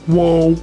Whoa.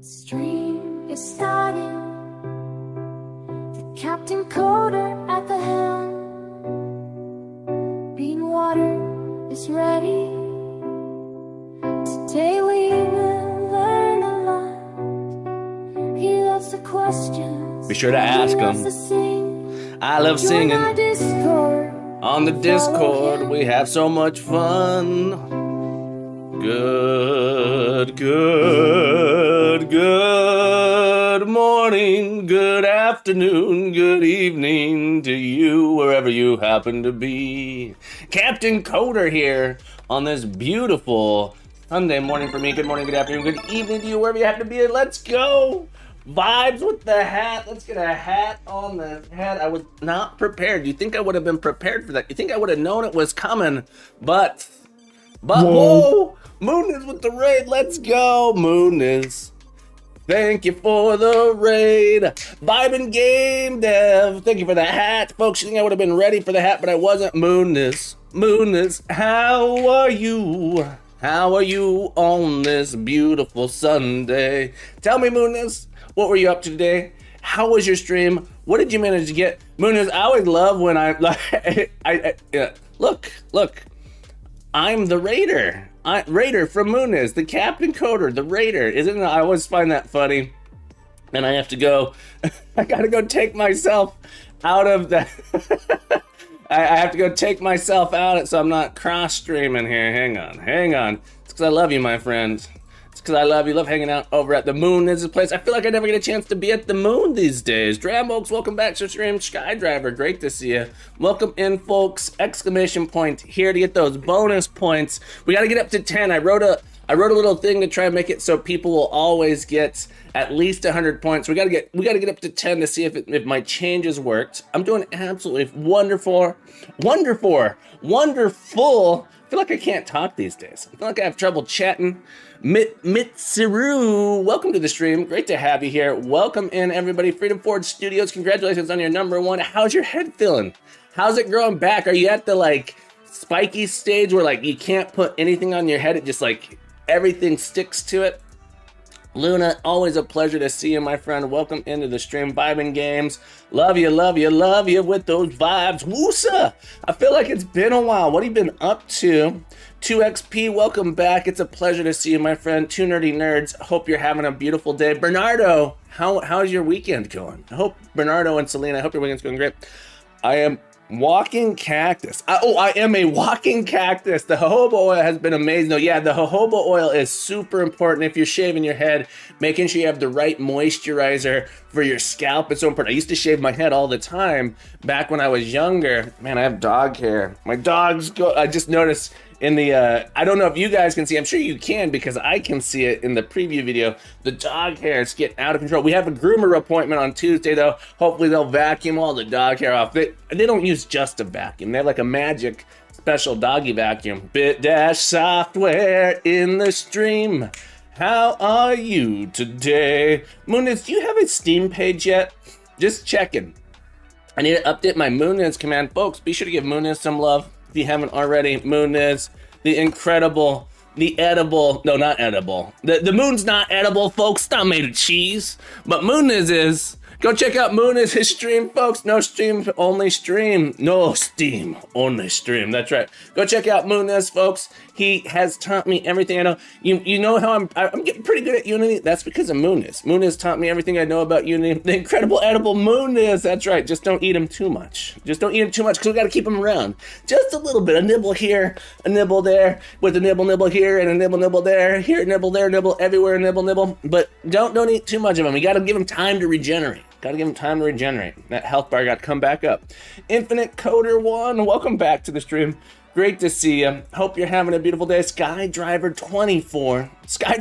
Stream is starting. The Captain Coder at the helm. Bean water is ready. Today we will learn a lot. He loves the questions. Be sure to ask him. I love singing. On the Discord, we have so much fun. Good morning, good afternoon, good evening to you, wherever you happen to be. Captain Coder here on this beautiful Sunday morning for me. Good morning, good afternoon, good evening to you, wherever you happen to be. Let's go. Vibes with the hat. Let's get a hat on the head. I was not prepared. You think I would have been prepared for that? You think I would have known it was coming? But whoa! Moon is with the raid. Let's go, Moon is. Thank you for the raid. Vibin' Game Dev. Thank you for the hat. Folks, you think I would have been ready for the hat, but I wasn't. Moon is. How are you? How are you on this beautiful Sunday? Tell me, Moon, what were you up to today? How was your stream? What did you manage to get? Moon, I always love when look. I'm the Raider. Raider from Mooniz, the Captain Coder, the Raider. Isn't it? I always find that funny. And I have to go, I gotta go take myself out of the, I have to go take myself out so I'm not cross streaming here. Hang on. It's because I love you, my friend. It's because I love you. Love hanging out over at the Moon. This is a place. I feel like I never get a chance to be at the Moon these days. Drambolks, welcome back to stream. Skydriver, great to see you. Welcome in, folks. Exclamation point here to get those bonus points. We got to get up to 10. I wrote a little thing to try and make it so people will always get at least 100 points. We got to get up to 10 to see if my changes worked. I'm doing absolutely wonderful. I feel like I can't talk these days. I feel like I have trouble chatting. Mitsuru, welcome to the stream. Great to have you here. Welcome in, everybody. Freedom Forge Studios, congratulations on your #1. How's your head feeling? How's it growing back? Are you at the spiky stage where you can't put anything on your head? It just everything sticks to it. Luna, always a pleasure to see you, my friend. Welcome into the stream. Vibin' Games. Love you with those vibes. Woosa! I feel like it's been a while. What have you been up to? 2XP, welcome back. It's a pleasure to see you, my friend. 2 Nerdy Nerds. Hope you're having a beautiful day. Bernardo, how's your weekend going? I hope Bernardo and Selena, I hope your weekend's going great. I am walking cactus. I am a walking cactus. The jojoba oil has been amazing. No, yeah, the jojoba oil is super important if you're shaving your head, making sure you have the right moisturizer for your scalp. It's so important. I used to shave my head all the time back when I was younger. Man, I have dog hair. My dogs go, I just noticed in the, I don't know if you guys can see, I'm sure you can because I can see it in the preview video. The dog hair is getting out of control. We have a groomer appointment on Tuesday though. Hopefully they'll vacuum all the dog hair off. They don't use just a vacuum. They have a magic special doggy vacuum. Bit-dash software in the stream. How are you today? Mooniz, do you have a Steam page yet? Just checking. I need to update my Mooniz command. Folks, be sure to give Mooniz some love. If you haven't already, Mooniz, the incredible, the edible, no, not edible. The Moon's not edible, folks. It's not made of cheese, but Mooniz is. Go check out Mooniz, his stream, folks. No stream, only stream. No Steam, only stream. That's right. Go check out Mooniz, folks. He has taught me everything I know. You know how I'm getting pretty good at Unity? That's because of Mooniz. Mooniz taught me everything I know about Unity. The incredible edible Mooniz. That's right. Just don't eat him too much. Just don't eat him too much because we got to keep him around. Just a little bit. A nibble here, a nibble there, with a nibble here, and a nibble there. Here, nibble there, nibble everywhere, nibble. But don't eat too much of him. We got to give him time to regenerate. Gotta give him time to regenerate. That health bar got to come back up. Infinite Coder 1, welcome back to the stream. Great to see you. Hope you're having a beautiful day. Skydriver 24. I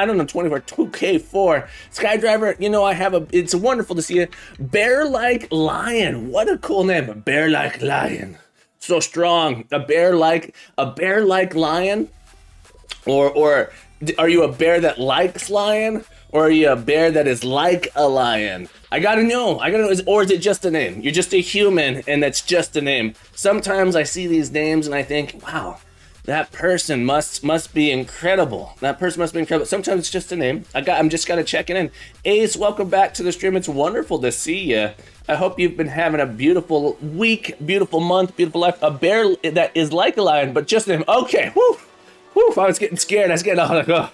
don't know, 24, 2K4. Skydriver, it's wonderful to see you. Bear-like lion. What a cool name. A bear-like lion. So strong. A bear-like lion? Or are you a bear that likes lion? Or are you a bear that is like a lion? I gotta know, or is it just a name? You're just a human and that's just a name. Sometimes I see these names and I think, wow, That person must be incredible. That person must be incredible. Sometimes it's just a name. I'm just gotta checking in. Ace, welcome back to the stream. It's wonderful to see you. I hope you've been having a beautiful week, beautiful month, beautiful life. A bear that is like a lion, but just a name. Okay, whoo, whoo. I was getting scared. I was getting all like, oh,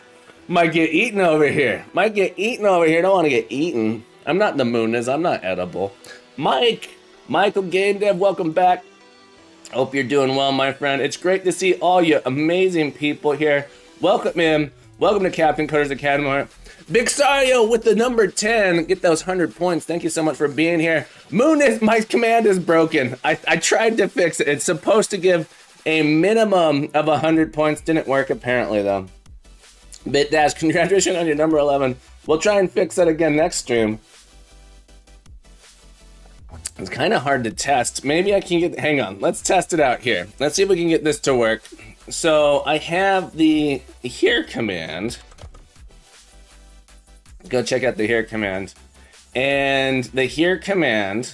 might get eaten over here. Might get eaten over here. Don't want to get eaten. I'm not the Mooniz. I'm not edible. Michael Game Dev, welcome back. Hope you're doing well, my friend. It's great to see all you amazing people here. Welcome in. Welcome to Captain Coders Academy. Big Sario with the number 10. Get those 100 points. Thank you so much for being here. My command is broken. I tried to fix it. It's supposed to give a minimum of 100 points. Didn't work apparently, though. BitDash, congratulations on your number 11. We'll try and fix that again next stream. It's kind of hard to test. Maybe I can get, hang on, let's test it out here. Let's see if we can get this to work. So I have the here command. Go check out the here command. And the here command,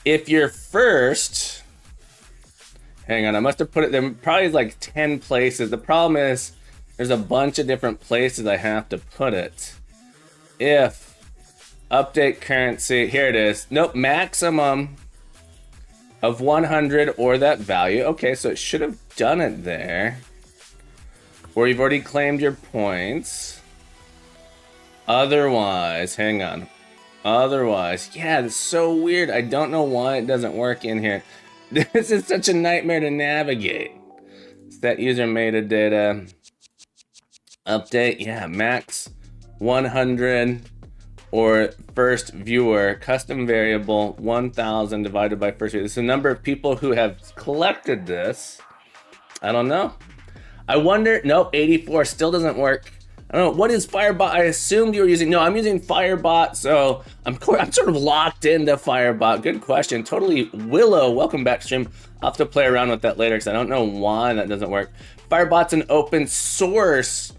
if you're first, hang on, I must have put it there, probably like 10 places. The problem is there's a bunch of different places I have to put it. If update currency, here it is. Nope, maximum of 100 or that value. Okay, so it should have done it there. Or you've already claimed your points. Otherwise, hang on. Otherwise, yeah, it's so weird. I don't know why it doesn't work in here. This is such a nightmare to navigate. Set user metadata. Update, yeah, max 100. Or first viewer, custom variable 1,000 divided by first viewer. This is the number of people who have collected this. I don't know. I wonder, nope, 84 still doesn't work. I don't know, what is Firebot? I assumed you were using, no, I'm using Firebot, so I'm sort of locked into Firebot. Good question, totally. Willow, welcome back stream. I'll have to play around with that later because I don't know why that doesn't work. Firebot's an open source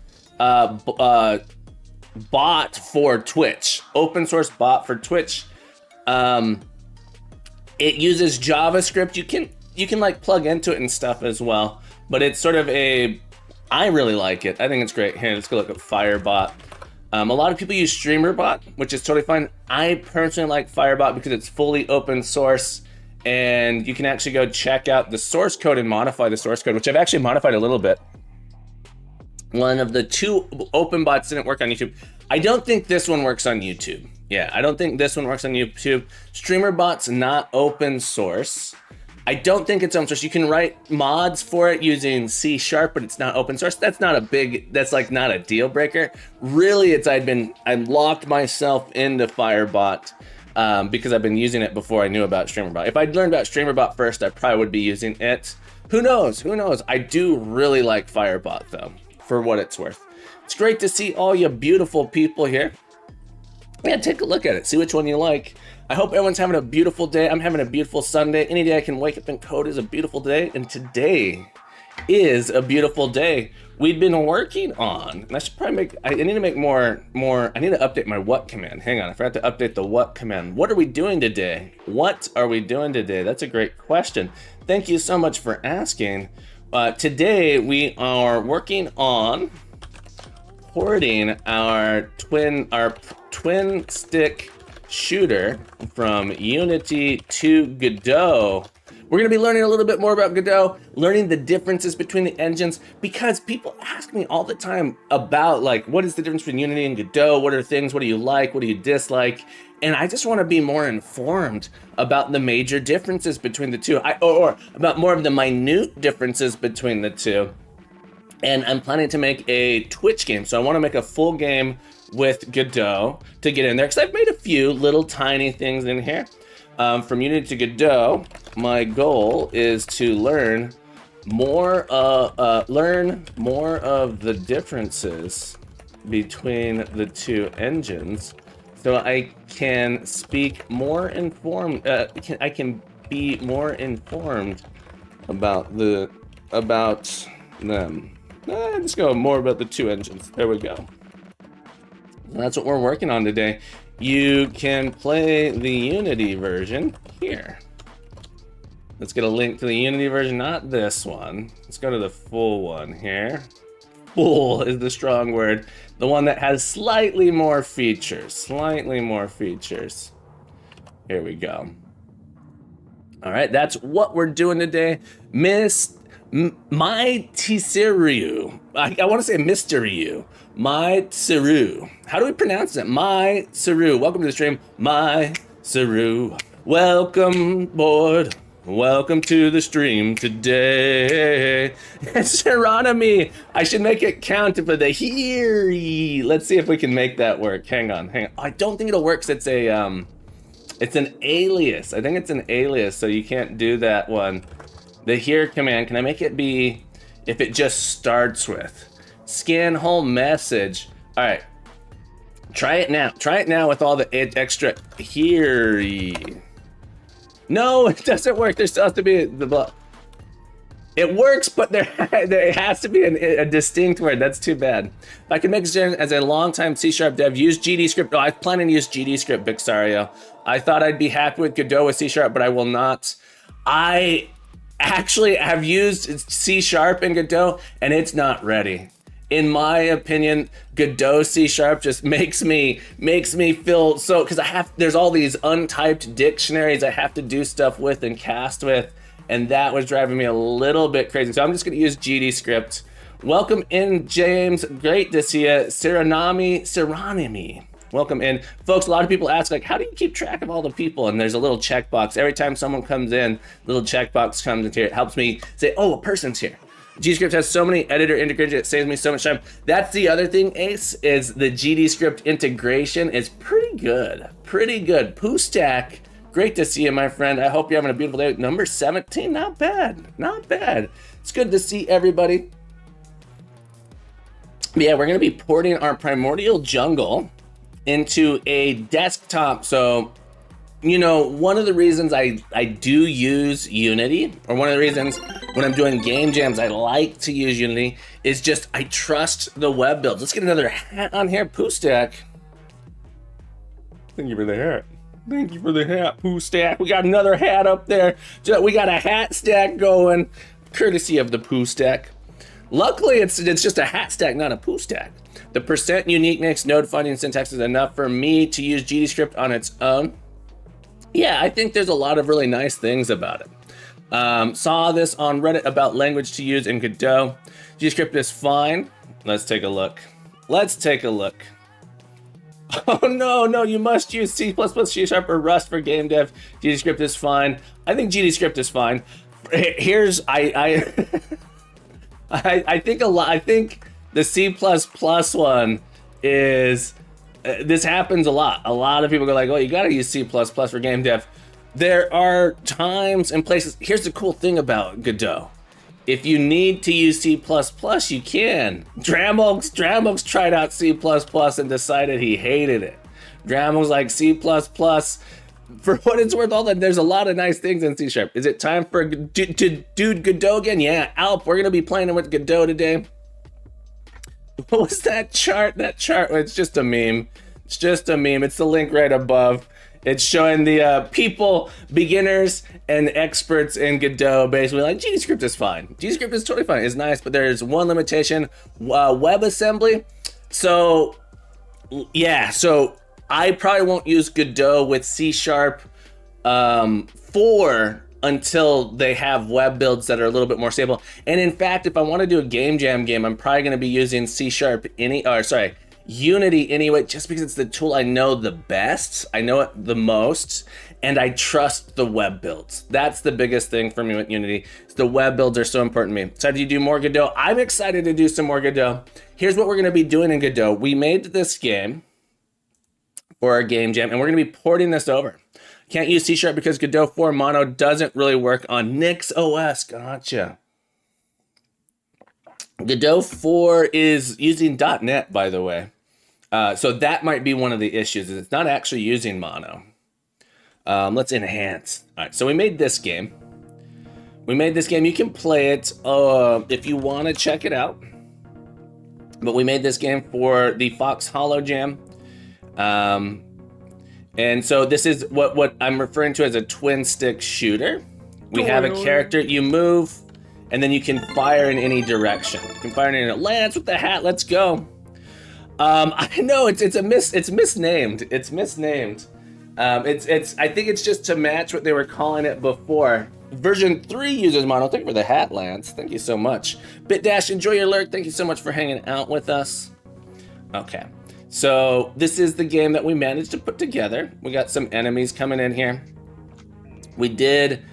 bot for Twitch, open source bot for Twitch. It uses JavaScript. You can like plug into it and stuff as well, but it's sort of I really like it. I think it's great. Here, let's go look at Firebot. A lot of people use StreamerBot, which is totally fine. I personally like Firebot because it's fully open source and you can actually go check out the source code and modify the source code, which I've actually modified a little bit. One of the two open bots didn't work on YouTube. I don't think this one works on YouTube. Yeah, I don't think this one works on YouTube. StreamerBot's not open source. I don't think it's open source. You can write mods for it using C#, but it's not open source. That's not that's like not a deal breaker. Really, it's I locked myself into Firebot because I've been using it before I knew about StreamerBot. If I'd learned about StreamerBot first, I probably would be using it. Who knows? Who knows? I do really like Firebot though, for what it's worth. It's great to see all you beautiful people here. Yeah, take a look at it. See which one you like. I hope everyone's having a beautiful day. I'm having a beautiful Sunday. Any day I can wake up and code is a beautiful day. And today is a beautiful day. We've been working on, and I should probably I need to make more, I need to update my what command. Hang on, I forgot to update the what command. What are we doing today? What are we doing today? That's a great question. Thank you so much for asking. Today we are working on porting our twin stick shooter from Unity to Godot. We're going to be learning a little bit more about Godot, learning the differences between the engines, because people ask me all the time about like, what is the difference between Unity and Godot? What are things? What do you like? What do you dislike? And I just want to be more informed about the major differences between the two, or about more of the minute differences between the two. And I'm planning to make a Twitch game. So I want to make a full game with Godot to get in there, because I've made a few little tiny things in here. From Unity to Godot, my goal is to learn more of the differences between the two engines, so I can speak more informed. I can be more informed about them. Let's go more about the two engines. There we go. That's what we're working on today. You can play the Unity version here. Let's get a link to the Unity version, not this one. Let's go to the full one here. Full is the strong word. The one that has slightly more features. Slightly more features. Here we go. All right, that's what we're doing today. My Tseru. I want to say Mr. Ryu. My Tseru. How do we pronounce it? My Tseru. Welcome to the stream. My Tseru. Welcome board. Welcome to the stream today. It's Geronimi. I should make it count for the here. Let's see if we can make that work. Hang on. I don't think it'll work because it's an alias. I think it's an alias, so you can't do that one. The here command, can I make it be if it just starts with scan whole message? All right, try it now. Try it now with all the extra here. No, it doesn't work. There still has to be the It works, but there has to be a distinct word. That's too bad. If I could make a suggestion as a longtime C# dev, use GD script. Oh, I plan to use GD script, Bixario. I thought I'd be happy with Godot with C#, but I will not. I actually have used C# in Godot, and it's not ready. In my opinion, Godot C# just makes me feel so, because there's all these untyped dictionaries I have to do stuff with and cast with, and that was driving me a little bit crazy. So I'm just gonna use GD script. Welcome in, James. Great to see you. Seronimi. Welcome in. Folks, a lot of people ask, like, how do you keep track of all the people? And there's a little checkbox. Every time someone comes in, little checkbox comes into here. It helps me say, oh, a person's here. GDScript has so many editor integrations, it saves me so much time. That's the other thing, Ace, is the GDScript integration is pretty good. Pretty good. Poostack, great to see you, my friend. I hope you're having a beautiful day. Number 17, not bad. Not bad. It's good to see everybody. But yeah, we're going to be porting our Primordial Jungle into a desktop. So, you know, one of the reasons I do use Unity, or one of the reasons when I'm doing game jams I like to use Unity, is just I trust the web builds. Let's get another hat on here, Poostack. Thank you for the hat. Thank you for the hat, Poostack. We got another hat up there. We got a hat stack going, courtesy of the Poostack. Luckily, it's just a hat stack, not a Poostack. The percent uniqueness node finding syntax is enough for me to use GDScript on its own. Yeah, I think there's a lot of really nice things about it. Saw this on Reddit about language to use in Godot. GDScript is fine. Let's take a look. Let's take a look. Oh no, you must use C++, C# or Rust for game dev. GDScript is fine. I think GDScript is fine. Here's I think I think the C++ one is. This happens a lot. A lot of people go like, oh, you gotta use C++ for game dev. There are times and places. Here's the cool thing about Godot. If you need to use C++, you can. Dramokes tried out C++ and decided he hated it. Dramokes like C++, for what it's worth, all that, there's a lot of nice things in C#. Is it time for dude Godot again? Yeah, Alp, we're gonna be playing with Godot today. What was that chart? That chart, it's just a meme. It's just a meme. It's the link right above. It's showing the people, beginners and experts in Godot, basically like, GDScript is fine. GDScript is totally fine. It's nice, but there's one limitation, WebAssembly. So, yeah, so I probably won't use Godot with C# 4 until they have web builds that are a little bit more stable. And in fact, if I want to do a game jam game, I'm probably going to be using Unity anyway, just because it's the tool I know the best, I know it the most, and I trust the web builds. That's the biggest thing for me with Unity. The web builds are so important to me. So do you do more Godot? I'm excited to do some more Godot. Here's what we're going to be doing in Godot. We made this game for our game jam, and we're going to be porting this over. Can't use C# because Godot 4 Mono doesn't really work on Nix OS. Gotcha. Godot 4 is using .NET, by the way. So that might be one of the issues, is it's not actually using Mono. Let's enhance. All right, so we made this game. You can play it if you want to check it out. But we made this game for the Fox Hollow Jam. And so this is what I'm referring to as a twin stick shooter, We have a character, you move, and then you can fire in any direction. You can fire in any Lance with the hat, let's go. I know it's misnamed. It's misnamed. I think it's just to match what they were calling it before. Version 3 uses mono. Thank you for the hat, Lance. Thank you so much. BitDash, enjoy your lurk. Thank you so much for hanging out with us. Okay, so this is the game that we managed to put together. We got some enemies coming in here. We did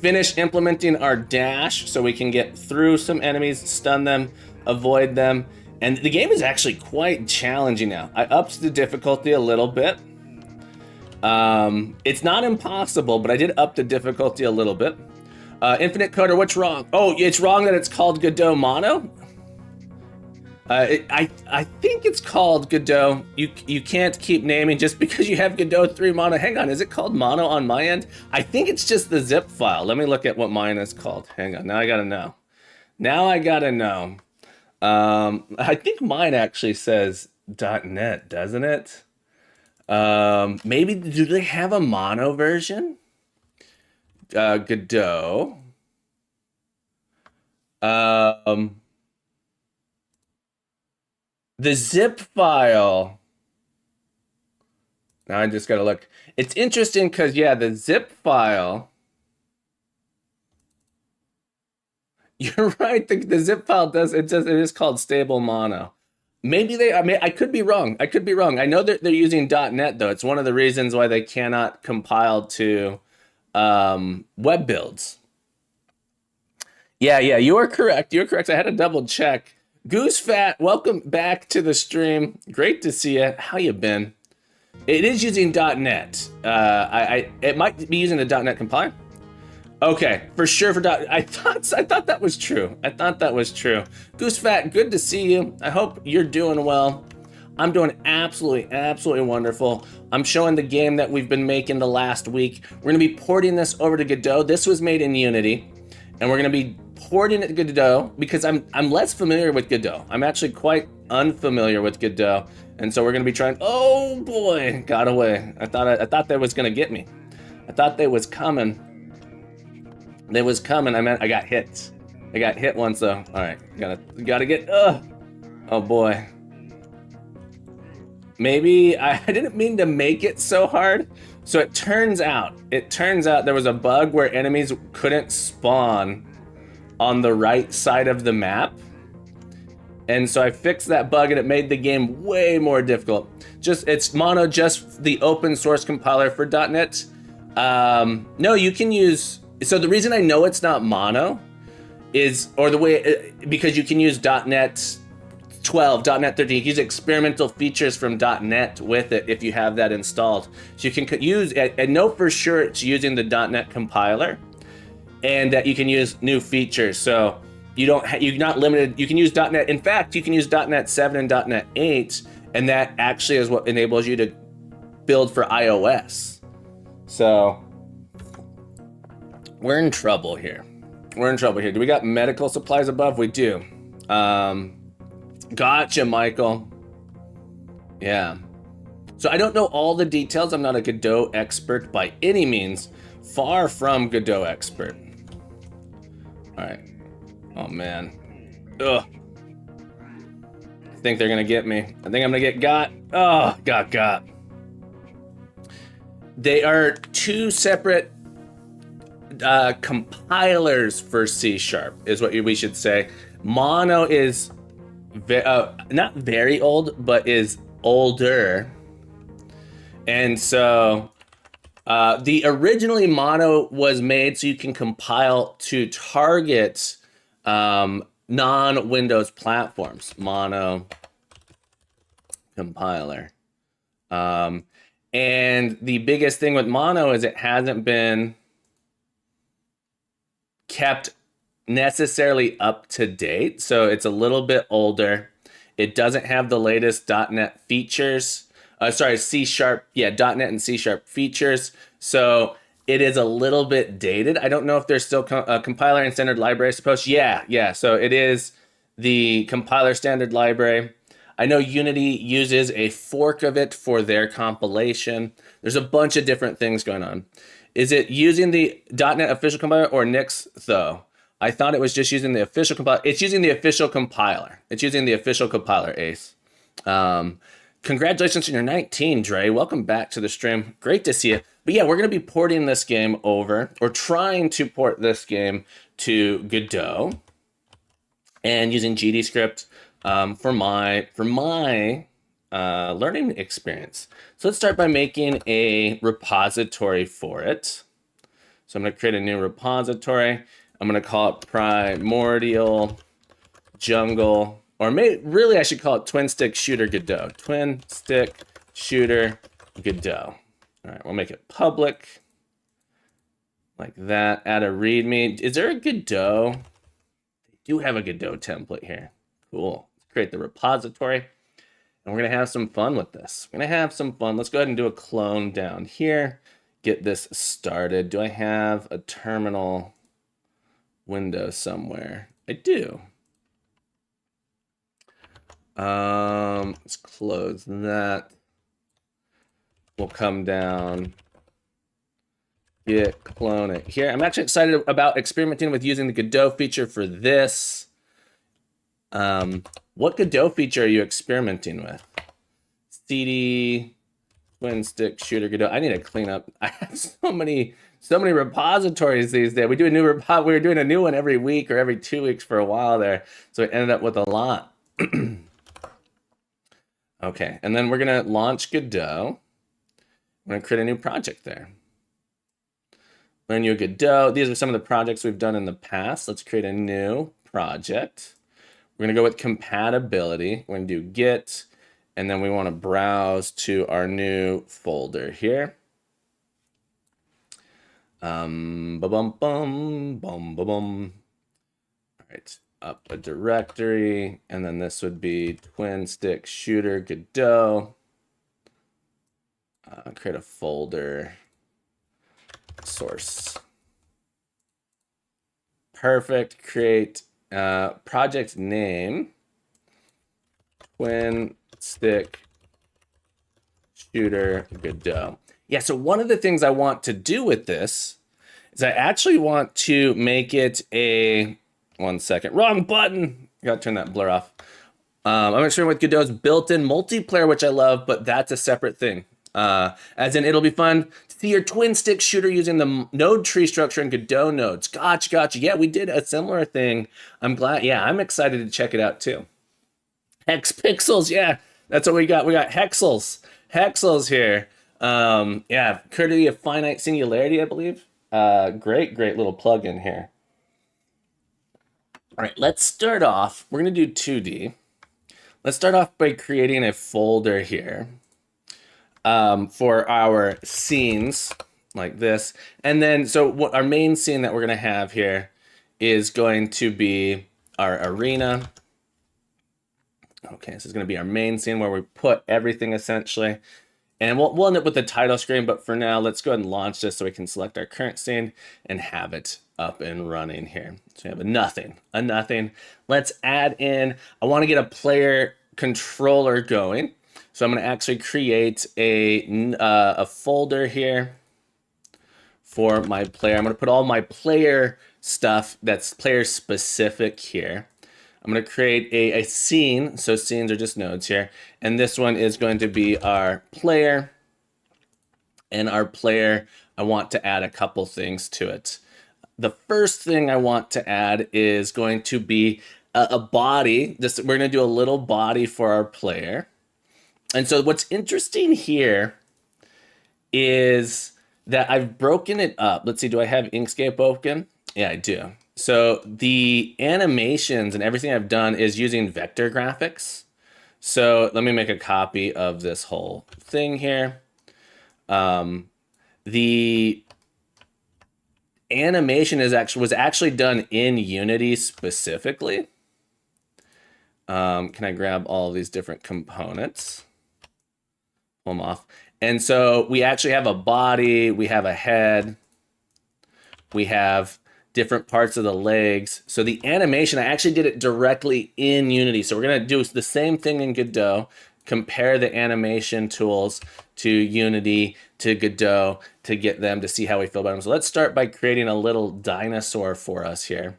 finish implementing our dash so we can get through some enemies, stun them, avoid them. And the game is actually quite challenging now. I upped the difficulty a little bit. It's not impossible, but I did up the difficulty a little bit. Infinite Coder, what's wrong? Oh, it's wrong that it's called Godot Mono? I think it's called Godot. You can't keep naming just because you have Godot 3 Mono. Hang on, is it called Mono on my end? I think it's just the zip file. Let me look at what mine is called. Hang on, now I gotta know. Now I gotta know. I think mine actually says .net, doesn't it? Maybe, do they have a mono version? Godot. The zip file. Now I just gotta look. It's interesting because, yeah, the zip file. You're right. The zip file it is called stable mono. Maybe I could be wrong. I could be wrong. I know that they're using .NET though. It's one of the reasons why they cannot compile to web builds. Yeah, you are correct. You're correct. I had to double check. Goose Fat, welcome back to the stream. Great to see you. How you been? It is using .NET. It might be using the .NET compiler. Okay, for sure. I thought that was true. I thought that was true. Goose Fat, good to see you. I hope you're doing well. I'm doing absolutely wonderful. I'm showing the game that we've been making the last week. We're gonna be porting this over to Godot. This was made in Unity, and we're gonna be porting it to Godot because I'm less familiar with Godot. I'm actually quite unfamiliar with Godot, and so we're gonna be trying. Oh boy, got away. I thought that was gonna get me. I thought they was coming. They was coming. I got hit. I got hit once though. All right, gotta get. Oh boy. Maybe I didn't mean to make it so hard. So it turns out there was a bug where enemies couldn't spawn on the right side of the map. And so I fixed that bug and it made the game way more difficult. It's mono, just the open source compiler for .NET. No, you can use. So the reason I know it's not mono is, because you can use .NET 12, .NET 13, you can use experimental features from .NET with it if you have that installed. So you can use, I know for sure it's using the .NET compiler, and that you can use new features. So you're not limited. You can use .NET. In fact, you can use .NET 7 and .NET 8, and that actually is what enables you to build for iOS. So we're in trouble here. Do we got medical supplies above? We do. Gotcha, Michael. Yeah. So I don't know all the details. I'm not a Godot expert by any means. Far from Godot expert. All right. Oh, man. Ugh. I think they're going to get me. I think I'm going to get got. Oh, got. They are two separate compilers for C# is what we should say. Mono is not very old, but is older. And so the originally Mono was made so you can compile to target non-Windows platforms. Mono compiler. And the biggest thing with Mono is it hasn't been kept necessarily up to date, so it's a little bit older. It doesn't have the latest .NET features. C#, yeah, .NET and C# features. So it is a little bit dated. I don't know if there's still a compiler and standard library, I suppose. Yeah. So it is the compiler standard library. I know Unity uses a fork of it for their compilation. There's a bunch of different things going on. Is it using the .NET official compiler or Nix though? I thought it was just using the official compiler. It's using the official compiler. It's using the official compiler, Ace. Congratulations on your 19, Dre. Welcome back to the stream. Great to see you. But yeah, we're going to be porting this game over, or trying to port this game to Godot, and using GDScript for my learning experience. So let's start by making a repository for it. So I'm going to create a new repository. I'm going to call it Primordial Jungle. Or really, I should call it Twin Stick Shooter Godot. Twin Stick Shooter Godot. All right, we'll make it public. Like that. Add a README. Is there a Godot? They do have a Godot template here. Cool. Let's create the repository. And we're going to have some fun with this. We're going to have some fun. Let's go ahead and do a clone down here. Get this started. Do I have a terminal window somewhere? I do. Let's close that. We'll come down, git clone it here. I'm actually excited about experimenting with using the Godot feature for this. What Godot feature are you experimenting with? CD, Twin Stick Shooter Godot. I need to clean up. I have so many repositories these days. We do a new we were doing a new one every week or every 2 weeks for a while there, so it ended up with a lot. Okay, and then we're gonna launch Godot. We're gonna create a new project there. Learn new Godot. These are some of the projects we've done in the past. Let's create a new project. We're gonna go with compatibility. We're gonna do git, and then we wanna browse to our new folder here. Ba-bum-bum, bum-ba-bum. All right. Up a directory, and then this would be Twin Stick Shooter Godot. Create a folder, source. Perfect. Create project name, Twin Stick Shooter Godot. Yeah, so one of the things I want to do with this is I actually want to make it a 1 second. Wrong button. Gotta turn that blur off. I'm experimenting with Godot's built-in multiplayer, which I love, but that's a separate thing. As in, it'll be fun to see your twin stick shooter using the node tree structure and Godot nodes. Gotcha. Yeah, we did a similar thing. I'm glad. Yeah, I'm excited to check it out too. Hex pixels. Yeah, that's what we got. We got hexels. Hexels here. Yeah, courtesy of finite singularity, I believe. Great little plugin here. All right, let's start off. We're going to do 2D. Let's start off by creating a folder here for our scenes like this. And then, so what our main scene that we're going to have here is going to be our arena. Okay, this is going to be our main scene where we put everything essentially. And we'll end up with the title screen, but for now, let's go ahead and launch this so we can select our current scene and have it up and running here. So we have a nothing. Let's add in, I want to get a player controller going. So I'm going to actually create a folder here for my player. I'm going to put all my player stuff that's player specific here. I'm going to create a scene. So scenes are just nodes here. And this one is going to be our player. And our player, I want to add a couple things to it. The first thing I want to add is going to be a body. We're going to do a little body for our player. And so what's interesting here is that I've broken it up. Let's see, do I have Inkscape open? Yeah, I do. So the animations and everything I've done is using vector graphics. So let me make a copy of this whole thing here. The animation was actually done in Unity specifically. Can I grab all of these different components? Pull them off. And so we actually have a body, we have a head, we have different parts of the legs. So the animation, I actually did it directly in Unity. So we're going to do the same thing in Godot, compare the animation tools to Unity, to Godot, to get them to see how we feel about them. So let's start by creating a little dinosaur for us here.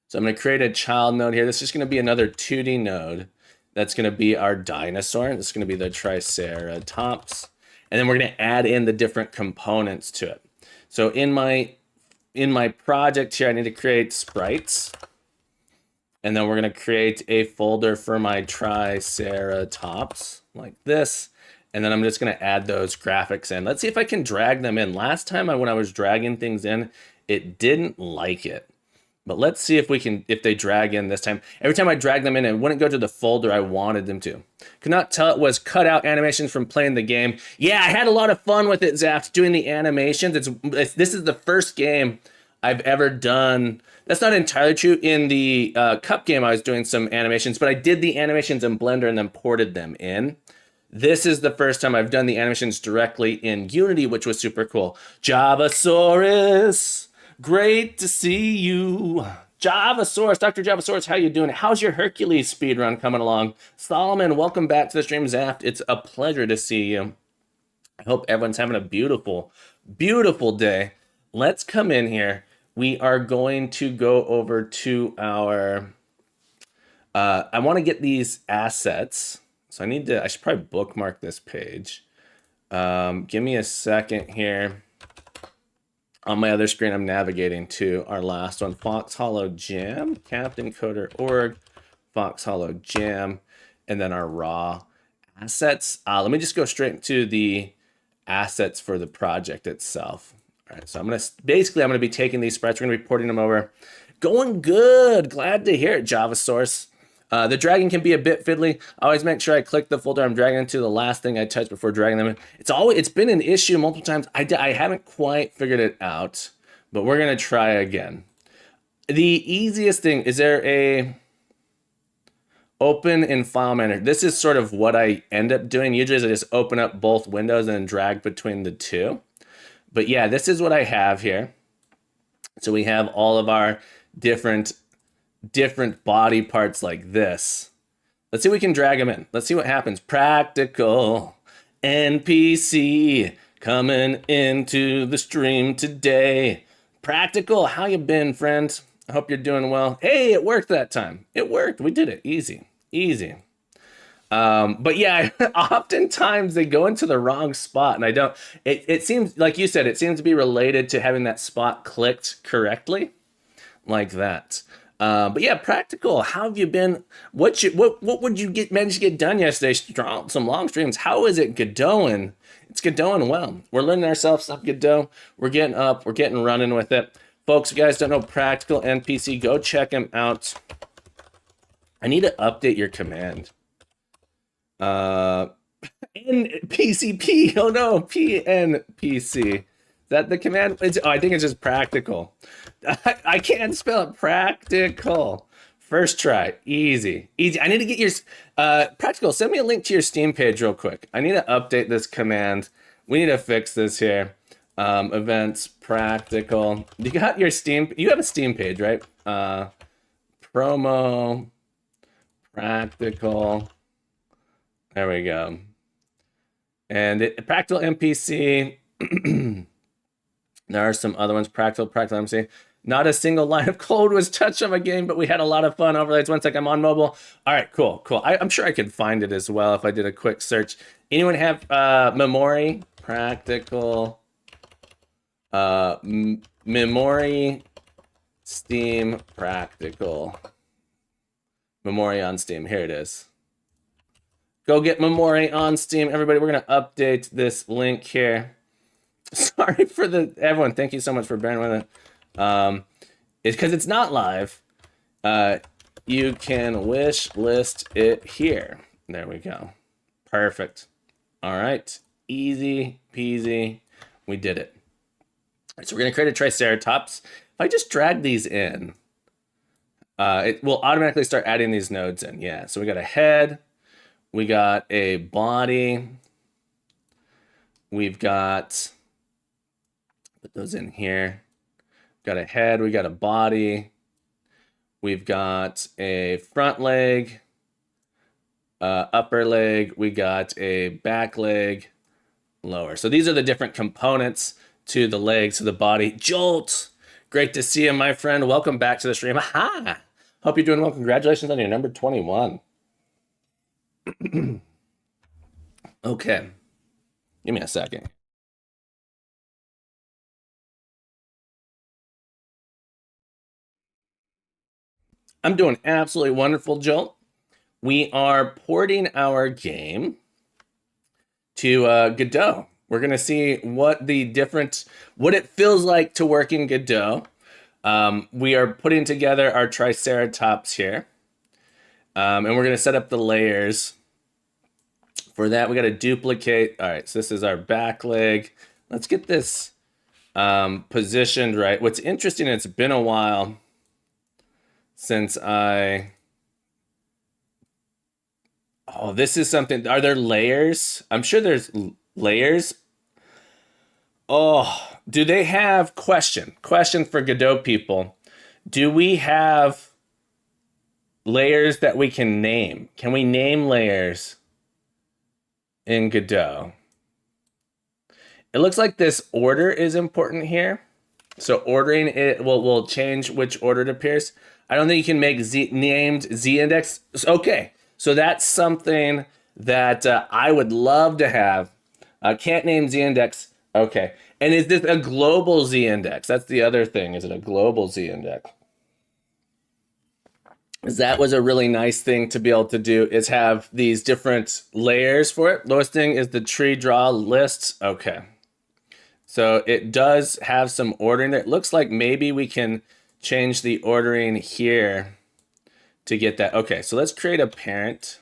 So I'm going to create a child node here. This is going to be another 2D node. That's going to be our dinosaur. This is going to be the Triceratops. And then we're going to add in the different components to it. So in my project here, I need to create sprites. And then we're going to create a folder for my Triceratops like this. And then I'm just going to add those graphics in. Let's see if I can drag them in. Last time when I was dragging things in, it didn't like it. But let's see if they drag in this time. Every time I drag them in, it wouldn't go to the folder I wanted them to. Could not tell it was cut out animations from playing the game. Yeah, I had a lot of fun with it, Zaft, doing the animations. This is the first game I've ever done. That's not entirely true. In the Cup game, I was doing some animations, but I did the animations in Blender and then ported them in. This is the first time I've done the animations directly in Unity, which was super cool. Javasaurus! Great to see you. Javasaurus, Dr. Javasaurus, how you doing? How's your Hercules speedrun coming along? Solomon, welcome back to the stream, Zaft. It's a pleasure to see you. I hope everyone's having a beautiful, beautiful day. Let's come in here. We are going to go over to our, I want to get these assets. So I should probably bookmark this page. Give me a second here. On my other screen, I'm navigating to our last one, Fox Hollow Jam, Captain Coder Org, Fox Hollow Jam, and then our raw assets. Let me just go straight to the assets for the project itself. All right, so I'm gonna be taking these sprites, we're gonna be porting them over. Going good, glad to hear it, Javasaurus. The dragging can be a bit fiddly. I always make sure I click the folder I'm dragging into the last thing I touch before dragging them in. It's been an issue multiple times. I haven't quite figured it out, but we're gonna try again. The easiest thing, is there a open in file manager? This is sort of what I end up doing. Usually I just open up both windows and drag between the two. But yeah, this is what I have here. So we have all of our different body parts like this. Let's see if we can drag them in. Let's see what happens. Practical NPC coming into the stream today. Practical, how you been, friend? I hope you're doing well. Hey, it worked that time. It worked. We did it. Easy. But yeah, oftentimes they go into the wrong spot, and it seems, like you said, it seems to be related to having that spot clicked correctly, like that. But yeah, Practical, how have you been? What would you manage to get done yesterday? Some long streams. How is it Godoting? It's Godoting well. We're learning ourselves up Godot. We're getting running with it. Folks, if you guys don't know Practical NPC, go check him out. I need to update your command. NPCP, oh no, PNPC. Is that the command? I think it's just Practical. I can't spell it. Practical. First try. Easy. I need to get your Practical. Send me a link to your Steam page real quick. I need to update this command. We need to fix this here. Events Practical. You got your Steam. You have a Steam page, right? Promo Practical. There we go. And Practical NPC. There are some other ones. Practical NPC. Not a single line of code was touched on my game, but we had a lot of fun overlays. One sec, I'm on mobile. All right, cool. I'm sure I could find it as well if I did a quick search. Anyone have memory? Practical memory Steam Practical. Memory on Steam. Here it is. Go get Memory on Steam. Everybody, we're going to update this link here. Sorry for everyone. Thank you so much for bearing with it. It's because it's not live. You can wish list it here. There we go. Perfect. All right. Easy peasy. We did it. All right, so we're going to create a Triceratops. If I just drag these in, it will automatically start adding these nodes in. Yeah. So we got a head. We got a body. We've got, put those in here. Got a head, we got a body. We've got a front leg. upper leg, we got a back leg, lower. So these are the different components to the legs, to the body. Jolt, great to see you, my friend. Welcome back to the stream. Aha! Hope you're doing well. Congratulations on your number 21. Okay, give me a second. I'm doing absolutely wonderful, Jolt. We are porting our game to Godot. We're gonna see what it feels like to work in Godot. We are putting together our Triceratops here, and we're gonna set up the layers. For that, we got to duplicate. All right, so this is our back leg. Let's get this positioned right. What's interesting, it's been a while since Oh, this is something. Are there layers? I'm sure there's layers. Oh, do they have question for Godot people? Do we have layers that we can name? Can we name layers in Godot? It looks like this order is important here. So ordering it will change which order it appears. I don't think you can make named Z index. Okay, so that's something that I would love to have. Can't name Z index. Okay, and is this a global Z index? That's the other thing. Is it a global Z index? That was a really nice thing to be able to do, is have these different layers for it. Lowest thing is the tree draw lists. Okay. So it does have some ordering there. It looks like maybe we can change the ordering here to get that. Okay, so let's create a parent.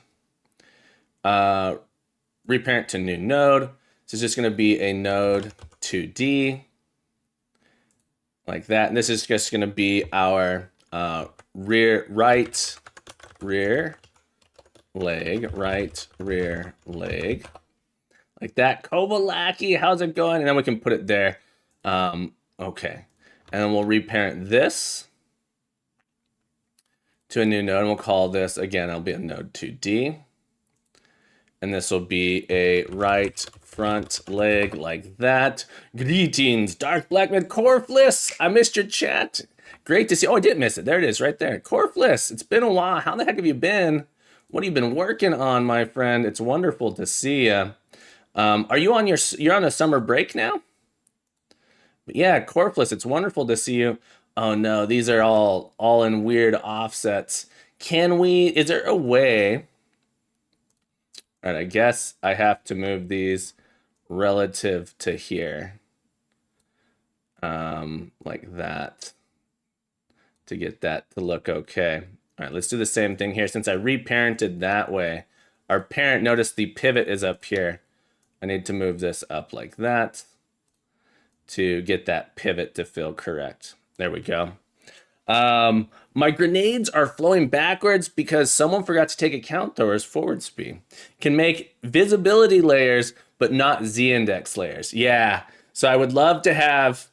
Reparent to new node. So it's just going to be a node 2D. Like that. And this is just going to be our right rear leg. Like that. Kovalaki, how's it going? And then we can put it there. Okay. And then we'll reparent this to a new node. And we'll call this, again, it'll be a node 2D. And this will be a right front leg like that. Greetings, Dark Blackman Corfless. I missed your chat. Great to see. Oh, I didn't miss it. There it is right there. Corfless, it's been a while. How the heck have you been? What have you been working on, my friend? It's wonderful to see you. Are you on you're on a summer break now? Yeah, Corfless, it's wonderful to see you. Oh no, these are all in weird offsets. Is there a way? All right, I guess I have to move these relative to here. Like that, to get that to look okay. All right, let's do the same thing here. Since I reparented that way, our parent, notice the pivot is up here. I need to move this up like that to get that pivot to feel correct. There we go. My grenades are flowing backwards because someone forgot to take account thrower's forward speed. Can make visibility layers, but not Z-index layers. Yeah, so I would love to have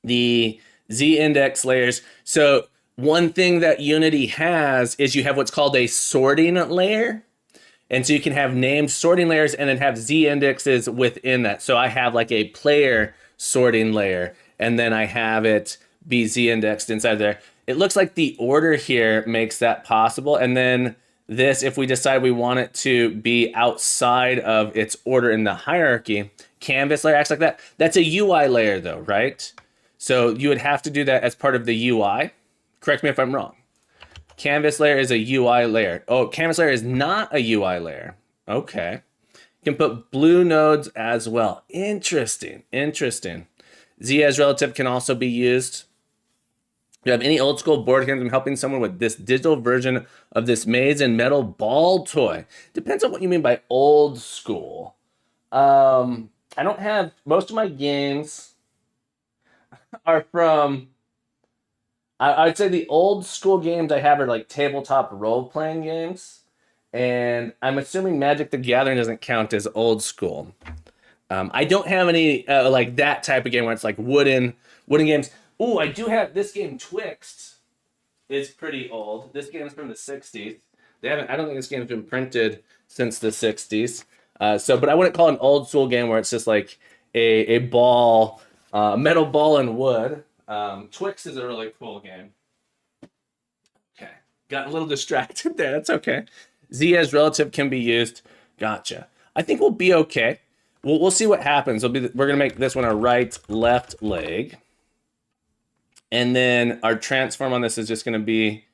the Z-index layers. So one thing that Unity has is you have what's called a sorting layer. And so you can have named sorting layers and then have Z indexes within that. So I have like a player sorting layer, and then I have it be Z indexed inside there. It looks like the order here makes that possible. And then this, if we decide we want it to be outside of its order in the hierarchy, canvas layer acts like that. That's a UI layer though, right? So you would have to do that as part of the UI. Correct me if I'm wrong. Canvas layer is a UI layer. Oh, canvas layer is not a UI layer. Okay. You can put blue nodes as well. Interesting. Z as relative can also be used. Do you have any old school board games? I'm helping someone with this digital version of this maze and metal ball toy. Depends on what you mean by old school. I don't have, most of my games are from, I'd say the old school games I have are like tabletop role-playing games. And I'm assuming Magic the Gathering doesn't count as old school. I don't have any like that type of game where it's like wooden games. Oh, I do have this game, Twixt, is pretty old. This game's from the 60s. They haven't. I don't think this game's been printed since the '60s. But I wouldn't call it an old school game where it's just like a ball, metal ball and wood. Twix is a really cool game. Okay, got a little distracted there. That's okay. Z as relative can be used. Gotcha. I think we'll be okay. We'll see what happens. We're gonna make this one a right left leg, and then our transform on this is just gonna be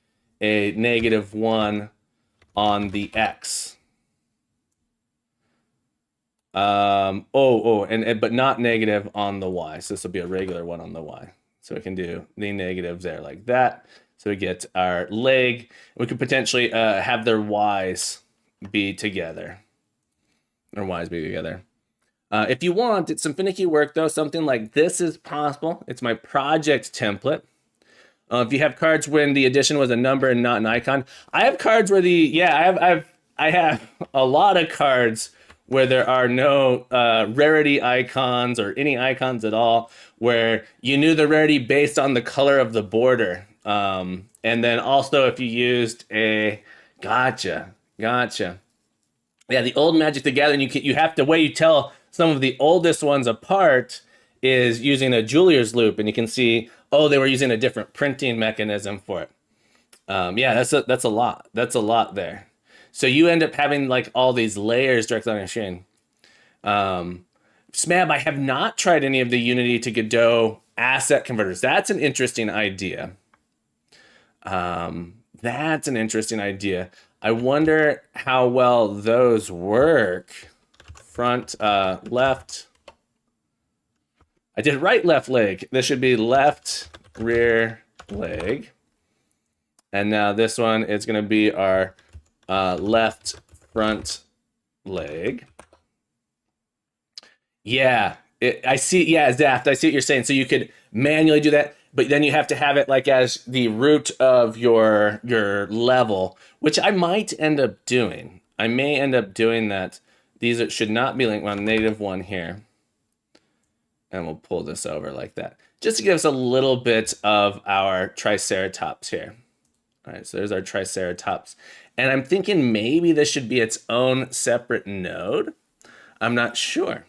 a -1 on the X. But not negative on the Y. So this will be a regular one on the Y. So we can do the negatives there like that. So we get our leg. We could potentially have their Y's be together. Their Y's be together. If you want, it's some finicky work though. Something like this is possible. It's my project template. If you have cards when the addition was a number and not an icon, I have cards where I have a lot of cards where there are no rarity icons or any icons at all, where you knew the rarity based on the color of the border. And then also if you used a gotcha. Yeah, the old Magic the Gathering, you have to way you tell some of the oldest ones apart is using a Jeweler's loop, and you can see, oh, they were using a different printing mechanism for it. Yeah, that's a lot. That's a lot there. So you end up having like all these layers directly on your screen. Smab, I have not tried any of the Unity to Godot asset converters. That's an interesting idea. That's an interesting idea. I wonder how well those work. Front, left. I did right, left leg. This should be left, rear leg. And now this one is going to be our left front leg. Yeah, I see. Yeah, Zaft, I see what you're saying. So you could manually do that, but then you have to have it like as the root of your level, which I might end up doing. I may end up doing that. These should not be linked on -1 here. And we'll pull this over like that, just to give us a little bit of our Triceratops here. All right, so there's our Triceratops. And I'm thinking maybe this should be its own separate node. I'm not sure.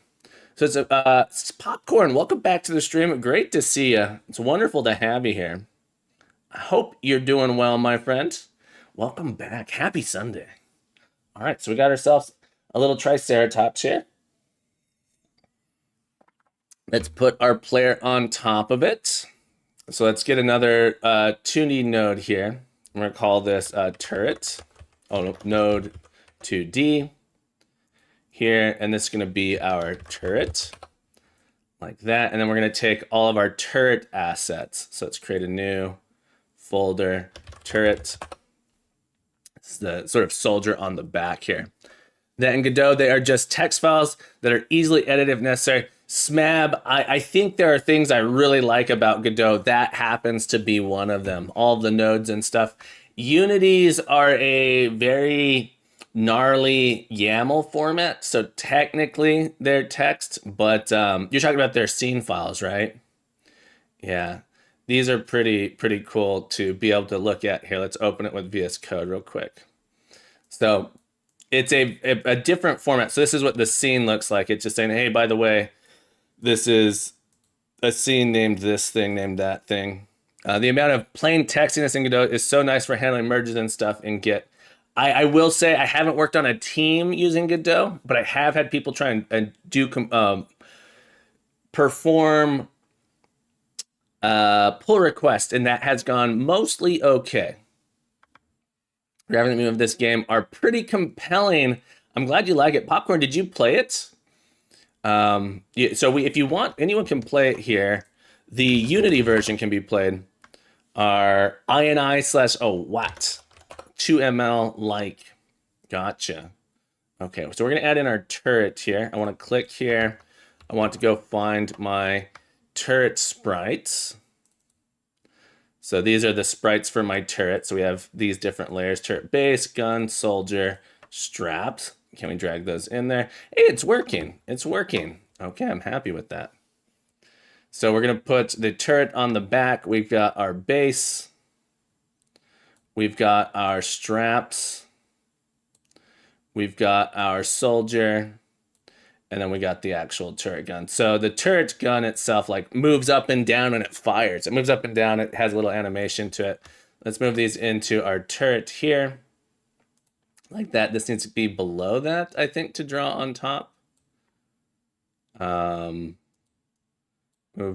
So it's Popcorn. Welcome back to the stream. Great to see you. It's wonderful to have you here. I hope you're doing well, my friend. Welcome back. Happy Sunday. All right, so we got ourselves a little Triceratops here. Let's put our player on top of it. So let's get another 2D node here. I'm going to call this turret. Oh, no, node 2D here. And this is going to be our turret like that. And then we're going to take all of our turret assets. So let's create a new folder, turret. It's the sort of soldier on the back here. Then in Godot, they are just text files that are easily edited if necessary. Smab, I think there are things I really like about Godot. That happens to be one of them. All the nodes and stuff. Unities are a very gnarly YAML format, so technically they're text, but you're talking about their scene files, right? Yeah, these are pretty cool to be able to look at here. Let's open it with VS Code real quick. So it's a different format. So this is what the scene looks like. It's just saying, hey, by the way, this is a scene named this thing, named that thing. The amount of plain textiness in Godot is so nice for handling merges and stuff in Git. I will say I haven't worked on a team using Godot, but I have had people try and do perform pull request, and that has gone mostly okay. Graphics of this game are pretty compelling. I'm glad you like it. Popcorn, did you play it? If you want, anyone can play it here. The Unity version can be played. Our ini/what 2ml like. Gotcha. Okay, so we're gonna add in our turret here. I want to click here. I want to go find my turret sprites. So these are the sprites for my turret. So we have these different layers: turret base, gun, soldier, straps. Can we drag those in there? Hey, it's working. It's working. Okay, I'm happy with that. So we're going to put the turret on the back. We've got our base. We've got our straps. we've got our soldier, and then we got the actual turret gun. So the turret gun itself like moves up and down when it fires. It moves up and down. It has a little animation to it. Let's move these into our turret here. Like that. This needs to be below that, I think, to draw on top. Move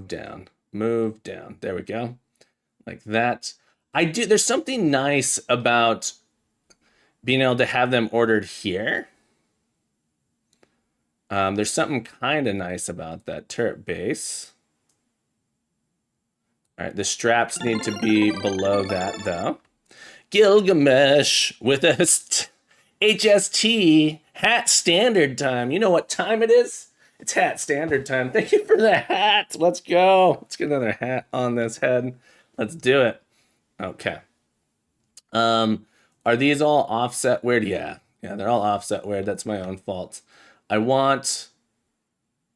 down. Move down. There we go. Like that. There's something nice about being able to have them ordered here. There's something kind of nice about that turret base. All right, the straps need to be below that, though. Gilgamesh with a HST hat standard time. You know what time it is? It's hat standard time. Thank you for the hat. Let's go. Let's get another hat on this head. Let's do it. Okay. Are these all offset weird? Yeah, they're all offset weird. That's my own fault. I want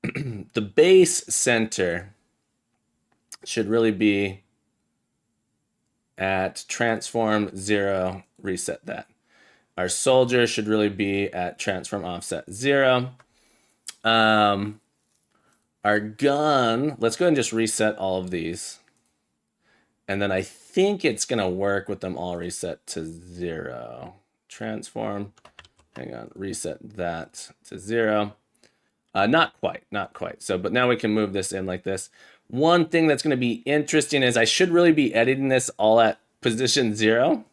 the base center should really be at transform 0, reset that. Our soldier should really be at transform offset 0. Our gun, let's go ahead and just reset all of these. And then I think it's going to work with them all reset to 0. Transform, hang on, reset that to 0. Not quite. So, but now we can move this in like this. One thing that's going to be interesting is I should really be editing this all at position 0.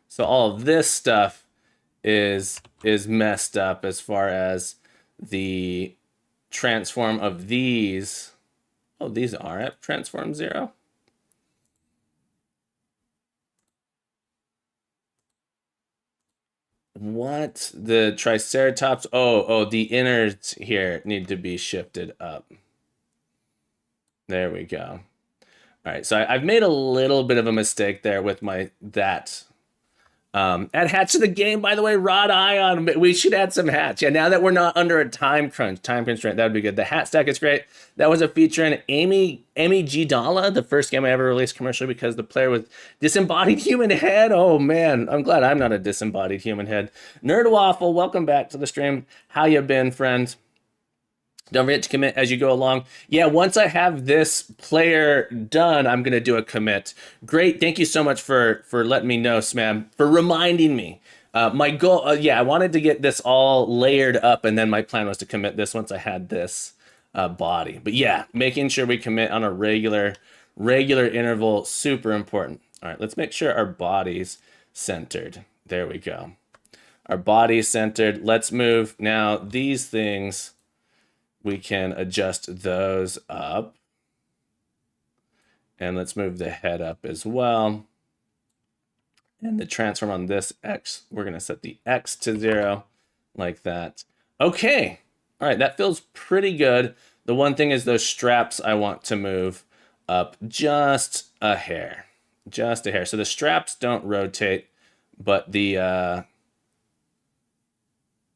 So all of this stuff is messed up as far as the transform of these. Oh, these are at transform 0. What? The Triceratops? Oh, the innards here need to be shifted up. There we go. All right, so I've made a little bit of a mistake there with that. Add hats to the game, by the way, Rod Ion. We should add some hats. Yeah, now that we're not under a time constraint, that would be good. The hat stack is great. That was a feature in Amy G. Dalla, the first game I ever released commercially because the player was disembodied human head. Oh, man, I'm glad I'm not a disembodied human head. Nerd Waffle, welcome back to the stream. How you been, friend? Don't forget to commit as you go along. Yeah, once I have this player done, I'm going to do a commit. Great. Thank you so much for letting me know, Smam, for reminding me. My goal, I wanted to get this all layered up, and then my plan was to commit this once I had this body. But yeah, making sure we commit on a regular interval, super important. All right, let's make sure our body's centered. There we go. Our body's centered. Let's move now these things. We can adjust those up. And let's move the head up as well. And the transform on this X, we're going to set the X to 0 like that. Okay. All right, that feels pretty good. The one thing is those straps I want to move up just a hair. Just a hair. So the straps don't rotate, but the...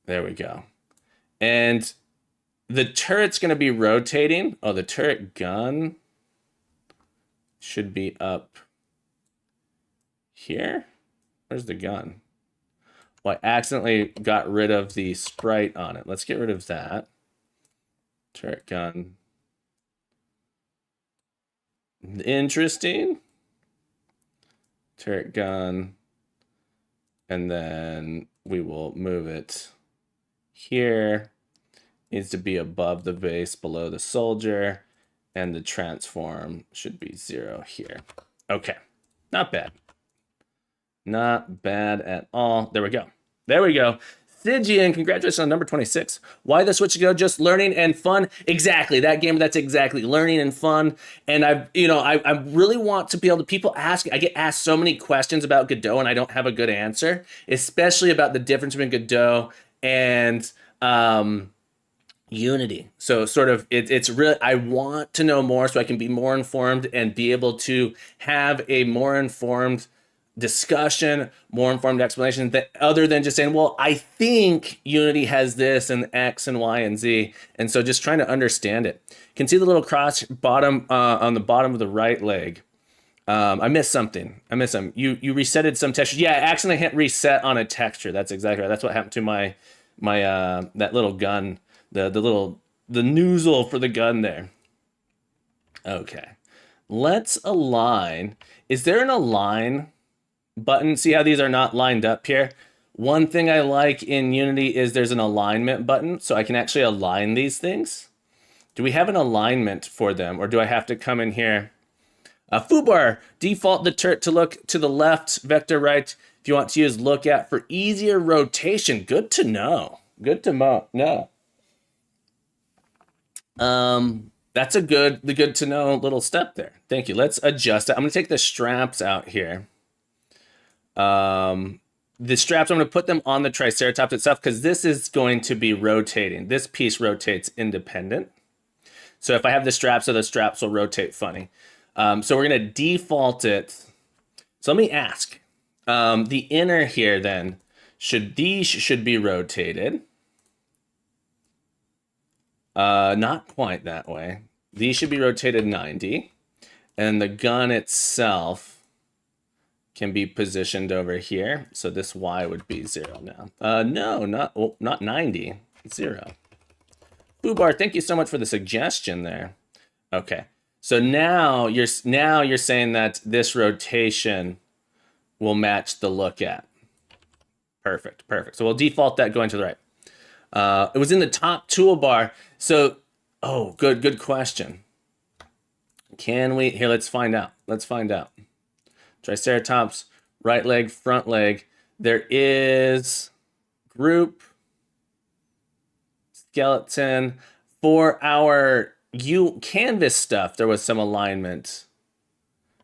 there we go. And... the turret's going to be rotating. Oh, the turret gun should be up here. Where's the gun? Well, I accidentally got rid of the sprite on it. Let's get rid of that. Turret gun. Interesting. Turret gun. And then we will move it here. Needs to be above the base, below the soldier, and the transform should be 0 here. Okay, not bad. Not bad at all. There we go. There we go. Stygian, congratulations on number 26. Why the switch to go? Just learning and fun. Exactly, that game, that's exactly learning and fun. And I really want to be able to, people ask, I get asked so many questions about Godot and I don't have a good answer, especially about the difference between Godot and, Unity. So sort of it's really, I want to know more so I can be more informed and be able to have a more informed discussion, more informed explanation that other than just saying, well, I think Unity has this and X and Y and Z. And so just trying to understand it. You can see the little cross bottom on the bottom of the right leg. I missed something. I missed some. You resetted some texture. Yeah, I accidentally hit reset on a texture. That's exactly right. That's what happened to my that little gun, the nozzle for the gun there. Okay, let's align. Is there an align button? See how these are not lined up here? One thing I like in Unity is there's an alignment button, so I can actually align these things. Do we have an alignment for them, or do I have to come in here? Foobar, default the turret to look to the left, vector right. If you want to use look at for easier rotation, good to know. Good to know. That's a good to know little step there. Thank you. Let's adjust it. I'm gonna take the straps out here. The straps, I'm gonna put them on the Triceratops itself because this is going to be rotating. This piece rotates independent. So if I have the straps, so the straps will rotate funny. So we're going to default it. So let me ask. The inner here then, these should be rotated. Not quite that way. These should be rotated 90. And the gun itself can be positioned over here. So this Y would be 0 now. No, not 90. 0. Foobar, thank you so much for the suggestion there. Okay. So now you're saying that this rotation will match the look at. Perfect. So we'll default that going to the right. It was in the top toolbar. So, good question. Can we, here, let's find out. Triceratops, right leg, front leg. There is group, skeleton. For our canvas stuff, there was some alignment.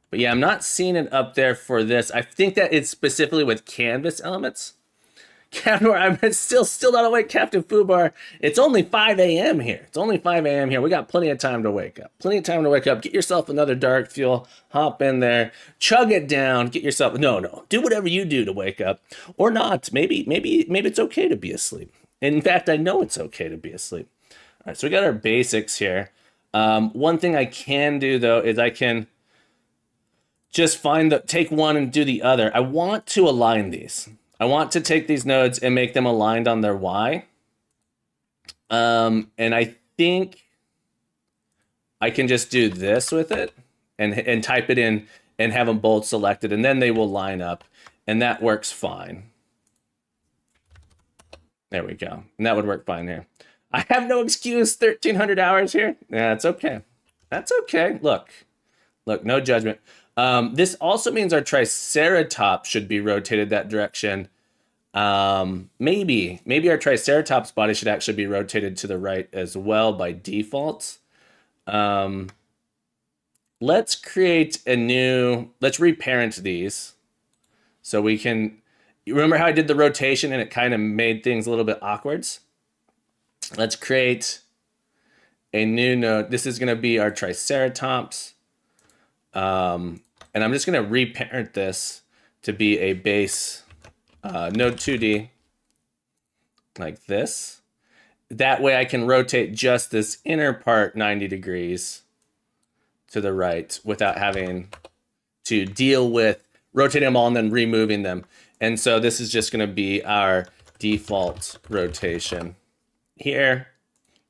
But yeah, I'm not seeing it up there for this. I think that it's specifically with canvas elements. Captain, I'm still not awake, Captain Foobar. It's only 5 a.m. here. We got plenty of time to wake up. Get yourself another dark fuel. Hop in there. Chug it down. Get yourself... No. Do whatever you do to wake up. Or not. Maybe it's okay to be asleep. In fact, I know it's okay to be asleep. All right, so we got our basics here. One thing I can do, though, is I can just take one and do the other. I want to align these. I want to take these nodes and make them aligned on their Y. And I think I can just do this with it and type it in and have them both selected, and then they will line up, and that works fine. There we go. And that would work fine here. I have no excuse, 1,300 hours here. Yeah, that's okay. Look, no judgment. This also means our Triceratops should be rotated that direction. Maybe our Triceratops body should actually be rotated to the right as well by default. Let's create let's reparent these so we can, you remember how I did the rotation and it kind of made things a little bit awkward? Let's create a new node. This is going to be our Triceratops. And I'm just going to reparent this to be a base node 2D like this. That way I can rotate just this inner part 90 degrees to the right without having to deal with rotating them all and then removing them. And so this is just going to be our default rotation here.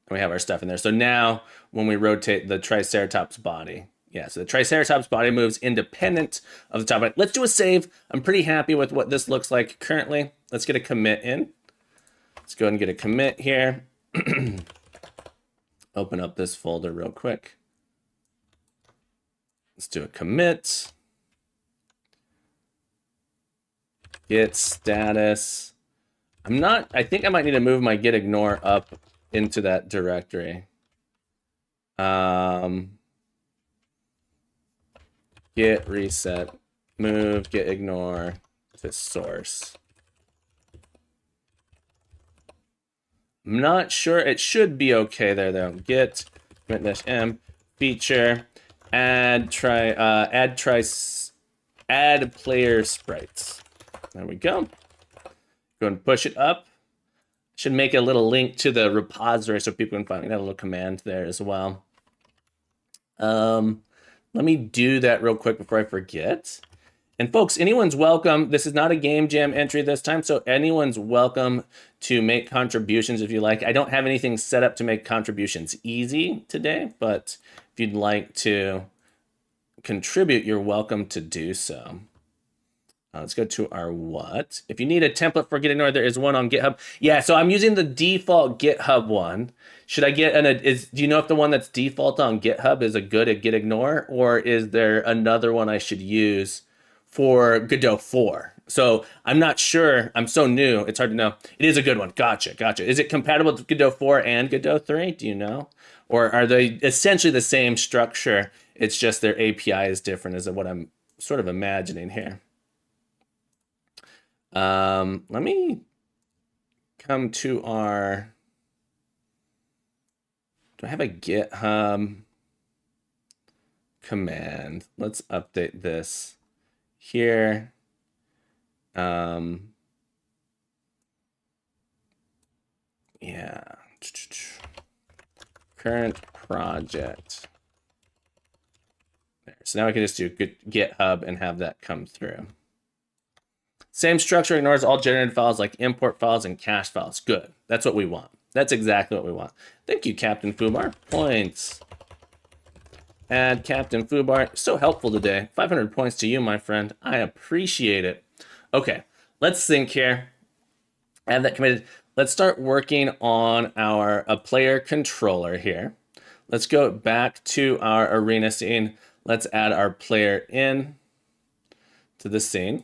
And we have our stuff in there. So now when we rotate the Triceratops body, yeah, so the Triceratops body moves independent of the top right. Let's do a save. I'm pretty happy with what this looks like currently. Let's get a commit in. Let's go ahead and get a commit here. Open up this folder real quick. Let's do a commit. Git status. I think I might need to move my git ignore up into that directory. Git reset, move git ignore to source. I'm not sure. It should be okay there though. Git commit-m feature add player sprites. There we go. Go and push it up. Should make a little link to the repository so people can find that little command there as well. Let me do that real quick before I forget. And folks, anyone's welcome. This is not a game jam entry this time, so anyone's welcome to make contributions if you like. I don't have anything set up to make contributions easy today, but if you'd like to contribute, you're welcome to do so. Let's go to our what. If you need a template for Get Ignore, there is one on GitHub. Yeah, so I'm using the default GitHub one. Should I get do you know if the one that's default on GitHub is a good at Get Ignore, or is there another one I should use for Godot 4? So I'm not sure. I'm so new. It's hard to know. It is a good one. Gotcha. Is it compatible with Godot 4 and Godot 3? Do you know? Or are they essentially the same structure? It's just their API is different, is what I'm sort of imagining here. Let me come to our, do I have a GitHub command? Let's update this here. Yeah. Current project. There. So now I can just do GitHub and have that come through. Same structure, ignores all generated files like import files and cache files. Good. That's what we want. That's exactly what we want. Thank you, Captain Fubar. Points. Add Captain Fubar. So helpful today. 500 points to you, my friend. I appreciate it. Okay, let's sync here. I have that committed. Let's start working on our player controller here. Let's go back to our arena scene. Let's add our player in to the scene.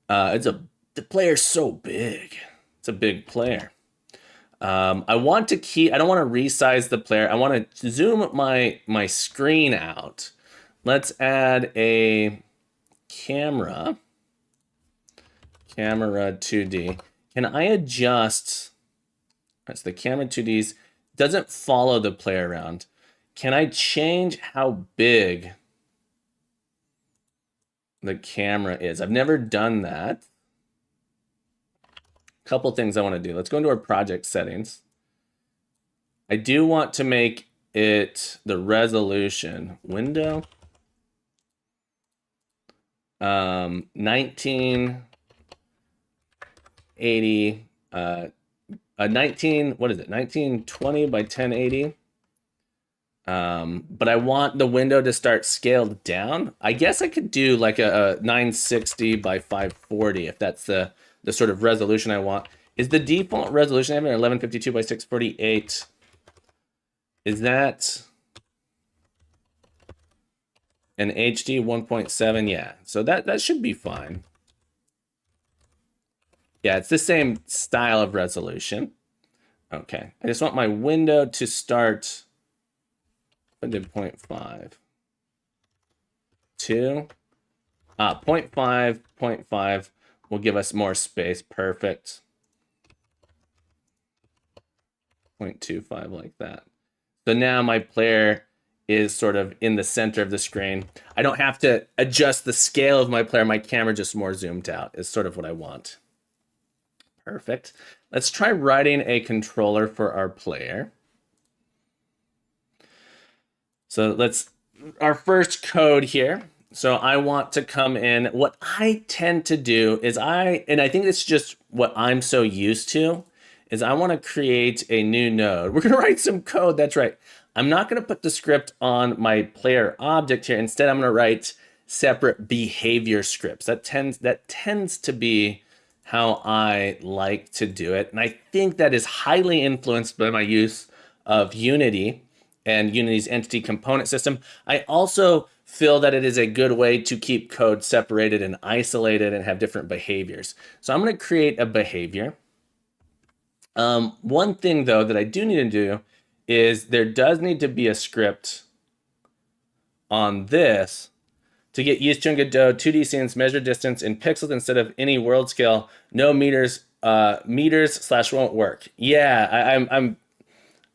The player's so big. It's a big player. I want to keep, I don't want to resize the player. I want to zoom my screen out. Let's add a camera 2D. Can I adjust? That's the camera 2Ds. Doesn't follow the player around. Can I change how big the camera is? I've never done that. Couple things I want to do. Let's go into our project settings. I do want to make it the resolution window 1980 what is it, 1920 by 1080. But I want the window to start scaled down. I guess I could do like a 960 by 540 if that's the sort of resolution I want. Is the default resolution I have an 1152 by 648? Is that an HD 1.7? Yeah, so that should be fine. Yeah, it's the same style of resolution. Okay, I just want my window to start. I did 0.5. 2. 0.5 will give us more space. Perfect. 0.25 like that. So now my player is sort of in the center of the screen. I don't have to adjust the scale of my player. My camera just more zoomed out is sort of what I want. Perfect. Let's try writing a controller for our player. So our first code here. So I want to come in. What I tend to do is and I think it's just what I'm so used to, is I want to create a new node. We're going to write some code. That's right. I'm not going to put the script on my player object here. Instead, I'm going to write separate behavior scripts. That tends to be how I like to do it. And I think that is highly influenced by my use of Unity and Unity's entity component system. I also feel that it is a good way to keep code separated and isolated and have different behaviors. So I'm going to create a behavior. One thing, though, that I do need to do is there does need to be a script on this to get used to in Godot 2D scenes, measure distance in pixels instead of any world scale. No meters, meters / won't work. Yeah,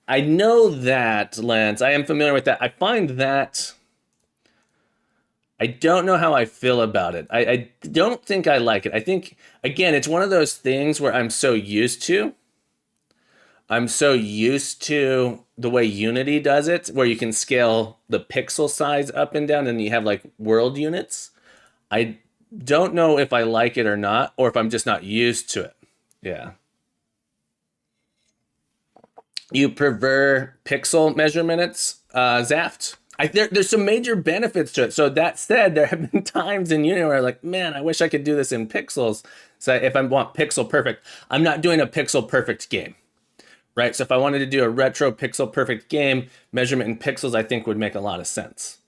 I know that, Lance. I am familiar with that. I find that I don't know how I feel about it. I don't think I like it. I think, again, it's one of those things where I'm so used to. I'm so used to the way Unity does it, where you can scale the pixel size up and down and you have like world units. I don't know if I like it or not, or if I'm just not used to it. Yeah. You prefer pixel measurements, Zaft? There's some major benefits to it. So that said, there have been times in Unity where I'm like, man, I wish I could do this in pixels. So if I want pixel perfect, I'm not doing a pixel perfect game, right? So if I wanted to do a retro pixel perfect game, measurement in pixels, I think would make a lot of sense.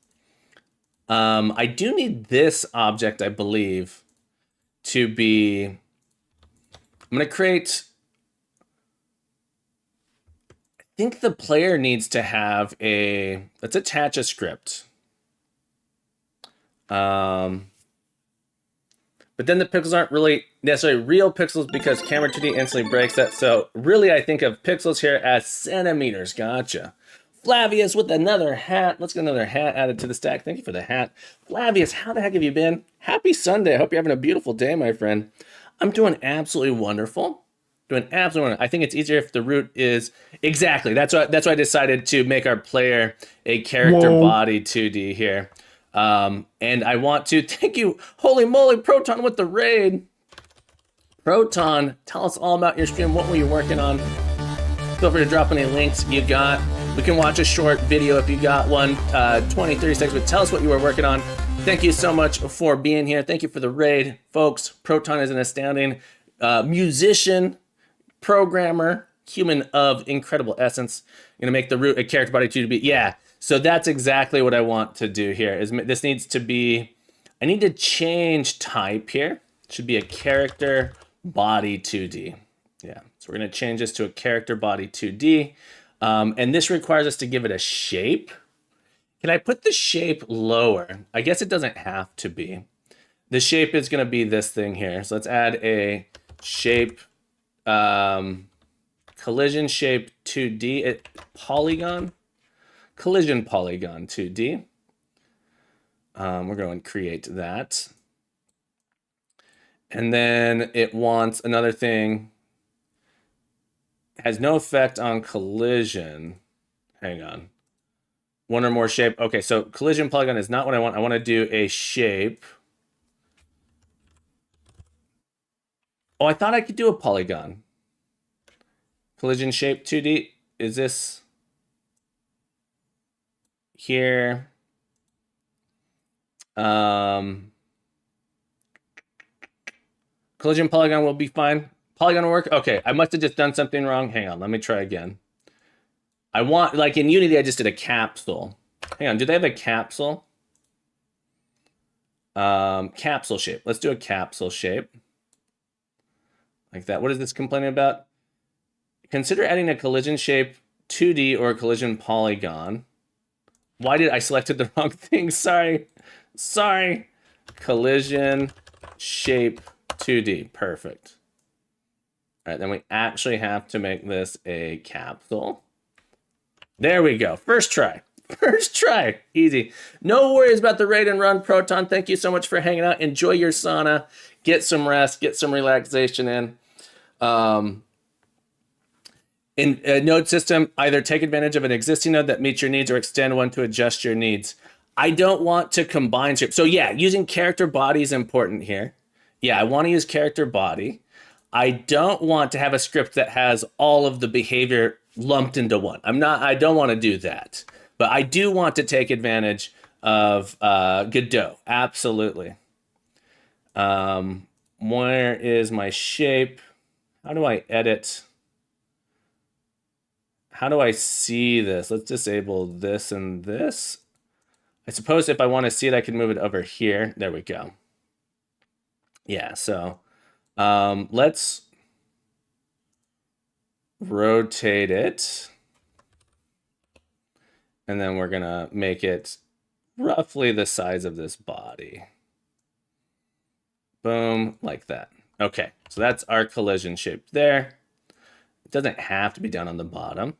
I do need this object, I believe, to be, I'm going to create, I think the player needs to have let's attach a script. But then the pixels aren't really necessarily real pixels because camera 2D instantly breaks that. So really, I think of pixels here as centimeters. Gotcha. Flavius with another hat. Let's get another hat added to the stack. Thank you for the hat. Flavius, how the heck have you been? Happy Sunday. I hope you're having a beautiful day, my friend. I'm doing absolutely wonderful. Doing absolutely wonderful. I think it's easier if the root is... Exactly. That's why I decided to make our player a character body 2D here. And I want to thank you, holy moly, Proton with the raid. Proton, tell us all about your stream. What were you working on? Feel free to drop any links you got. We can watch a short video if you got one, 20, 30 seconds, but tell us what you were working on. Thank you so much for being here. Thank you for the raid, folks. Proton is an astounding musician, programmer, human of incredible essence. I'm gonna make the root a character body 2D. Yeah. So that's exactly what I want to do here. This needs to be, I need to change type here. It should be a character body 2D. Yeah, so we're gonna change this to a character body 2D. And this requires us to give it a shape. Can I put the shape lower? I guess it doesn't have to be. The shape is gonna be this thing here. So let's add a shape, collision shape 2D, polygon. Collision polygon 2D. We're going to create that. And then it wants another thing. Has no effect on collision. Hang on. One or more shape. Okay, so collision polygon is not what I want. I want to do a shape. Oh, I thought I could do a polygon. Collision shape 2D. Is this... here, collision polygon will be fine. Polygon will work. Okay, I must have just done something wrong. Hang on, let me try again. I want, like in Unity, I just did a capsule. Hang on, do they have a capsule? Capsule shape. Let's do a capsule shape. Like that. What is this complaining about? Consider adding a collision shape 2D or a collision polygon. Why did I selected the wrong thing? Sorry. Collision shape 2D. Perfect. All right, then we actually have to make this a capsule. There we go. First try. Easy. No worries about the raid and run, Proton. Thank you so much for hanging out. Enjoy your sauna. Get some rest. Get some relaxation in. In a node system, either take advantage of an existing node that meets your needs or extend one to adjust your needs. I don't want to combine scripts. So yeah, using character body is important here. Yeah, I want to use character body. I don't want to have a script that has all of the behavior lumped into one. I don't want to do that. But I do want to take advantage of Godot. Absolutely. Where is my shape? How do I edit? How do I see this? Let's disable this and this. I suppose if I want to see it, I can move it over here. There we go. Yeah, so let's rotate it. And then we're going to make it roughly the size of this body. Boom, like that. Okay, so that's our collision shape there. It doesn't have to be down on the bottom.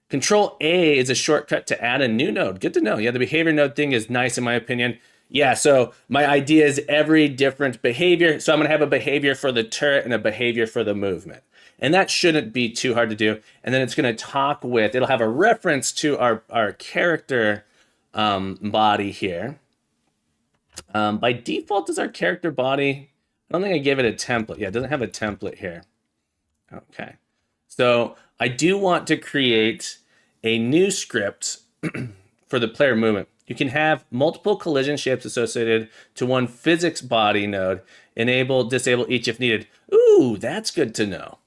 Control A is a shortcut to add a new node. Good to know. Yeah, the behavior node thing is nice in my opinion. Yeah, so my idea is every different behavior. So I'm going to have a behavior for the turret and a behavior for the movement. And that shouldn't be too hard to do. And then it's going to talk with, it'll have a reference to our character body here. By default, does our character body, I don't think I gave it a template. Yeah, it doesn't have a template here. Okay. So I do want to create a new script for the player movement. You can have multiple collision shapes associated to one physics body node. Enable, disable each if needed. Ooh, that's good to know.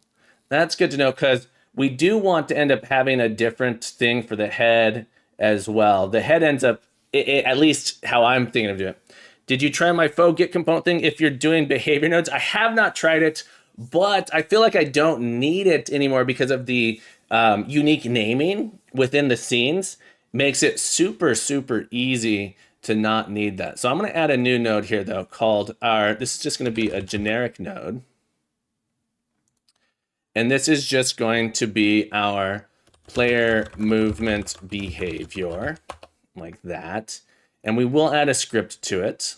That's good to know because we do want to end up having a different thing for the head as well. The head ends up, at least how I'm thinking of doing it. Did you try my faux get component thing if you're doing behavior nodes? I have not tried it, but I feel like I don't need it anymore because of the unique naming within the scenes. Makes it super, super easy to not need that. So I'm going to add a new node here, though, called this is just going to be a generic node. And this is just going to be our player movement behavior, like that. And we will add a script to it.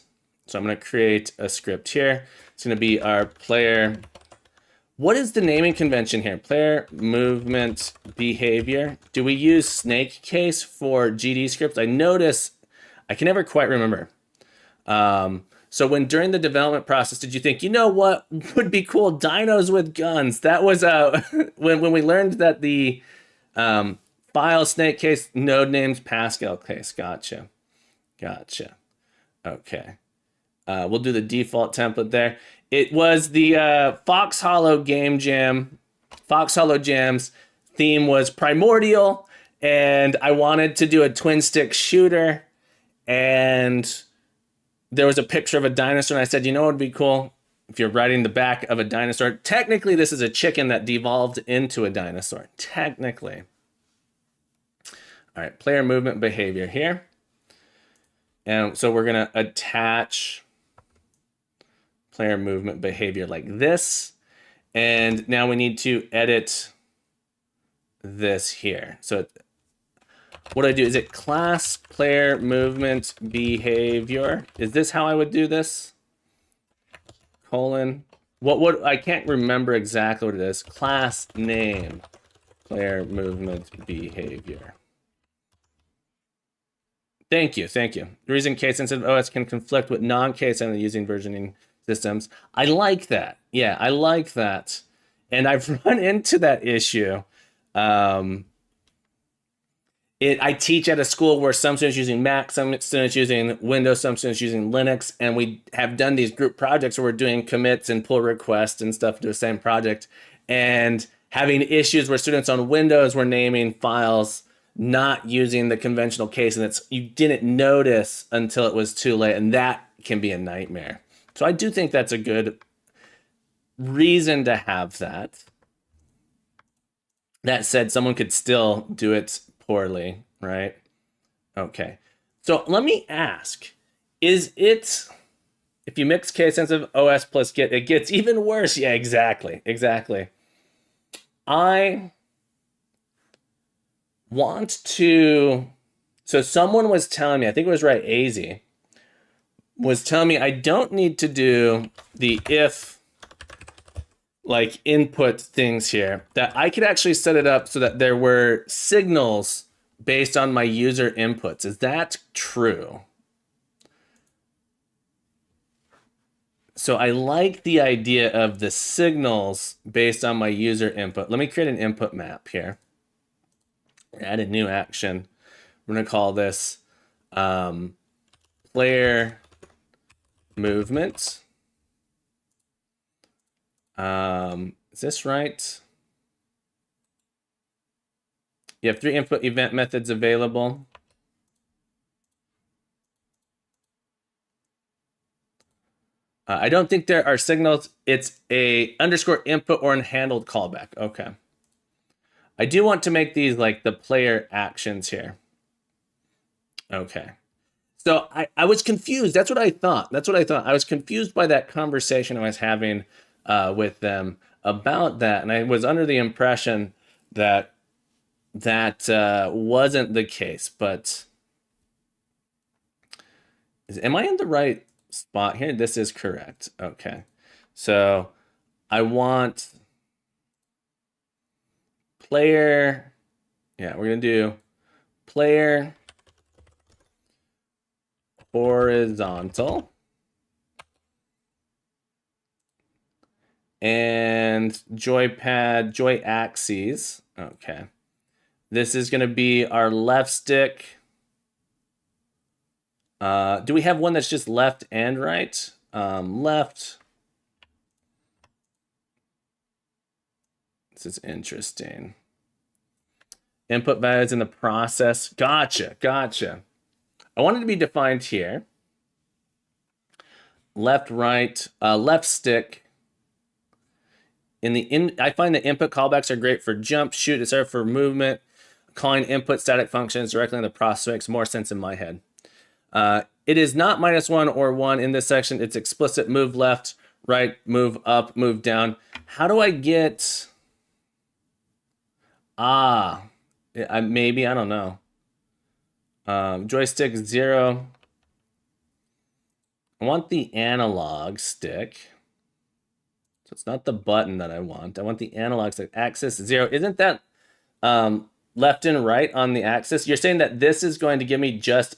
So I'm going to create a script here. It's going to be our player. What is the naming convention here? Player movement behavior. Do we use snake case for GD scripts? I notice, I can never quite remember. So when during the development process, did you think, you know what would be cool? Dinos with guns. That was when we learned that the file snake case node names Pascal case. Gotcha. Okay. We'll do the default template there. It was the Fox Hollow Game Jam. Fox Hollow Jam's theme was primordial, and I wanted to do a twin stick shooter, and there was a picture of a dinosaur, and I said, you know what would be cool? If you're riding the back of a dinosaur. Technically, this is a chicken that devolved into a dinosaur. Technically. All right, player movement behavior here. And so we're going to attach player movement behavior like this. And now we need to edit this here. So what I do is it class player movement behavior. Is this how I would do this? Colon. What I can't remember exactly what it is. Class name player movement behavior. Thank you. The reason case-sensitive OS can conflict with non-case-sensitive using versioning systems. I like that. Yeah, I like that. And I've run into that issue. I teach at a school where some students using Mac, some students using Windows, some students using Linux, and we have done these group projects where we're doing commits and pull requests and stuff to the same project, and having issues where students on Windows were naming files not using the conventional case, and you didn't notice until it was too late, and that can be a nightmare. So I do think that's a good reason to have that. That said, someone could still do it poorly, right? Okay. So let me ask, is it, if you mix case-sensitive OS plus Git, it gets even worse? Yeah, exactly. I want to, so someone was telling me, I think it was right, AZ, was telling me I don't need to do the if like input things here, that I could actually set it up so that there were signals based on my user inputs. Is that true? So I like the idea of the signals based on my user input. Let me create an input map here. Add a new action. We're going to call this player movement. Is this right? You have 3 input event methods available. I don't think there are signals. It's a underscore input or unhandled callback. Okay. I do want to make these like the player actions here. Okay. So I was confused. That's what I thought. I was confused by that conversation I was having with them about that. And I was under the impression that that wasn't the case. But Am I in the right spot here? This is correct. Okay. So I want player. Yeah, we're going to do player horizontal and joypad, joy axes. Okay. This is going to be our left stick. Do we have one that's just left and right? Left. This is interesting. Input values in the process. Gotcha. I want it to be defined here. Left, right, left stick. I find that input callbacks are great for jump, shoot, etc. For movement. Calling input static functions directly in the process makes more sense in my head. It is not -1 or 1 in this section. It's explicit move left, right, move up, move down. How do I get... maybe, I don't know. Joystick 0. I want the analog stick. So it's not the button that I want. I want the analog stick. Axis 0. Isn't that left and right on the axis? You're saying that this is going to give me just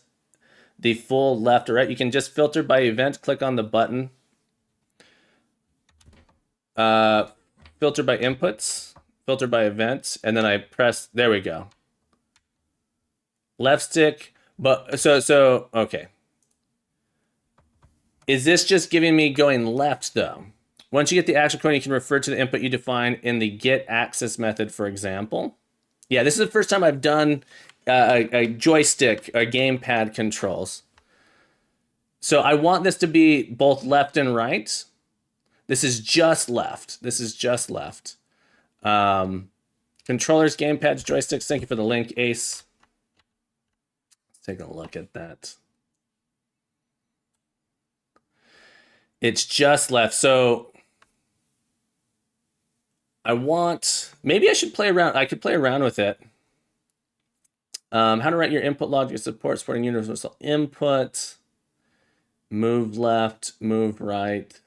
the full left or right. You can just filter by event, click on the button. Filter by inputs, filter by events, and then I press, there we go. Left stick, but so okay. Is this just giving me going left though? Once you get the actual code, you can refer to the input you define in the get axis method, for example. Yeah, this is the first time I've done a joystick, a gamepad controls. So I want this to be both left and right. This is just left. This is just left. Controllers, gamepads, joysticks. Thank you for the link, Ace. Let's take a look at that. It's just left. So I want, maybe I should play around. I could play around with it. How to write your input logic support, supporting universal input. Move left, move right.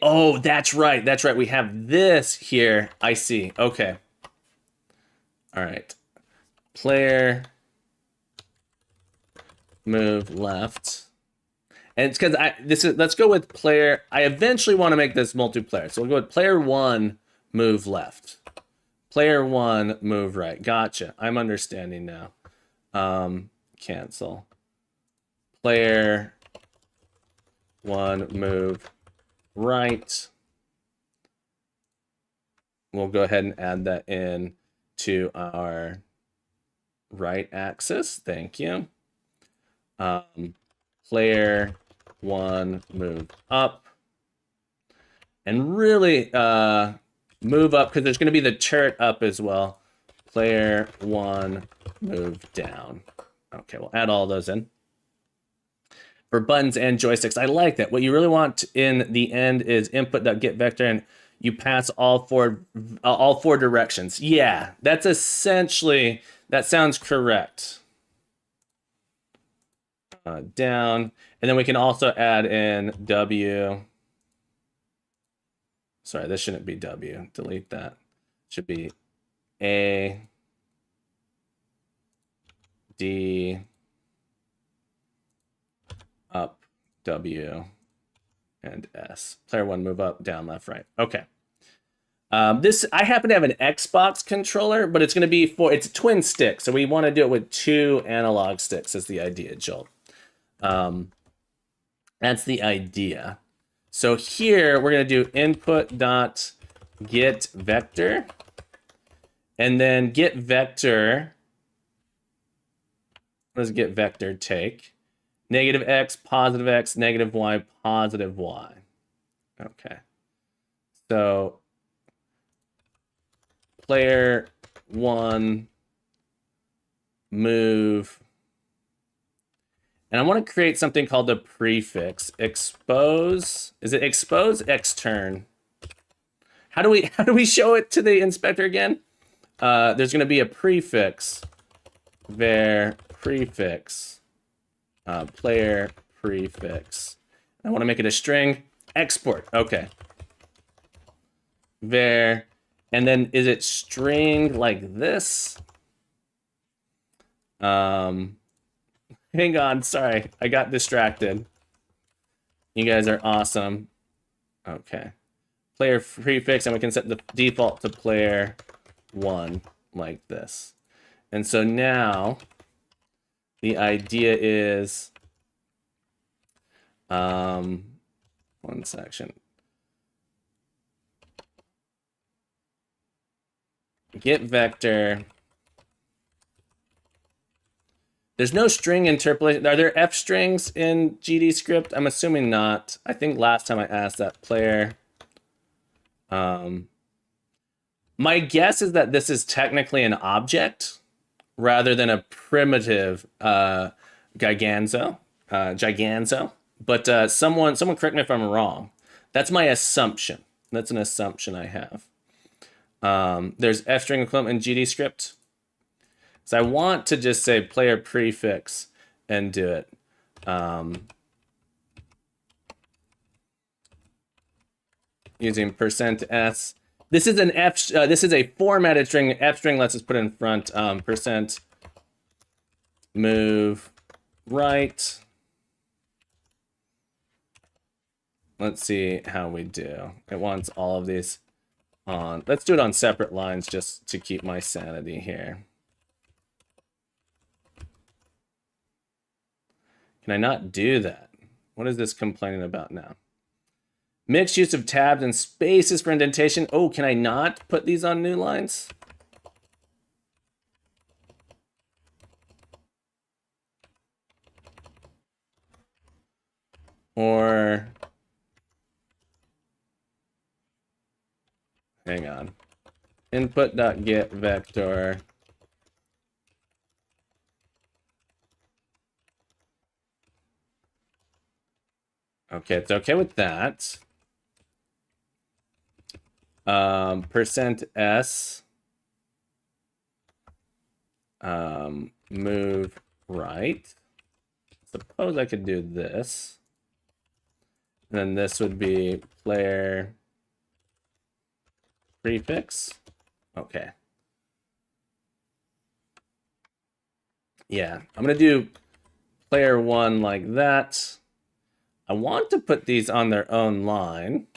Oh, that's right. That's right. We have this here. I see. Okay. All right. Player move left. And it's because let's go with player. I eventually want to make this multiplayer. So we'll go with player 1, move left. Player 1, move right. Gotcha. I'm understanding now. Cancel. Player 1, move right. We'll go ahead and add that in to our right axis. Thank you. Player 1, move up. And really move up, because there's going to be the turret up as well. Player 1, move down. Okay, we'll add all those in. For buttons and joysticks, I like that. What you really want in the end is input.getVector, and you pass all four directions. Yeah, that's essentially, that sounds correct. Down, and then we can also add in W. Sorry, this shouldn't be W. Delete that. It should be A, D, up, W, and S. Player 1, move up, down, left, right. Okay. I happen to have an Xbox controller, but it's going to be it's a twin stick, so we want to do it with 2 analog sticks is the idea, Joel. That's the idea. So here we're going to do input.getVector, and then getVector. What does getVector take? -x, +x, -y, +y. Okay. So player 1, move. And I want to create something called a prefix. Expose. Is it expose extern? How do we show it to the inspector again? There's going to be a prefix var prefix, player prefix. I want to make it a string. Export. Okay. Var, and then is it string like this? Hang on, sorry, I got distracted. You guys are awesome. Okay. Player prefix, and we can set the default to player 1 like this. And so now the idea is one section. Get vector. There's no string interpolation. Are there F strings in GD script? I'm assuming not. I think last time I asked that player. My guess is that this is technically an object rather than a primitive giganzo. But someone correct me if I'm wrong. That's my assumption. That's an assumption I have. There's F string equivalent in GD script. So I want to just say player prefix and do it. Using %s. This is an F. This is a formatted string. F string lets us put in front. Percent move right. Let's see how we do. It wants all of these on. Let's do it on separate lines just to keep my sanity here. Can I not do that? What is this complaining about now? Mixed use of tabs and spaces for indentation. Oh, can I not put these on new lines? Or, hang on. Input.get vector. Okay, it's okay with that. %s move right. Suppose I could do this. And then this would be player prefix. Okay. Yeah, I'm gonna do player 1 like that. I want to put these on their own line.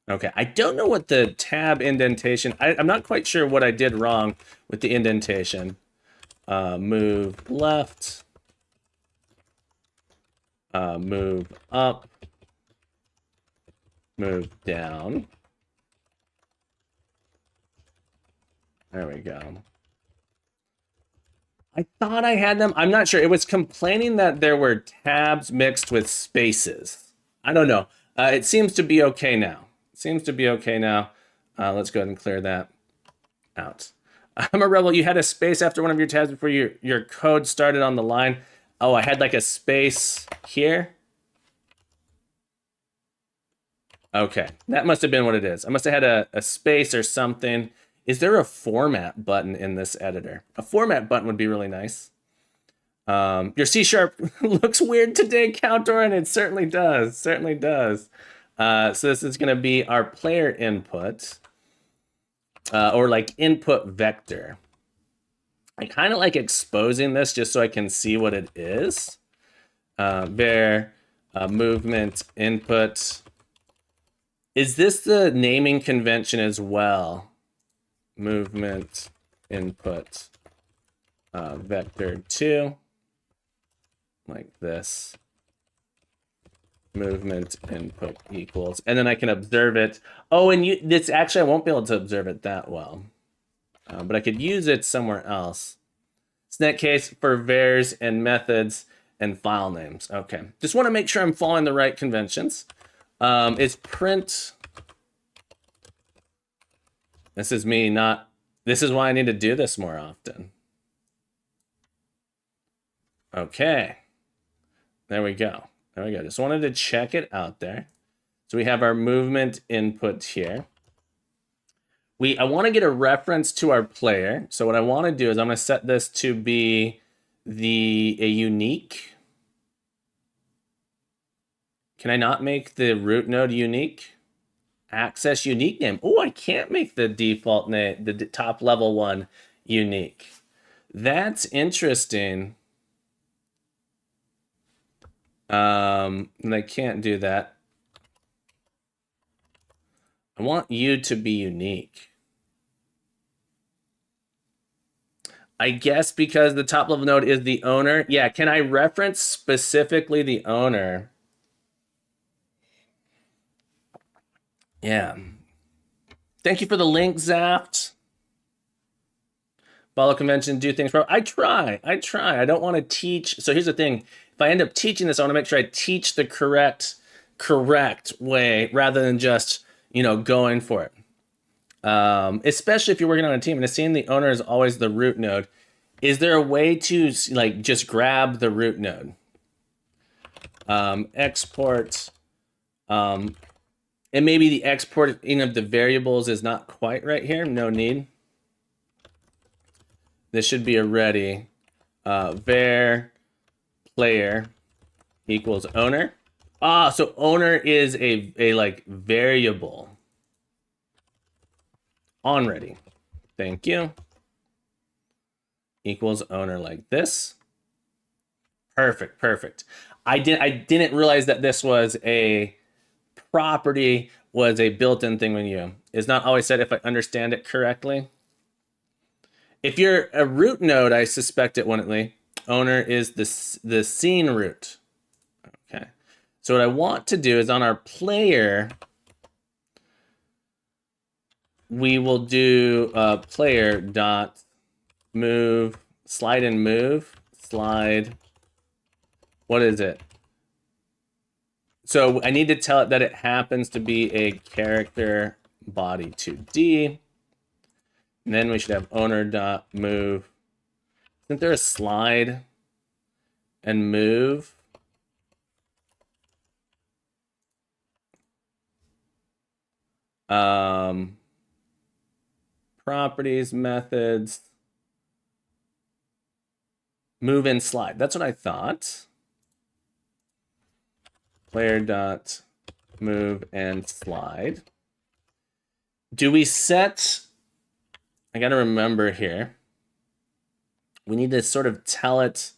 Okay, I don't know what the tab indentation, I'm not quite sure what I did wrong with the indentation. Move left, move up, move down. There we go. I thought I had them. I'm not sure. It was complaining that there were tabs mixed with spaces. I don't know. It seems to be okay now. Let's go ahead and clear that out. I'm a rebel. You had a space after one of your tabs before your code started on the line. Oh, I had like a space here. Okay, that must have been what it is. I must have had a space or something. Is there a format button in this editor? A format button would be really nice. Your C# looks weird today, Counter, and it certainly does. Certainly does. So this is going to be our player input, or like input vector. I kind of like exposing this just so I can see what it is. Var movement input. Is this the naming convention as well? Movement input vector 2, like this. Movement input equals, and then I can observe it. Oh, and this actually I won't be able to observe it that well, but I could use it somewhere else. It's in that case for vars and methods and file names. Okay, just want to make sure I'm following the right conventions. Is print. This is me not. This is why I need to do this more often. Okay, there we go. There we go. Just wanted to check it out there. So we have our movement input here. I want to get a reference to our player. So what I want to do is I'm going to set this to be a unique. Can I not make the root node unique? Access unique name. Oh, I can't make the default name, the top level one, unique. That's interesting. And I can't do that. I want you to be unique. I guess because the top level node is the owner. Yeah, can I reference specifically the owner? Yeah. Thank you for the link, Zaft. Follow convention, do things pro. I try. I don't want to teach. So here's the thing. If I end up teaching this, I want to make sure I teach the correct way rather than just, going for it. Especially if you're working on a team and assuming the owner is always the root node. Is there a way to just grab the root node? Export. And maybe the exporting of the variables is not quite right here. No need. This should be a ready. Var player equals owner. So owner is a like variable. On ready. Thank you. Equals owner like this. Perfect. I didn't realize that this was a property, was a built-in thing when you. It's not always said if I understand it correctly. If you're a root node, I suspect it wouldn't be. Owner is the scene root. Okay. So what I want to do is on our player, we will do player dot move, slide and move, slide. What is it? So I need to tell it that it happens to be a character body 2D. And then we should have owner dot move. Isn't there a slide and move? Properties, methods, move and slide. That's what I thought. Player dot move and slide. Do we set? I got to remember here. We need to sort of tell it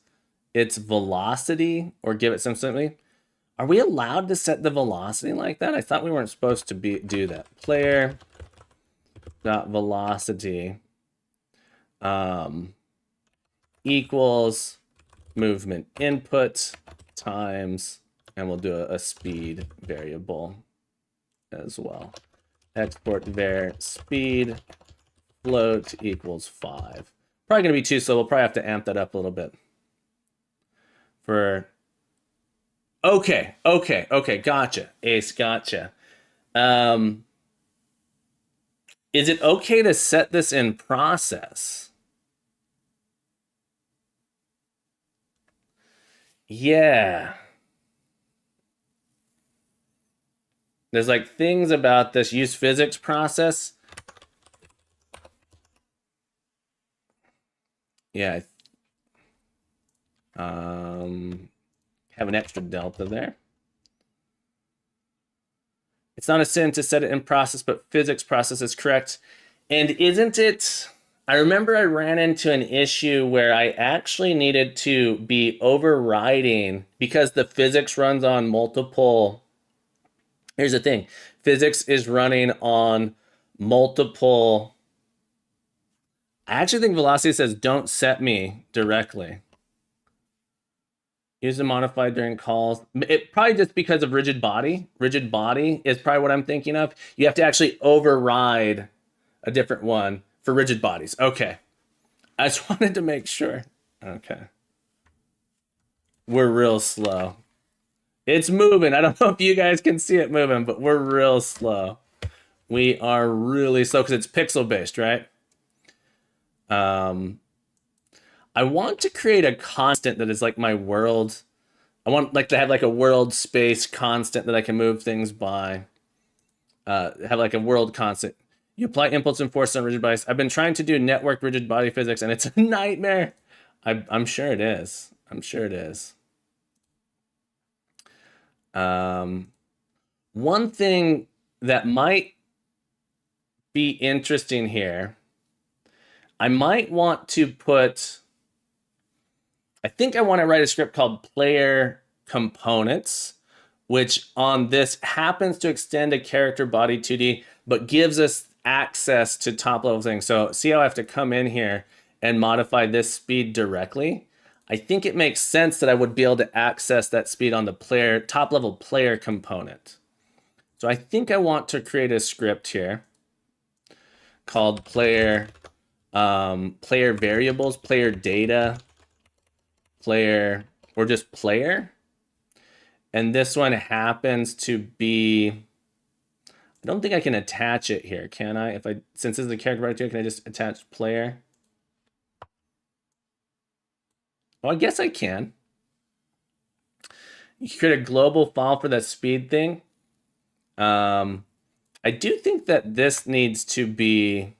its velocity or give it something. Are we allowed to set the velocity like that? I thought we weren't supposed to do that. Player dot velocity equals movement input times, and we'll do a speed variable as well. Export var speed float equals 5. Probably going to be too slow. We'll probably have to amp that up a little bit. Okay, gotcha. Ace, gotcha. Is it okay to set this in process? Yeah. There's like things about this use physics process. Yeah. Have an extra delta there. It's not a sin to set it in process, but physics process is correct. And isn't it? I remember I ran into an issue where I actually needed to be overriding because the physics runs on multiple. Here's the thing. Physics is running on multiple. I actually think velocity says don't set me directly. Use the modified during calls. It probably just because of rigid body. Rigid body is probably what I'm thinking of. You have to actually override a different one for rigid bodies. Okay. I just wanted to make sure. Okay. We're real slow. It's moving. I don't know if you guys can see it moving, but we're real slow. We are really slow because it's pixel based, right? I want to create a constant that is like my world. I want like to have like a world space constant that I can move things by. Have like a world constant. You apply impulse and force on rigid bodies. I've been trying to do network rigid body physics, and it's a nightmare. I'm sure it is. I'm sure it is. One thing that might be interesting here, I might want to put, I think I want to write a script called player components, which on this happens to extend a character body 2D, but gives us access to top level things. So see how I have to come in here and modify this speed directly? I think it makes sense that I would be able to access that speed on the player top level player component. So I think I want to create a script here called player variables, player data, player, or just player. And this one happens to be, I don't think I can attach it here, can I? Since this is a character body 2, can I just attach player? Oh, I guess I can. You can create a global file for that speed thing. I do think that this needs to be,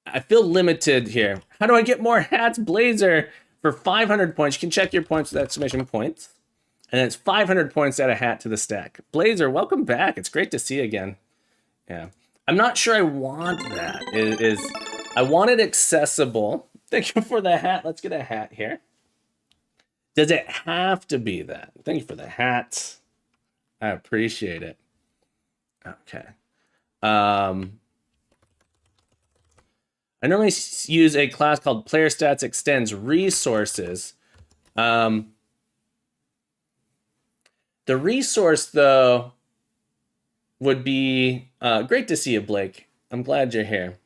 I feel limited here. How do I get more hats? Blazer, for 500 points. You can check your points with exclamation points. And it's 500 points to add a hat to the stack. Blazer, welcome back. It's great to see you again. Yeah. I'm not sure I want that. I want it accessible. Thank you for the hat. Let's get a hat here. Does it have to be that? Thank you for the hat. I appreciate it. Okay. I normally use a class called player stats extends resources. The resource, though, would be great to see you, Blake. I'm glad you're here.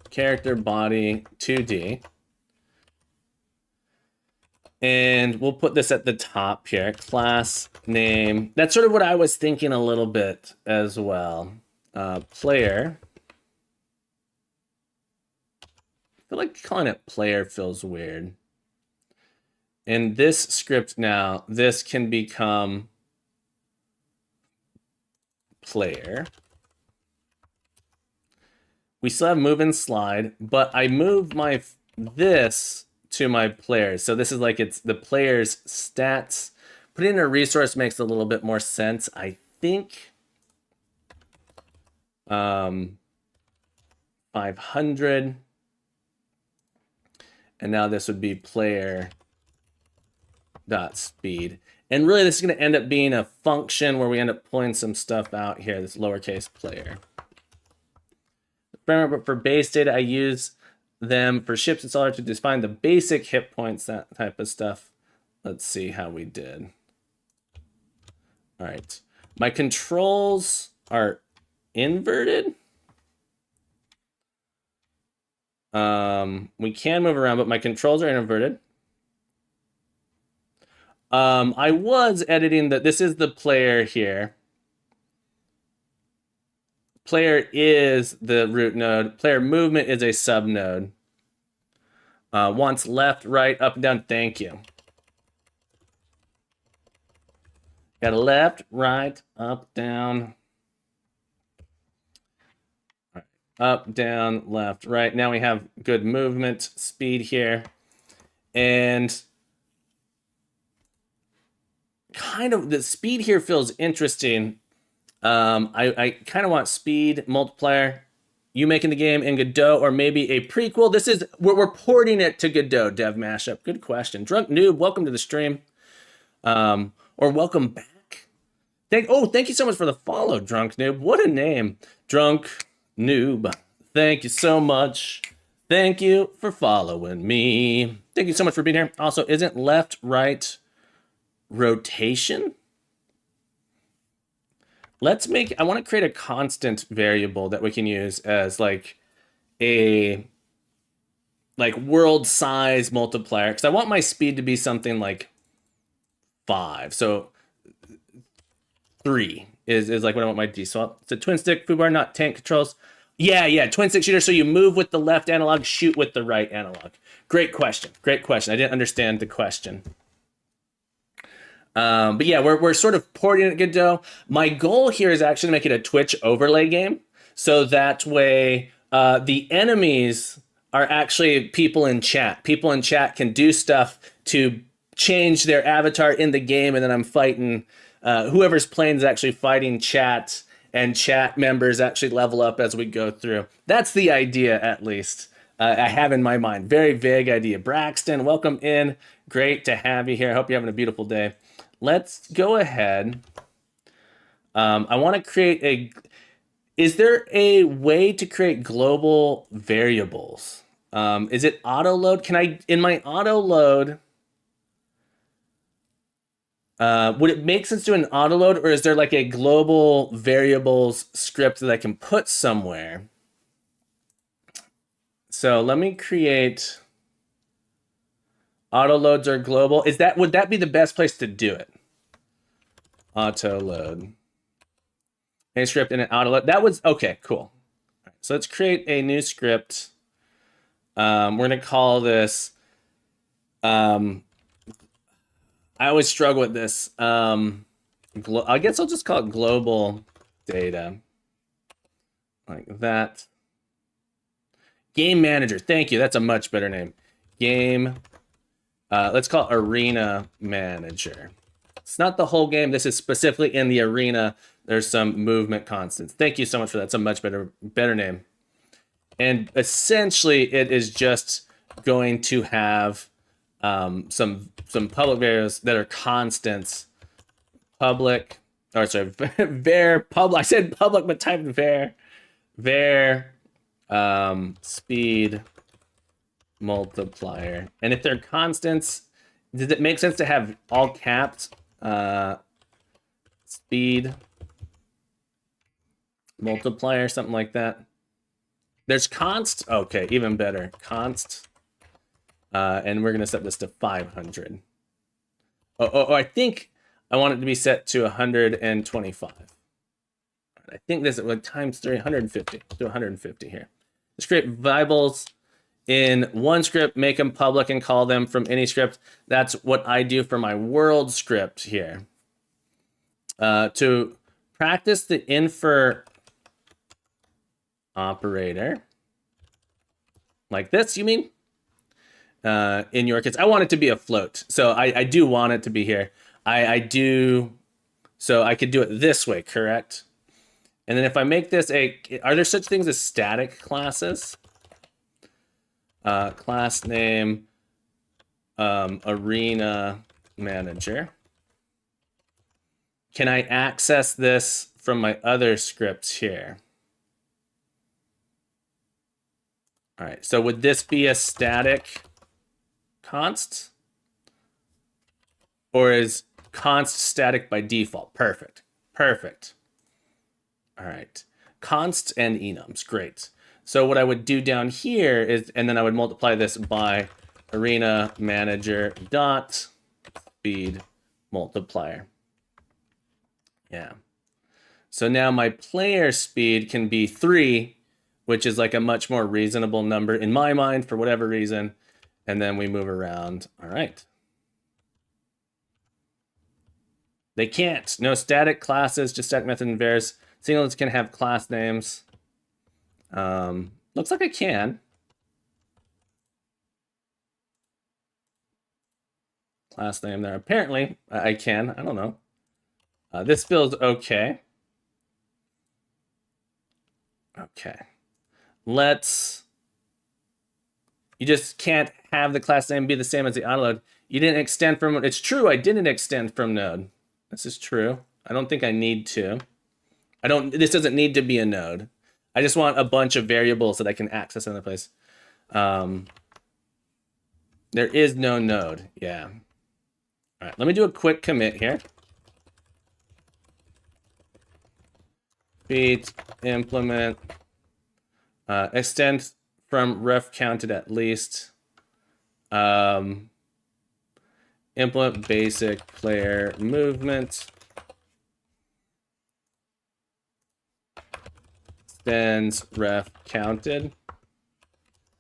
Character body 2D. And we'll put this at the top here. Class name. That's sort of what I was thinking a little bit as well. Player. I feel like calling it player feels weird. In this script now, this can become player. We still have move and slide, but I moved this to my players. So this is like it's the player's stats. Putting in a resource makes a little bit more sense, I think. 500. And now this would be player dot speed. And really this is going to end up being a function where we end up pulling some stuff out here, this lowercase player. But for base data, I use them for ships installer to define the basic hit points, that type of stuff. Let's see how we did. All right. My controls are inverted. We can move around, but my controls are inverted. I was editing that. This is the player here. Player is the root node. Player movement is a sub node. Wants left, right, up and down. Thank you. Got a left, right, up, down. All right. Up, down, left, right. Now we have good movement speed here. And kind of the speed here feels interesting. I kind of want speed multiplier. You making the game in Godot or maybe a prequel. This is, we're porting it to Godot dev mashup. Good question. Drunk Noob, welcome to the stream. Or welcome back. Thank you so much for the follow, Drunk Noob. What a name. Drunk Noob. Thank you so much. Thank you for following me. Thank you so much for being here. Also, isn't left, right rotation? I want to create a constant variable that we can use as like a world size multiplier, because I want my speed to be something like 5. So 3 is like what I want my default. It's a twin stick foobar, not tank controls. Yeah, twin stick shooter. So you move with the left analog, shoot with the right analog. Great question. I didn't understand the question. But yeah, we're sort of porting it Godot. My goal here is actually to make it a Twitch overlay game, so that way the enemies are actually people in chat. People in chat can do stuff to change their avatar in the game, and then I'm fighting whoever's playing is actually fighting chat, and chat members actually level up as we go through. That's the idea, at least. I have in my mind. Very vague idea. Braxton, welcome in. Great to have you here. I hope you're having a beautiful day. Let's go ahead. I want to create a... Is there a way to create global variables? Is it auto load? Can I, in my auto load, would it make sense to do an auto load, or is there like a global variables script that I can put somewhere? So let me create auto loads are global. Would that be the best place to do it? Auto load. A script and an auto load. That was okay, cool. So let's create a new script. We're gonna call this I always struggle with this. I guess I'll just call it global data. Like that. Game manager. Thank you. That's a much better name. Game. Let's call it arena manager. It's not the whole game. This is specifically in the arena. There's some movement constants. Thank you so much for that. It's a much better name. And essentially, it is just going to have some public variables that are constants. Public, or sorry, var public. I said public, but typed var speed multiplier. And if they're constants, does it make sense to have all caps speed multiplier, something like that? There's const. Okay, even better. Const. And we're going to set this to 500. Oh, I think I want it to be set to 125. I think this is like times 3, 150. Do 150 here. Let's create variables in one script, make them public and call them from any script. That's what I do for my world script here. To practice the infer operator, like this, you mean? In your case, I want it to be a float. So I do want it to be here. I do, so I could do it this way, correct? And then if I make this are there such things as static classes? Class name, arena manager. Can I access this from my other scripts here? All right, so would this be a static const? Or is const static by default? Perfect, perfect. All right, const and enums, great. So what I would do down here is, and then I would multiply this by arena manager dot speed multiplier. Yeah. So now my player speed can be 3, which is like a much more reasonable number in my mind for whatever reason. And then we move around. All right. They can't. No static classes, just static method and vars. Singlets can have class names. Looks like I can. Class name there. Apparently, I can. I don't know. This feels okay. Okay. Let's... You just can't have the class name be the same as the autoload. You didn't extend from... It's true, I didn't extend from node. This is true. I don't think I need to. This doesn't need to be a node. I just want a bunch of variables that I can access in the place. There is no node. Yeah. All right, let me do a quick commit here. Beat implement extend from ref counted at least. Implement basic player movement. Extends ref counted.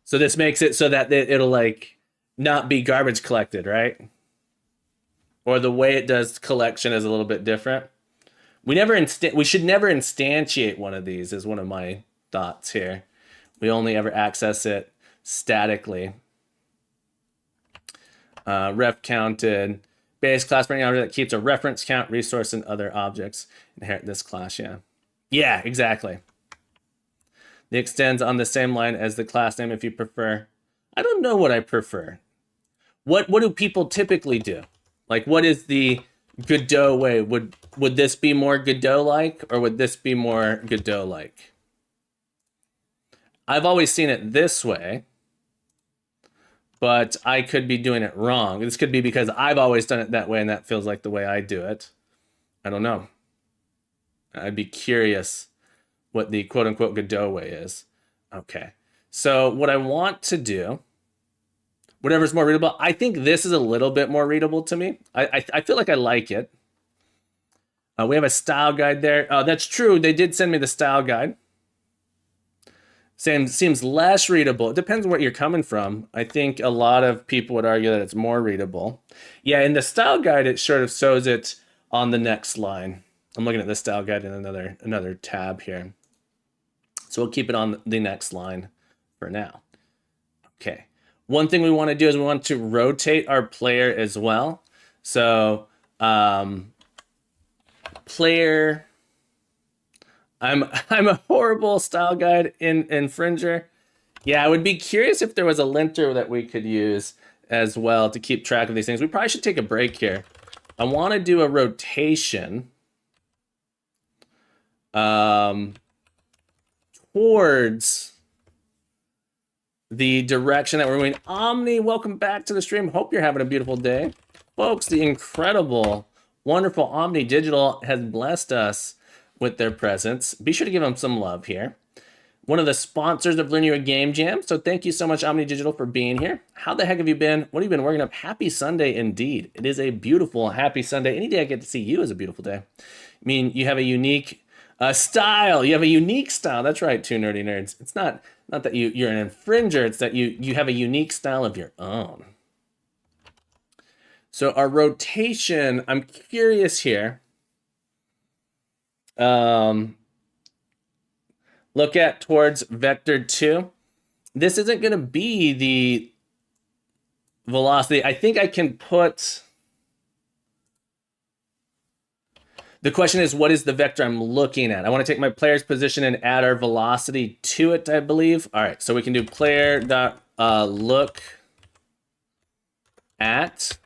So this makes it so that it'll like not be garbage collected, right? or the way it does collection is a little bit different. We should never instantiate one of these is one of my thoughts here. We only ever access it statically. Ref counted. Base class for any object that keeps a reference count, resource, and other objects. Inherit this class, yeah. Yeah, exactly. The extends on the same line as the class name if you prefer. I don't know what I prefer. What do people typically do? Like, what is the Godot way? Would this be more Godot-like, or would this be more Godot-like? I've always seen it this way, but I could be doing it wrong. This could be because I've always done it that way, and that feels like the way I do it. I don't know. I'd be curious what the quote-unquote Godot way is. Okay. So what I want to do, whatever's more readable, I think this is a little bit more readable to me. I feel like I like it. We have a style guide there. That's true. They did send me the style guide. Seems less readable. It depends where you're coming from. I think a lot of people would argue that it's more readable. Yeah, in the style guide, it sort of shows it on the next line. I'm looking at the style guide in another tab here. So we'll keep it on the next line for now. Okay. One thing we want to do is we want to rotate our player as well. So player, I'm a horrible style guide infringer. Yeah, I would be curious if there was a linter that we could use as well to keep track of these things. We probably should take a break here. I want to do a rotation towards the direction that we're going. Omni, welcome back to the stream. Hope you're having a beautiful day. Folks, the incredible, wonderful Omni Digital has blessed us with their presence. Be sure to give them some love here. One of the sponsors of Learn You a Game Jam. So thank you so much, Omni Digital, for being here. How the heck have you been? What have you been working up? Happy Sunday indeed. It is a beautiful, happy Sunday. Any day I get to see you is a beautiful day. I mean, you have a unique style. You have a unique style. That's right, two nerdy nerds. It's not that you're an infringer. It's that you have a unique style of your own. So our rotation, I'm curious here. Look at towards vector 2. This isn't going to be the velocity. I think I can put... The question is, what is the vector I'm looking at? I want to take my player's position and add our velocity to it, I believe. All right, so we can do player dot look at.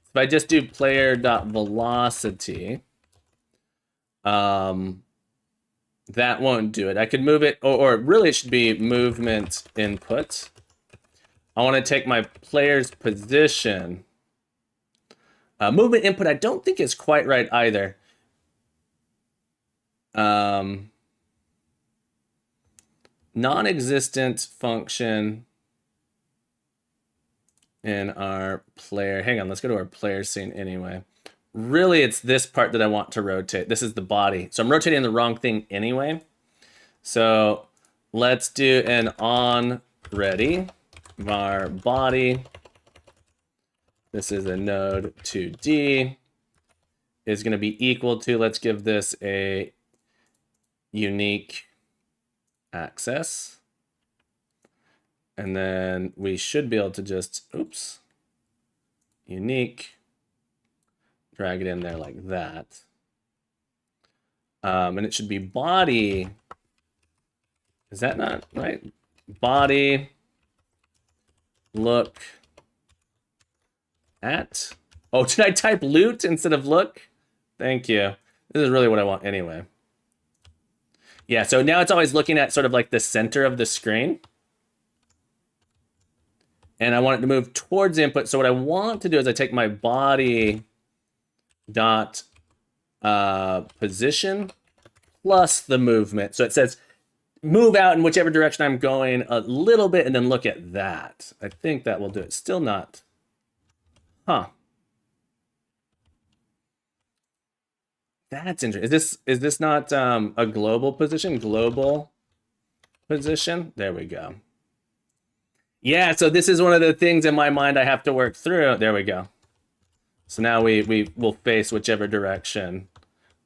If I just do player dot velocity, that won't do it. I could move it, or really it should be movement input. I want to take my player's position. Movement input, I don't think is quite right either. Non-existent function in our player. Hang on, let's go to our player scene anyway. Really, it's this part that I want to rotate. This is the body. So I'm rotating the wrong thing anyway. So let's do an on ready var body. This is a node 2D is going to be equal to, let's give this a unique access. And then we should be able to just, oops, unique, drag it in there like that. And it should be body. Is that not right? Body, look at. Oh, did I type loot instead of look? Thank you. This is really what I want anyway. Yeah, so now it's always looking at sort of like the center of the screen. And I want it to move towards input. So what I want to do is I take my body dot position plus the movement. So it says move out in whichever direction I'm going a little bit and then look at that. I think that will do it. Still not. Huh. That's interesting. Is this not a global position? Global position? There we go. Yeah, so this is one of the things in my mind I have to work through. There we go. So now we will face whichever direction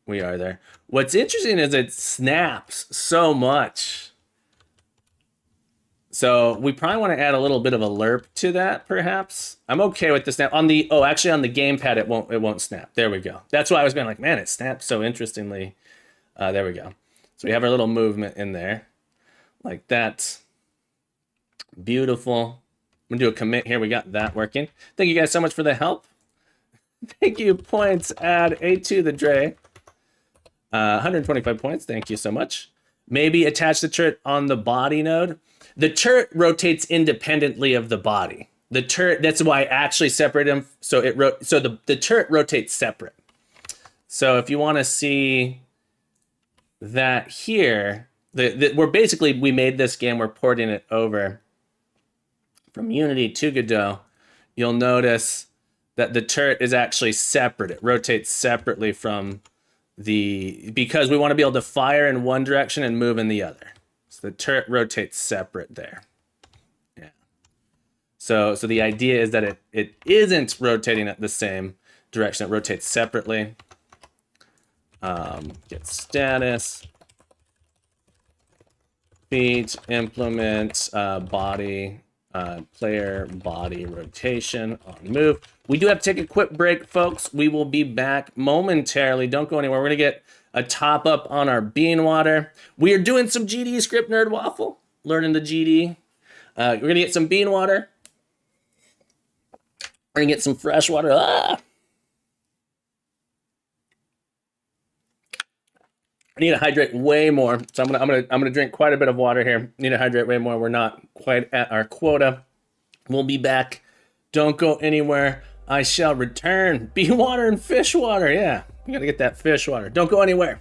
we are there. What's interesting is it snaps so much. So we probably want to add a little bit of a lerp to that, perhaps. I'm okay with the snap. On the actually on the gamepad it won't snap. There we go. That's why I was going like, man, it snaps so interestingly. There we go. So we have our little movement in there, like that. Beautiful. I'm gonna do a commit here. We got that working. Thank you guys so much for the help. Thank you. Points. Add A2 the Dre. 125 points. Thank you so much. Maybe attach the turret on the body node. The turret rotates independently of the body. The turret, that's why I actually separate them. So the turret rotates separate. So if you want to see that here, we made this game, we're porting it over from Unity to Godot. You'll notice that the turret is actually separate. It rotates separately from because we want to be able to fire in one direction and move in the other. So the turret rotates separate there. Yeah. So the idea is that it isn't rotating at the same direction. It rotates separately. Get status. Feet, implement, body, player, body, rotation, on move. We do have to take a quick break, folks. We will be back momentarily. Don't go anywhere. We're going to get a top up on our bean water. We are doing some GD script nerd waffle, learning the GD. We're going to get some bean water. We're going to get some fresh water. I need to hydrate way more. So I'm gonna drink quite a bit of water here. Need to hydrate way more. We're not quite at our quota. We'll be back. Don't go anywhere. I shall return. Bean water and fish water. Yeah, we gotta get that fish water. Don't go anywhere.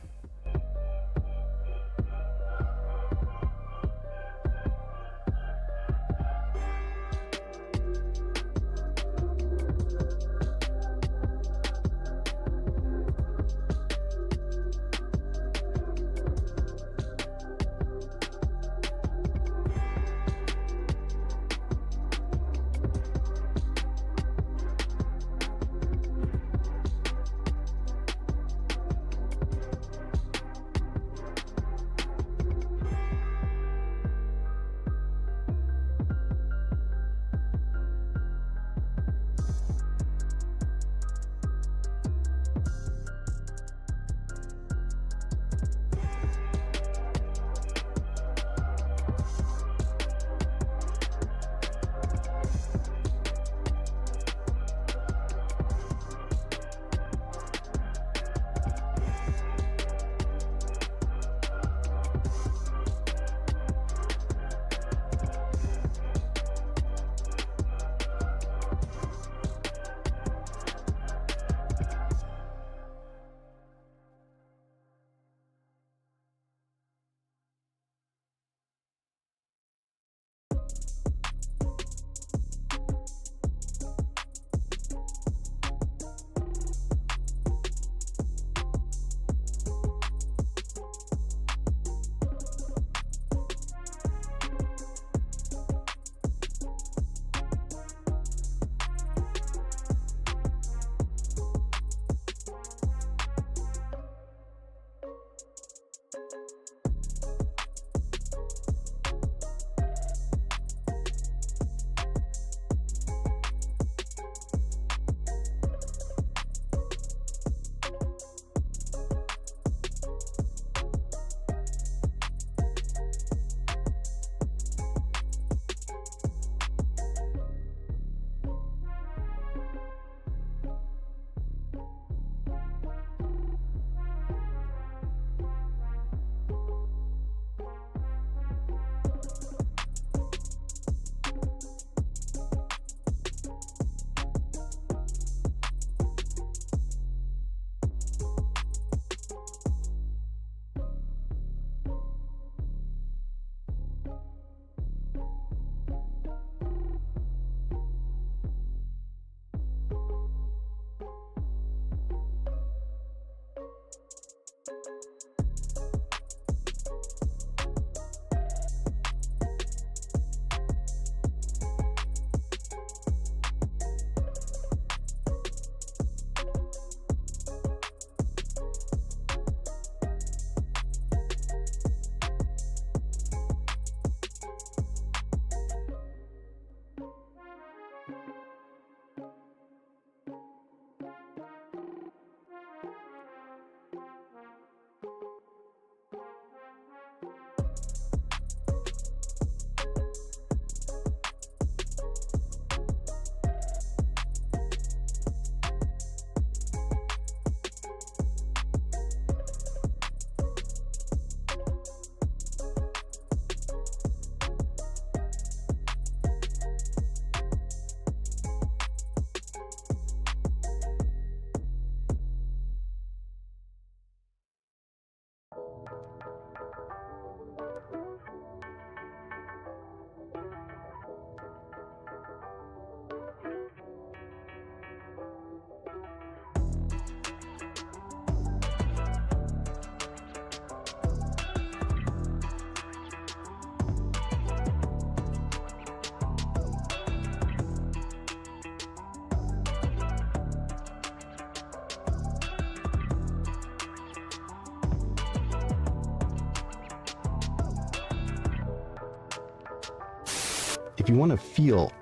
if you want to feel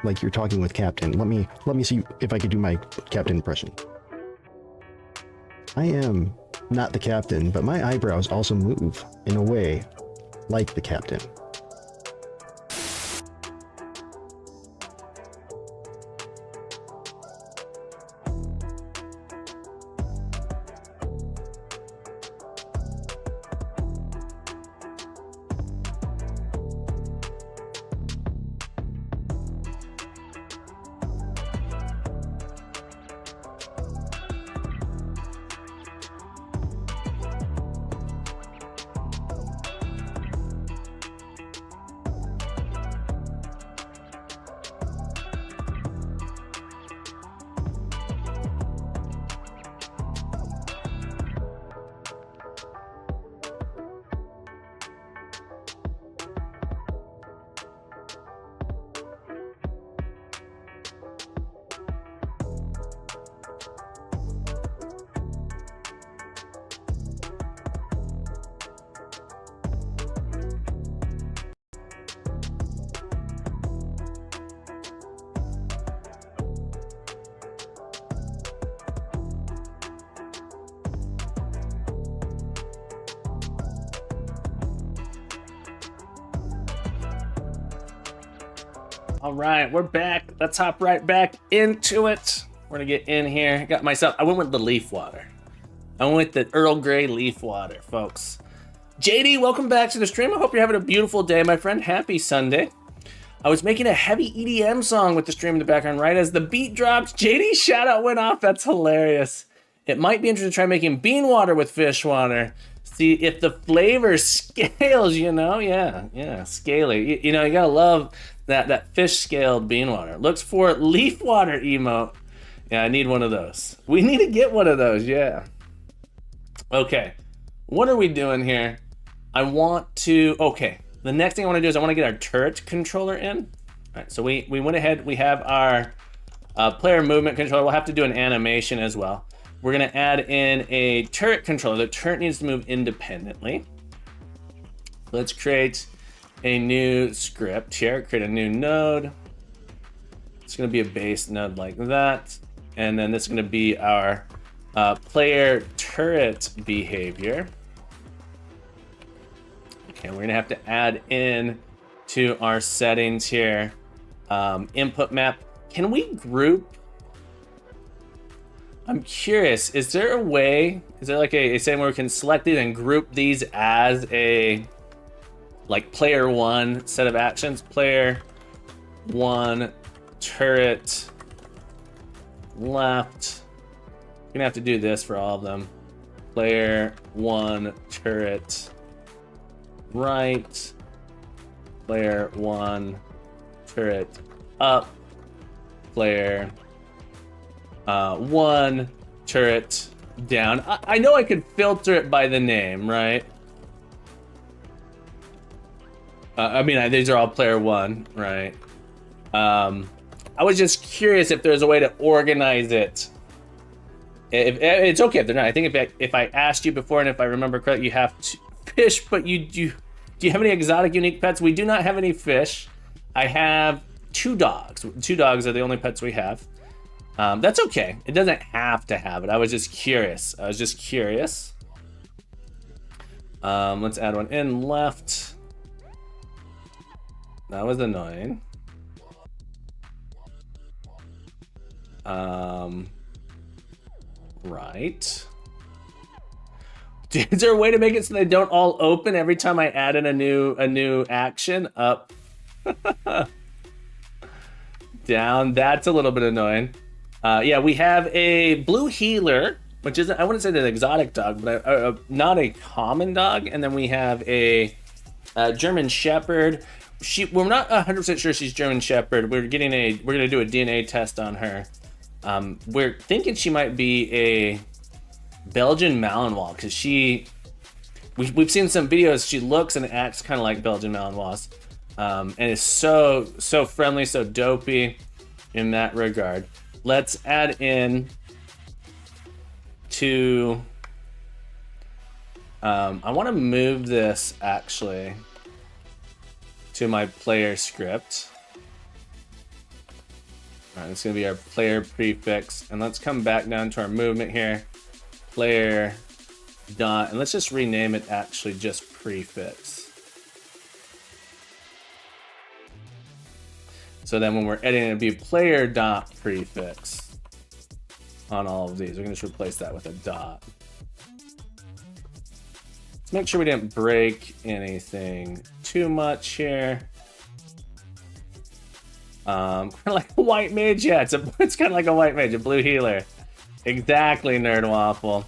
like you're talking with Captain, let me see if I could do my Captain impression. I am not the Captain, but my eyebrows also move in a way like the Captain. All right, we're back. Let's hop right back into it. We're gonna get in here. I went with the leaf water. I went with the Earl Grey leaf water, folks. JD, welcome back to the stream. I hope you're having a beautiful day, my friend. Happy Sunday. I was making a heavy EDM song with the stream in the background right as the beat dropped. JD shout out went off. That's hilarious. It might be interesting to try making bean water with fish water. See if the flavor scales, you know? Yeah, scaly. You know, you gotta love that fish scaled bean water. Looks for leaf water emote. Yeah, I need one of those. We need to get one of those, yeah. Okay, what are we doing here? Okay, the next thing I want to do is I want to get our turret controller in. All right, so we went ahead, we have our player movement controller. We'll have to do an animation as well. We're gonna add in a turret controller. The turret needs to move independently. Let's create a new script here, create a new node. It's gonna be a base node like that. And then this is gonna be our player turret behavior. Okay, we're gonna have to add in to our settings here. Input map, can we group? I'm curious, is there a way, is there like a setting where we can select it and group these as a, like player one set of actions? Player one, turret, left. We're gonna have to do this for all of them. Player one, turret, right. Player one, turret, up. Player one, turret, down. I know I could filter it by the name, right? I mean, these are all player one, right? I was just curious if there's a way to organize it. If it's okay if they're not. I think if I asked you before and if I remember correctly, you have fish, but do you have any exotic unique pets? We do not have any fish. I have 2 dogs. 2 dogs are the only pets we have. That's okay. It doesn't have to have it. I was just curious. Let's add one in left. That was annoying. Right. Is there a way to make it so they don't all open every time I add in a new action? Up. Down. That's a little bit annoying. Yeah, we have a blue healer, which isn't, I wouldn't say an exotic dog, but not a common dog. And then we have a German Shepherd. We're not 100% sure she's German Shepherd. We're gonna do a DNA test on her. We're thinking she might be a Belgian Malinois because we've seen some videos. She looks and acts kind of like Belgian Malinois, and is so friendly, so dopey in that regard. Let's add in to. I want to move this actually to my player script. All right, it's gonna be our player prefix, and let's come back down to our movement here. Player dot, and let's just rename it actually just prefix. So then when we're editing, it'd be player dot prefix on all of these. We're gonna just replace that with a dot. Let's make sure we didn't break anything too much here. Kind of like a white mage, yeah. It's kind of like a white mage, a blue healer. Exactly, Nerd Waffle.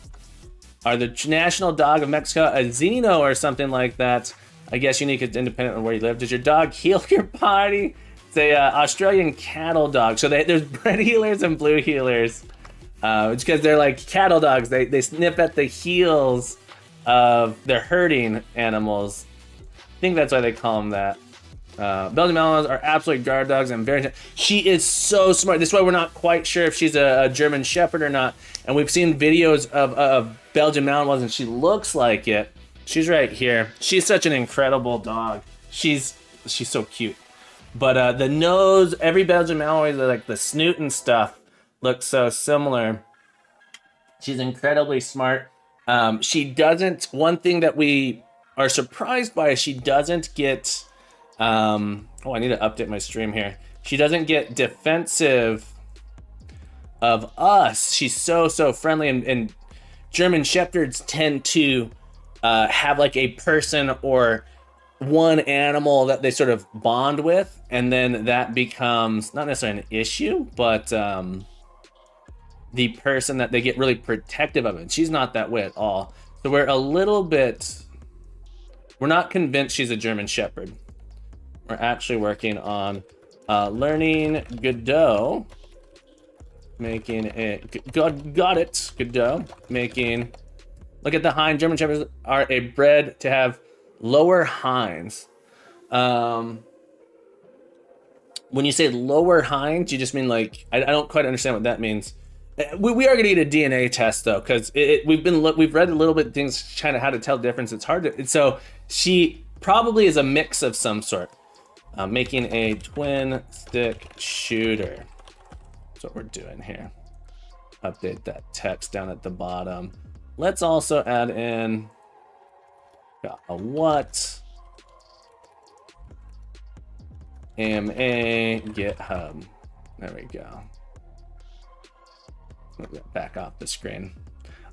Are the national dog of Mexico a Xeno or something like that? I guess unique is independent of where you live. Does your dog heal your body? It's a Australian cattle dog. So there's red healers and blue healers. It's because they're like cattle dogs. They sniff at the heels of their herding animals. I think that's why they call them that. Belgian Malinois are absolute guard dogs and very. She is so smart. This is why we're not quite sure if she's a German Shepherd or not. And we've seen videos of Belgian Malinois, and she looks like it. She's right here. She's such an incredible dog. She's so cute. But the nose, every Belgian Malinois, like the snoot and stuff, looks so similar. She's incredibly smart. She doesn't. One thing that we are surprised by is she doesn't get. I need to update my stream here. She doesn't get defensive of us. She's so friendly, and German Shepherds tend to have like a person or one animal that they sort of bond with, and then that becomes not necessarily an issue, but the person that they get really protective of it. She's not that way at all. So we're not convinced she's a German Shepherd. We're actually working on learning Godot, making it, got it, Godot, making, look at the hind. German Shepherds are a bred to have lower hinds. When you say lower hinds, you just mean like, I don't quite understand what that means. We are going to get a DNA test though, because we've read a little bit things kind of how to tell the difference. It's hard to, so she probably is a mix of some sort. Making a twin stick shooter. That's what we're doing here. Update that text down at the bottom. Let's also add in a what MA GitHub. There we go. Back off the screen.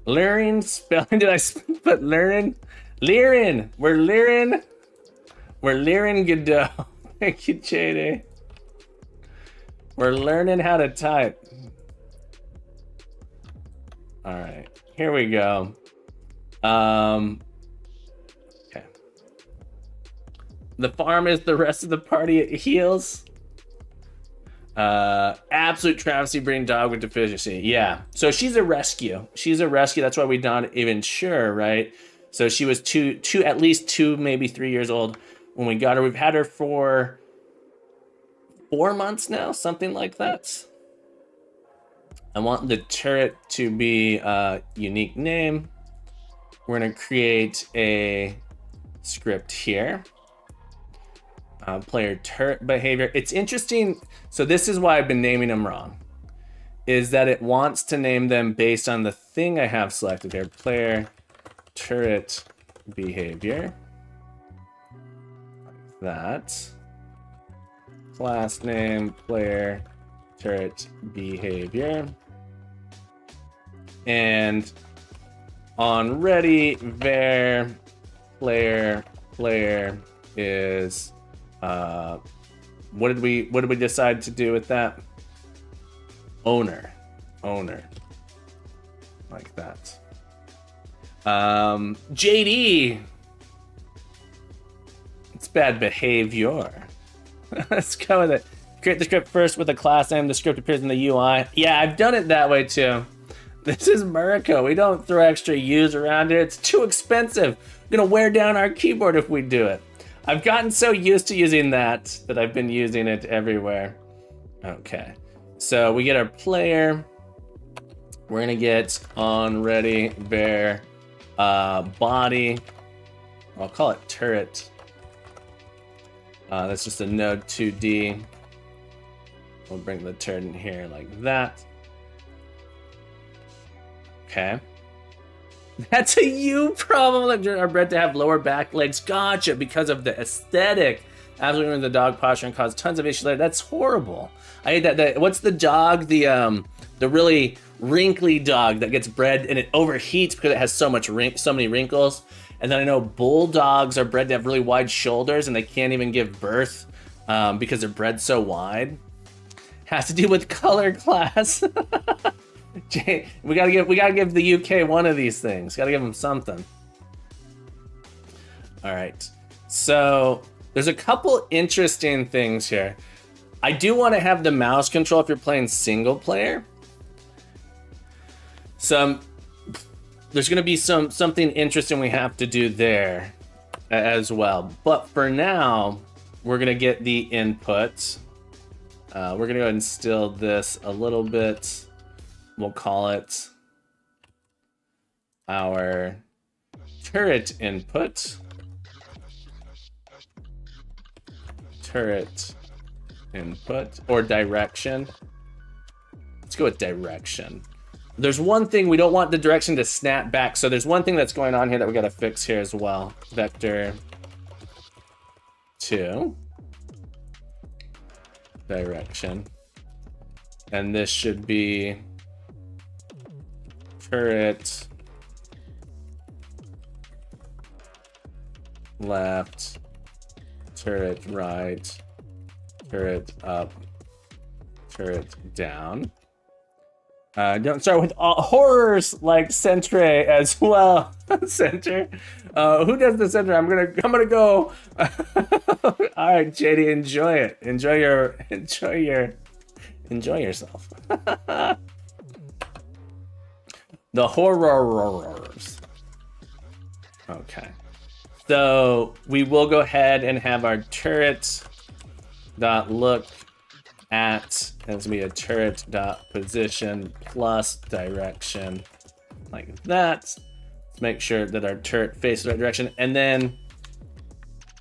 Learning spelling. Did I put learning? Lirin. We're Lirin Godot. Thank you, JD. We're learning how to type. All right, here we go. Okay. The farm is the rest of the party. It heals. Absolute travesty breeding dog with deficiency. Yeah. So she's a rescue. That's why we're not even sure, right? So she was at least 2, maybe 3 years old when we got her. We've had her for 4 months now, something like that. I want the turret to be a unique name. We're gonna create a script here. Player turret behavior. It's interesting. So this is why I've been naming them wrong. Is that it wants to name them based on the thing I have selected here. Player turret behavior. That. Class name, player, turret, behavior. And on ready, var, player is, what did we decide to do with that? Owner, like that. JD, it's bad behavior. Let's go with it. Create the script first with a class name. The script appears in the UI. Yeah, I've done it that way too. This is Murico. We don't throw extra U's around it. It's too expensive. We're gonna wear down our keyboard if we do it. I've gotten so used to using that I've been using it everywhere. Okay, so we get our player. We're gonna get on ready var body. I'll call it turret. That's just a node 2D. We'll bring the turret in here like that. Okay. That's a you problem. Like are bred to have lower back legs. Gotcha. Because of the aesthetic. Absolutely, the dog posture and cause tons of issues later. That's horrible. I hate that. What's the dog? The really wrinkly dog that gets bred and it overheats because it has so many wrinkles. And then I know bulldogs are bred to have really wide shoulders and they can't even give birth because they're bred so wide. Has to do with color class. we gotta give the UK one of these things. Gotta give them something. All right. So there's a couple interesting things here. I do want to have the mouse control if you're playing single player. There's going to be something interesting we have to do there as well. But for now, we're going to get the inputs. We're going to go ahead and still this a little bit. We'll call it our turret input. Turret input or direction. Let's go with direction. There's one thing we don't want the direction to snap back. So there's one thing that's going on here that we got to fix here as well. Vector 2 direction. And this should be turret left, turret right, turret up, turret down. Don't start with horrors like Centre as well. Center. Who does the center? I'm gonna go. All right, JD, enjoy it. Enjoy yourself. The horrors. Okay. So we will go ahead and have our turret dot look at, and it's gonna be a turret dot position plus direction like that. Let's make sure that our turret faces the right direction, and then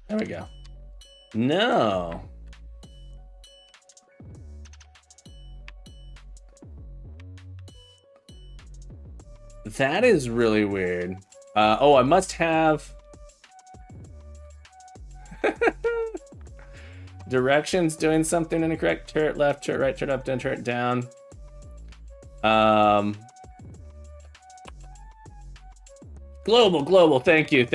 there we go. No. That is really weird. Oh, I must have directions doing something incorrect. Turret left, turret right, turret up, down, turret down. Global. Thank you.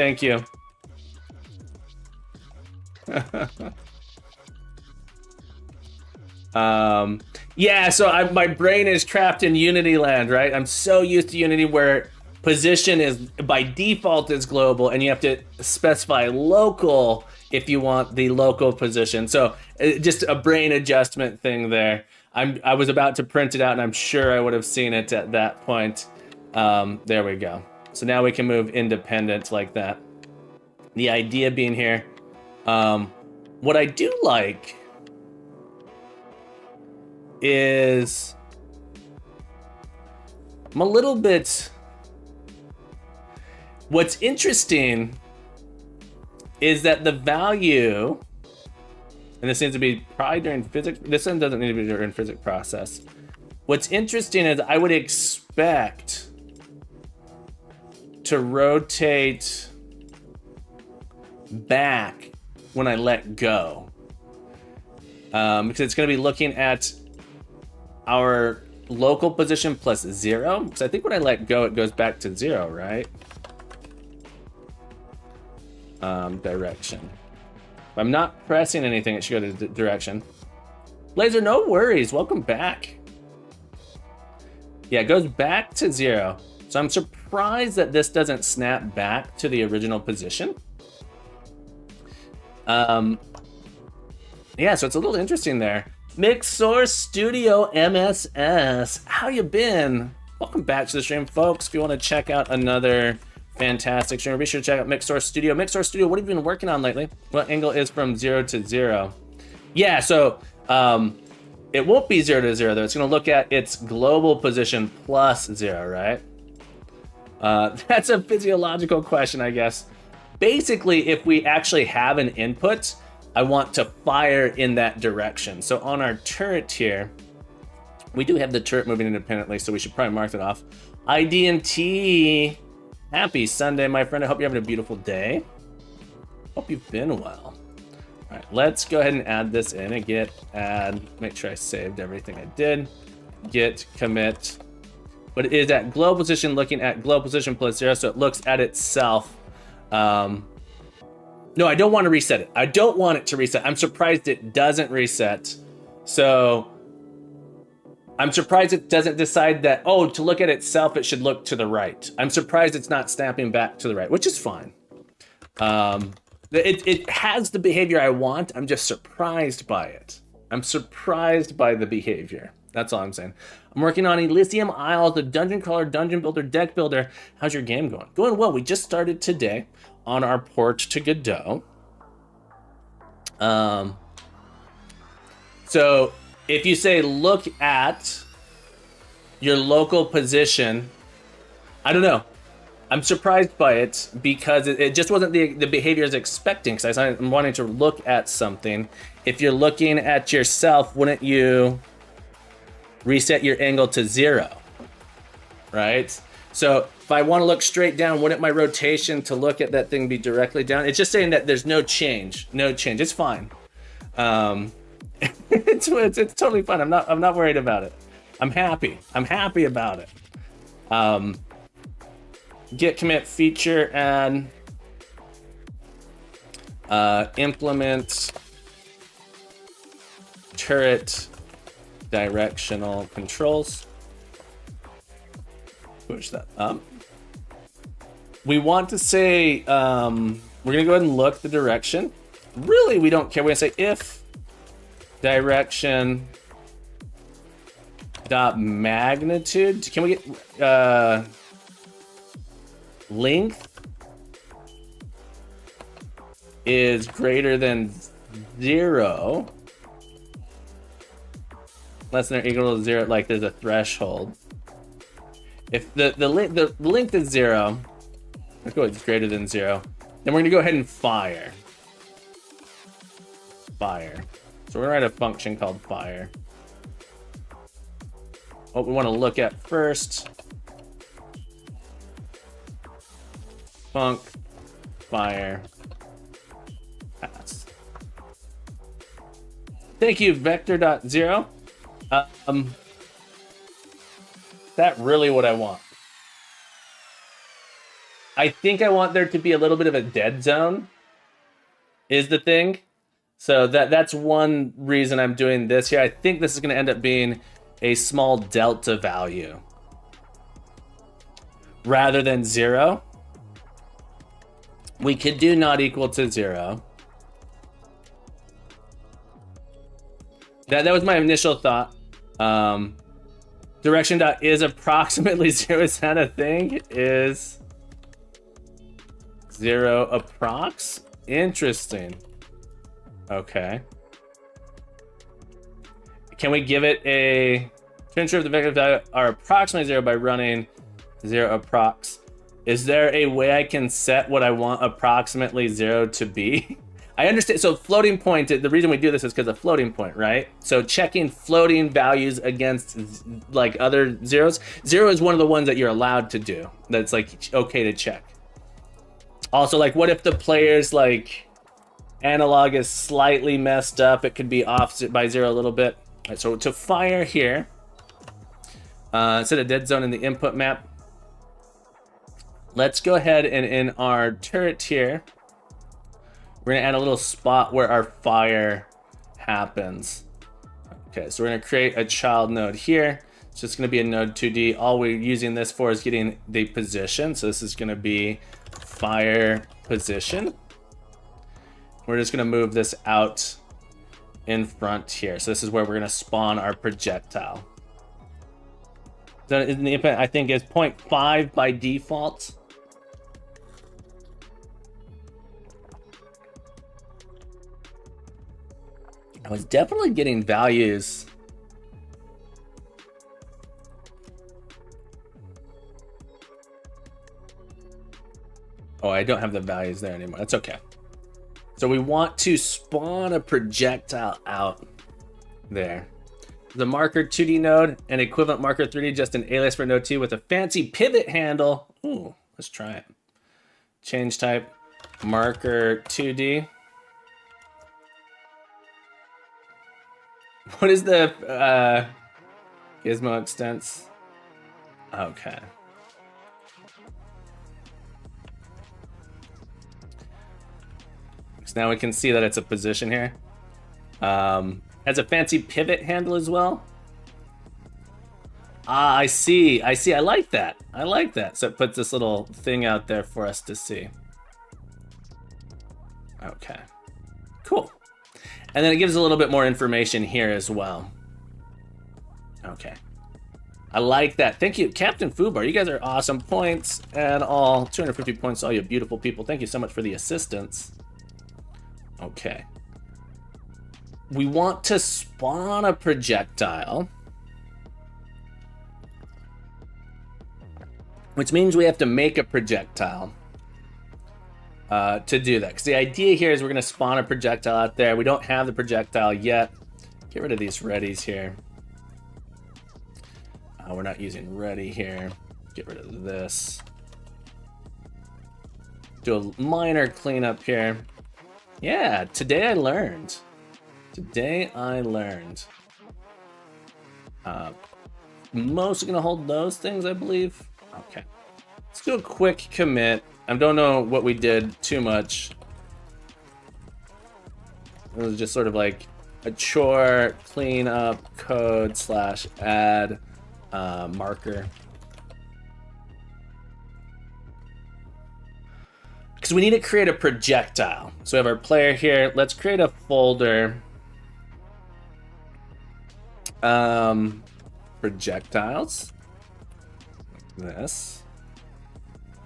Yeah, so my brain is trapped in Unity land, right? I'm so used to Unity where position is by default is global, and you have to specify local if you want the local position. So just a brain adjustment thing there. I was about to print it out, and I'm sure I would have seen it at that point. There we go. So now we can move independent like that. The idea being here, what I do like is I'm a little bit. What's interesting is that the value, and this needs to be probably during physics. This one doesn't need to be during physics process. What's interesting is I would expect to rotate back when I let go, because it's going to be looking at our local position plus 0. So I think when I let go, it goes back to 0, right? Direction. If I'm not pressing anything, it should go to direction. Laser, no worries. Welcome back. Yeah, it goes back to 0. So I'm surprised that this doesn't snap back to the original position. Yeah, so it's a little interesting there. Mixsource Studio MSS, how you been? Welcome back to the stream, folks. If you want to check out another fantastic streamer, be sure to check out Mixsource Studio. Mixsource Studio, what have you been working on lately? What angle is from 0 to 0? Yeah, so it won't be 0 to 0 though. It's going to look at its global position plus 0, right? That's a physiological question, I guess. Basically, if we actually have an input, I want to fire in that direction. So on our turret here, we do have the turret moving independently, so we should probably mark that off. IDNT, happy Sunday, my friend. I hope you're having a beautiful day. Hope you've been well. All right, let's go ahead and add this in and git add, make sure I saved everything I did. Git commit, but it is at globe position, looking at globe position +0, so it looks at itself. No, I don't want to reset it. I don't want it to reset. I'm surprised it doesn't reset. So I'm surprised it doesn't decide that, oh, to look at itself, it should look to the right. I'm surprised it's not snapping back to the right, which is fine. It has the behavior I want. I'm just surprised by it. I'm surprised by the behavior. That's all I'm saying. I'm working on Elysium Isles, the dungeon crawler, dungeon builder, deck builder. How's your game going? Going well. We just started today on our port to Godot. So if you say look at your local position, I don't know. I'm surprised by it because it just wasn't the behavior I was expecting, because I'm wanting to look at something. If you're looking at yourself, wouldn't you reset your angle to 0, right? So if I want to look straight down, wouldn't my rotation to look at that thing be directly down? It's just saying that there's no change. It's fine. It's totally fine. I'm not worried about it. I'm happy about it. Git commit feature and implement turret directional controls. Push that up. We want to say, we're gonna go ahead and look the direction. Really, we don't care. We're gonna say if direction dot magnitude. Can we get length is greater than 0, less than or equal to 0, like there's a threshold. If the length is 0, let's go with greater than 0, then we're gonna go ahead and fire. So we're gonna write a function called fire. What we want to look at first, func fire pass. Thank you, vector.0. That really what I want. I think I want there to be a little bit of a dead zone is the thing. So that's one reason I'm doing this here. I think this is going to end up being a small delta value rather than 0. We could do not equal to 0. That was my initial thought. Direction dot is approximately 0. Is that a thing? Is 0 approx? Interesting. Okay. Can we give it a to ensure the vector value are approximately 0 by running 0 approx? Is there a way I can set what I want approximately 0 to be? I understand. So floating point, the reason we do this is because of floating point, right? So checking floating values against like other zeros. 0 is one of the ones that you're allowed to do. That's like okay to check. Also, like what if the player's like analog is slightly messed up? It could be off by 0 a little bit. All right, so to fire here, set a dead zone in the input map. Let's go ahead and in our turret here, we're gonna add a little spot where our fire happens. Okay, so we're gonna create a child node here. It's just gonna be a node 2D. All we're using this for is getting the position. So this is gonna be fire position. We're just gonna move this out in front here. So this is where we're gonna spawn our projectile. So in the input, I think is 0.5 by default. I was definitely getting values. Oh, I don't have the values there anymore. That's okay. So we want to spawn a projectile out there. The marker 2D node and equivalent marker 3D, just an alias for node 2 with a fancy pivot handle. Ooh, let's try it. Change type, marker 2D. What is the gizmo extents? Okay. So now we can see that it's a position here. Has a fancy pivot handle as well. Ah, I see. I like that. I like that. So it puts this little thing out there for us to see. Okay. Cool. And then it gives a little bit more information here as well. Okay. I like that. Thank you, Captain Fubar. You guys are awesome. Points and all. 250 points to all you beautiful people. Thank you so much for the assistance. Okay. We want to spawn a projectile, which means we have to make a projectile to do that. Because the idea here is we're going to spawn a projectile out there. We don't have the projectile yet. Get rid of these readies here. We're not using ready here. Get rid of this. Do a minor cleanup here. Yeah, today I learned. Today I learned. Mostly gonna hold those things, I believe. Okay. Let's do a quick commit. I don't know what we did too much. It was just sort of like a chore, clean up, code / add marker. Because we need to create a projectile. So we have our player here. Let's create a folder. Projectiles. This.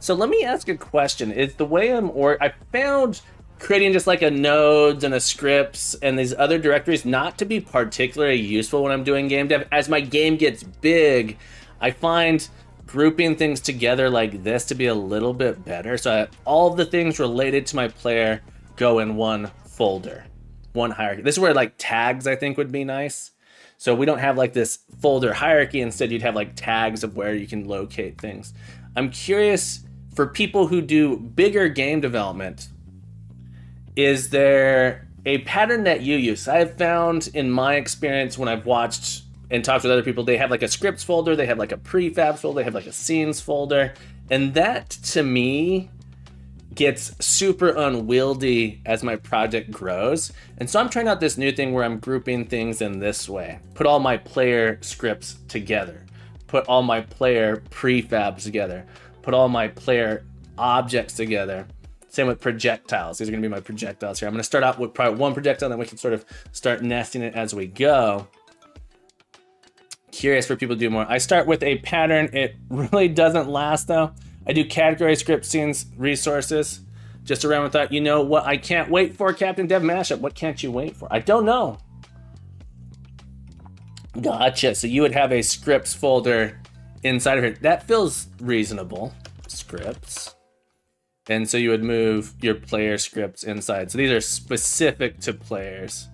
So let me ask a question. Is the way I found creating just like a nodes and a scripts and these other directories not to be particularly useful when I'm doing game dev. As my game gets big, I find grouping things together like this to be a little bit better. So all of the things related to my player go in one folder, one hierarchy. This is where like tags I think would be nice. So we don't have like this folder hierarchy. Instead, you'd have like tags of where you can locate things. I'm curious, for people who do bigger game development, is there a pattern that you use? I have found in my experience when I've watched and talked with other people, they have like a scripts folder, they have like a prefabs folder, they have like a scenes folder. And that to me gets super unwieldy as my project grows. And so I'm trying out this new thing where I'm grouping things in this way. Put all my player scripts together. Put all my player prefabs together. Put all my player objects together. Same with projectiles. These are gonna be my projectiles here. I'm gonna start out with probably one projectile, then we can sort of start nesting it as we go. Curious for people to do more. I start with a pattern. It really doesn't last though. I do category, script, scenes, resources. Just around with that. You know what I can't wait for, Captain Dev Mashup? What can't you wait for? I don't know. Gotcha. So you would have a scripts folder inside of it. That feels reasonable. Scripts. And so you would move your player scripts inside. So these are specific to players.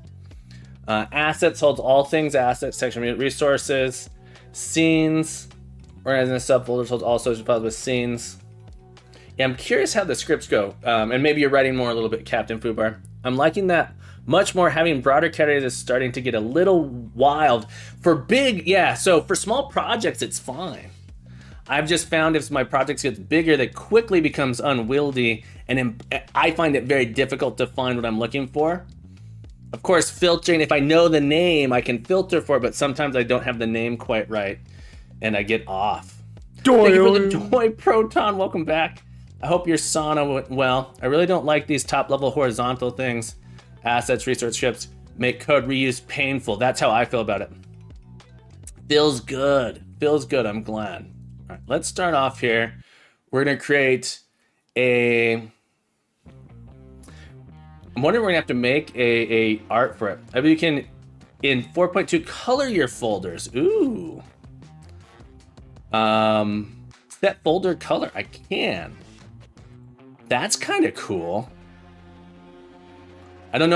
Assets holds all things assets, section resources, scenes, organizing subfolders holds all social files with scenes. Yeah, I'm curious how the scripts go. And maybe you're writing more a little bit, Captain Fubar. I'm liking that much more. Having broader categories is starting to get a little wild. For big, yeah, so for small projects, it's fine. I've just found if my projects get bigger, that quickly becomes unwieldy, and I find it very difficult to find what I'm looking for. Of course, filtering, if I know the name, I can filter for it, but sometimes I don't have the name quite right, and I get off. Thank you for the Doy Proton, welcome back. I hope your sauna went well. I really don't like these top-level horizontal things. Assets, resource scripts, make code reuse painful. That's how I feel about it. Feels good, I'm glad. All right, let's start off here. We're gonna create a, I'm wondering if we're gonna have to make a art for it. I mean, you can, in 4.2, color your folders. Ooh. Set folder color, I can. That's kind of cool. I don't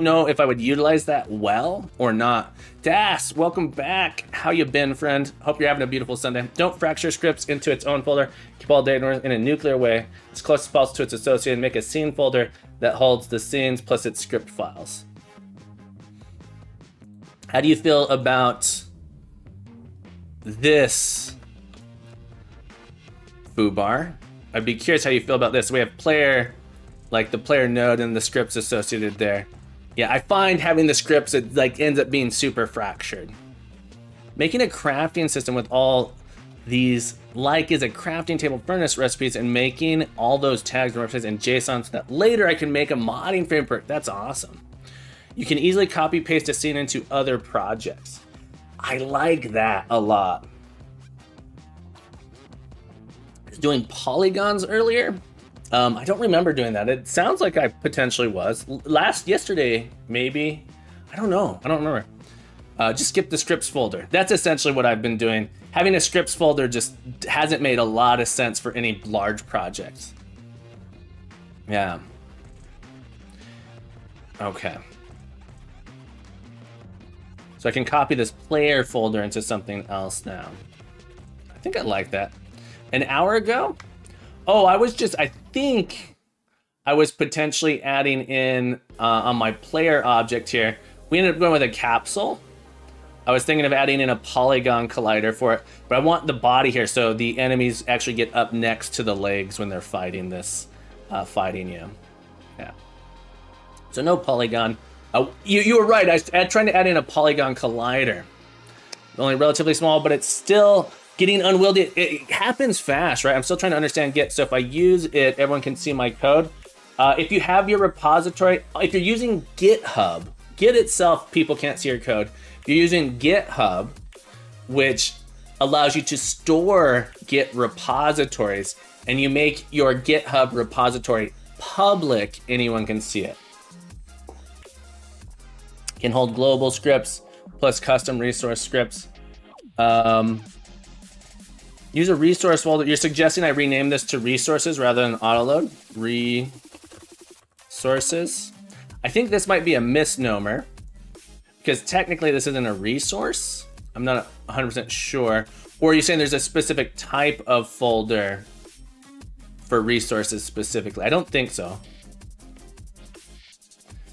know if I would utilize that well or not. Das, welcome back. How you been, friend? Hope you're having a beautiful Sunday. Don't fracture scripts into its own folder. Keep all data in a nuclear way, as close as possible to its associated. Make a scene folder that holds the scenes plus its script files. How do you feel about this, Foobar? I'd be curious how you feel about this. We have player, like the player node and the scripts associated there. Yeah, I find having the scripts, it like ends up being super fractured. Making a crafting system with all these, like is a crafting table furnace recipes, and making all those tags and references in JSON so that later I can make a modding framework. That's awesome. You can easily copy paste a scene into other projects. I like that a lot. I was doing polygons earlier. I don't remember doing that. It sounds like I potentially was. Yesterday, maybe. I don't know. I don't remember. Just skip the scripts folder. That's essentially what I've been doing. Having a scripts folder just hasn't made a lot of sense for any large projects. Yeah. Okay. So I can copy this player folder into something else now. I think I like that. An hour ago? Oh, I think I was potentially adding in on my player object here. We ended up going with a capsule. I was thinking of adding in a polygon collider for it, but I want the body here so the enemies actually get up next to the legs when they're fighting fighting you. Yeah. So no polygon. You were right. I was trying to add in a polygon collider. Only relatively small, but it's still getting unwieldy. It happens fast, right? I'm still trying to understand Git. So if I use it, everyone can see my code. If you have your repository, if you're using GitHub, Git itself, people can't see your code. If you're using GitHub, which allows you to store Git repositories, and you make your GitHub repository public, anyone can see it. Can hold global scripts plus custom resource scripts. Use a resource folder. You're suggesting I rename this to resources rather than autoload? Resources. I think this might be a misnomer because technically this isn't a resource. I'm not 100% sure. Or are you saying there's a specific type of folder for resources specifically? I don't think so.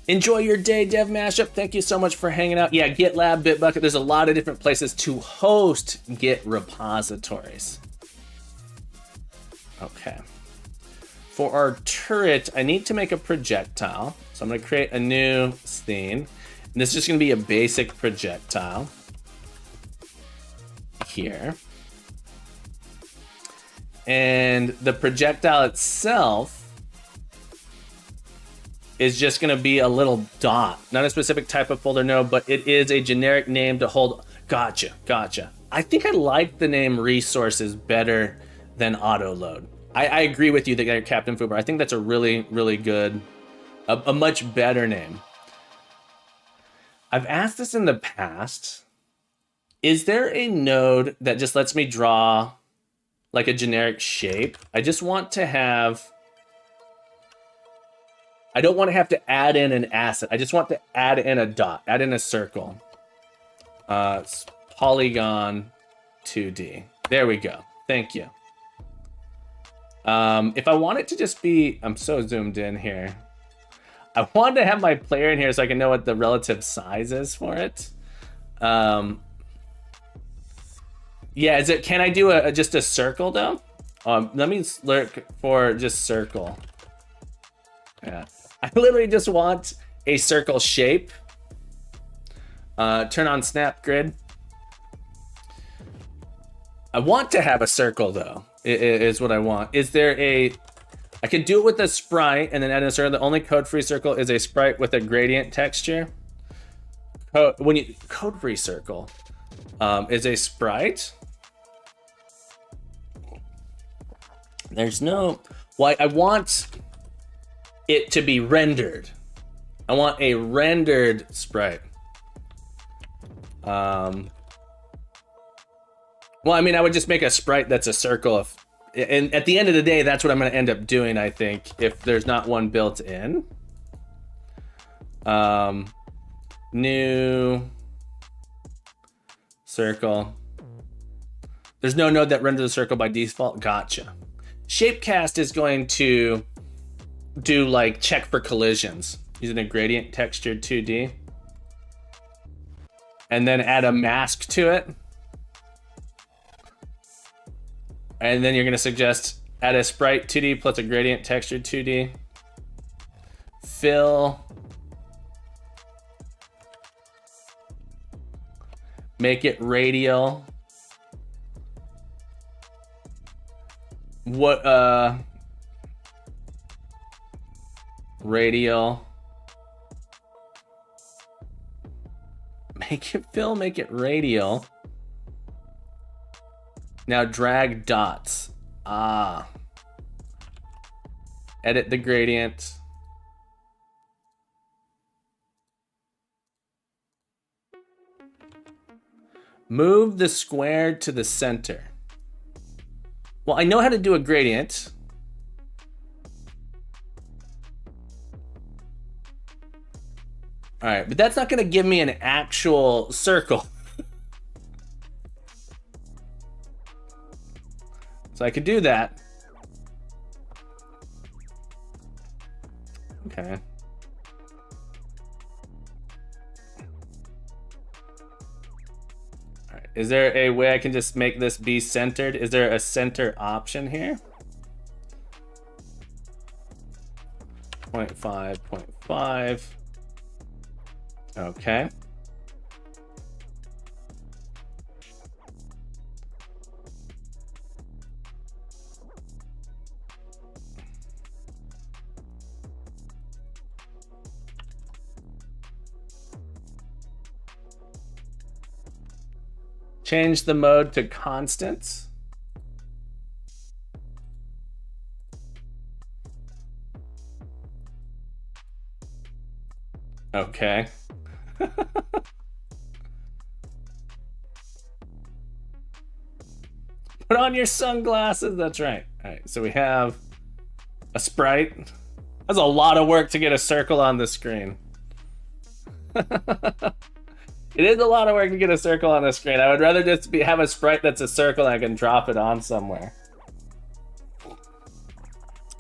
Enjoy your day, Dev Mashup. Thank you so much for hanging out. Yeah, GitLab, Bitbucket, there's a lot of different places to host Git repositories. Okay. For our turret, I need to make a projectile. So I'm going to create a new scene. And this is just going to be a basic projectile here. And the projectile itself is just going to be a little dot, not a specific type of folder, no, but it is a generic name to hold. Gotcha. I think I like the name resources better than autoload. I agree with you, that Captain Fubar. I think that's a really, really good, a much better name. I've asked this in the past. Is there a node that just lets me draw like a generic shape? I just want to have, I don't want to have to add in an asset. I just want to add in a dot, add in a circle. Polygon 2D. There we go. Thank you. If I want it to just be, I'm so zoomed in here. I want to have my player in here so I can know what the relative size is for it. Yeah, is it? Can I do just a circle though? Let me look for just circle. Yeah, I literally just want a circle shape. Turn on snap grid. I want to have a circle though. Is what I want. Is there a? I can do it with a sprite and then add in a circle. The only code-free circle is a sprite with a gradient texture. Code-free circle is a sprite. There's no. Why I want it to be rendered. I want a rendered sprite. Well, I mean, I would just make a sprite that's a circle. And at the end of the day, that's what I'm going to end up doing, I think, if there's not one built in. New circle. There's no node that renders a circle by default. Gotcha. Shapecast is going to do like check for collisions using a gradient textured 2D. And then add a mask to it. And then you're gonna suggest add a sprite 2D plus a gradient textured 2D. Fill. Make it radial. What radial. Make it fill, make it radial. Now drag dots. Edit the gradient. Move the square to the center. Well, I know how to do a gradient. All right, but that's not gonna give me an actual circle. So I could do that. Okay. All right, is there a way I can just make this be centered? Is there a center option here? 0.5, 0.5. Okay. Change the mode to constants. Okay. Put on your sunglasses. That's right. All right. So we have a sprite. That's a lot of work to get a circle on the screen. It is a lot of work to get a circle on the screen. I would rather just have a sprite that's a circle and I can drop it on somewhere.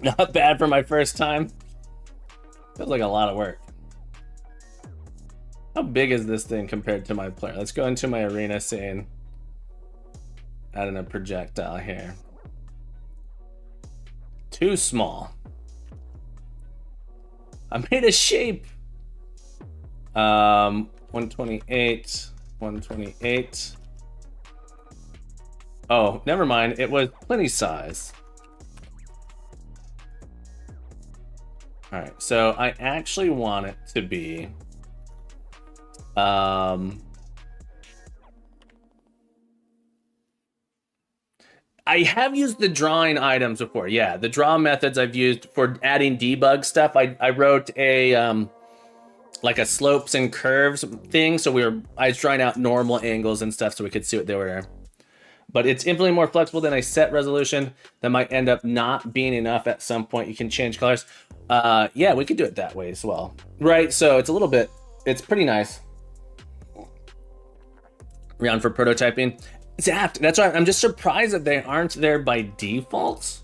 Not bad for my first time. Feels like a lot of work. How big is this thing compared to my player? Let's go into my arena scene. Add in a projectile here. Too small. I made a shape. 128, 128. Oh, never mind. It was plenty size. All right, so I actually want it to be I have used the drawing items before. Yeah, the draw methods I've used for adding debug stuff. I wrote a like a slopes and curves thing. So I was drawing out normal angles and stuff so we could see what they were. But it's infinitely more flexible than a set resolution that might end up not being enough at some point. You can change colors. Yeah, we could do it that way as well. Right, so it's pretty nice. Round for prototyping. It's apt. That's why I'm just surprised that they aren't there by default.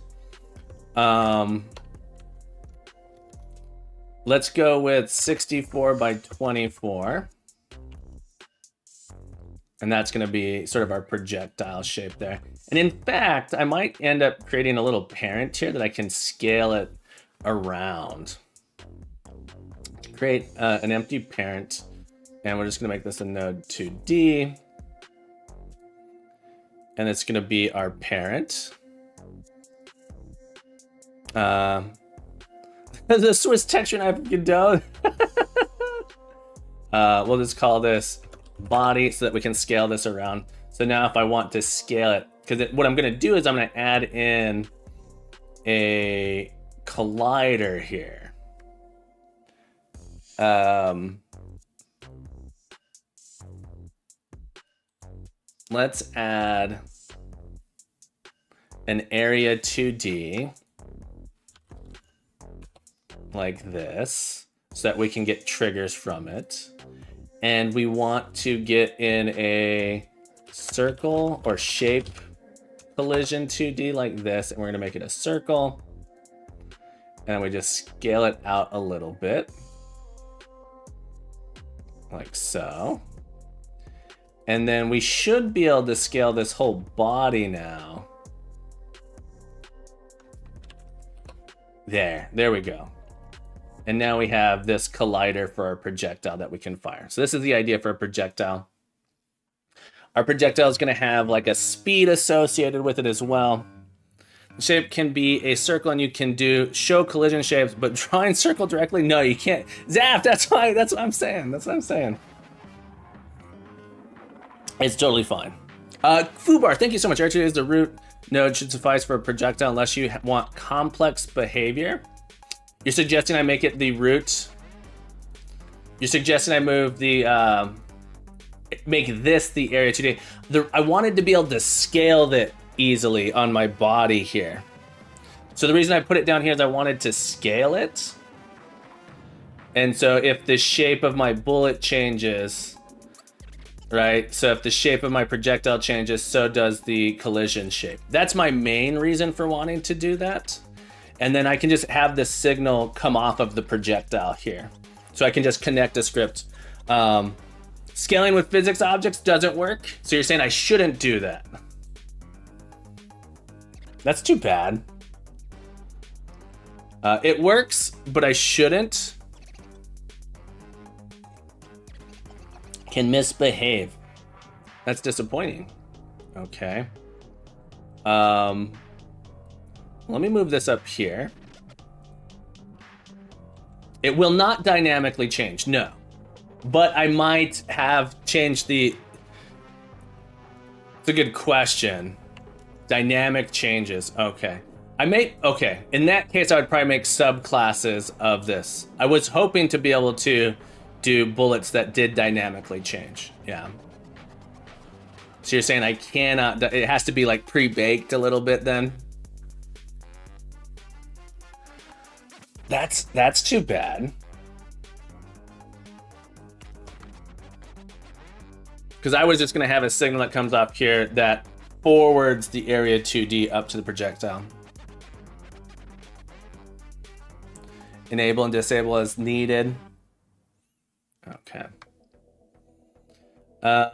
Let's go with 64 by 24. And that's going to be sort of our projectile shape there. And in fact, I might end up creating a little parent here that I can scale it around. Create an empty parent. And we're just going to make this a node 2D. And it's going to be our parent. The Swiss texture knife of Godot. We'll just call this body so that we can scale this around. So now if I want to scale it, because what I'm going to do is I'm going to add in a collider here. Let's add an area 2D like this. so that we can get triggers from it. And we want to get in a circle or shape collision 2D like this, and we're gonna make it a circle. And we just scale it out a little bit. Like so. And then we should be able to scale this whole body now. There we go. And now we have this collider for our projectile that we can fire. So this is the idea for a projectile. Our projectile is going to have like a speed associated with it as well. The shape can be a circle, and you can show collision shapes, but drawing circle directly, no, you can't. Zap, that's what I'm saying. That's what I'm saying. It's totally fine. Fubar, thank you so much. R2 is the root node should suffice for a projectile unless you want complex behavior. You're suggesting I make it the root. You're suggesting I move the, make this the area 2D. I wanted to be able to scale that easily on my body here. So the reason I put it down here is I wanted to scale it. And so if the shape of my bullet changes, right? So if the shape of my projectile changes, so does the collision shape. That's my main reason for wanting to do that. And then I can just have the signal come off of the projectile here. So I can just connect a script. Scaling with physics objects doesn't work. So you're saying I shouldn't do that. That's too bad. It works, but I shouldn't. Can misbehave. That's disappointing. Okay. Let me move this up here. It will not dynamically change, no. But I might have changed the... It's a good question. Dynamic changes, okay. Okay, in that case, I would probably make subclasses of this. I was hoping to be able to do bullets that did dynamically change, yeah. So you're saying I cannot, it has to be like pre-baked a little bit then? That's too bad. Because I was just gonna have a signal that comes off here that forwards the area 2D up to the projectile. Enable and disable as needed. Okay. All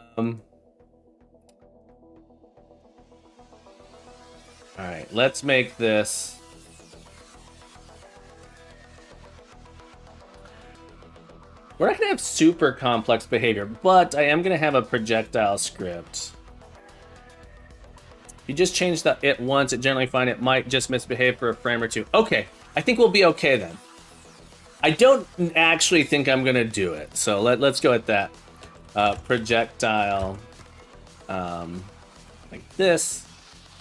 right, let's make this. We're not gonna have super complex behavior, but I am gonna have a projectile script. You just change it once, it generally fine. It might just misbehave for a frame or two. Okay, I think we'll be okay then. I don't actually think I'm gonna do it, so let's go at that. Projectile, like this.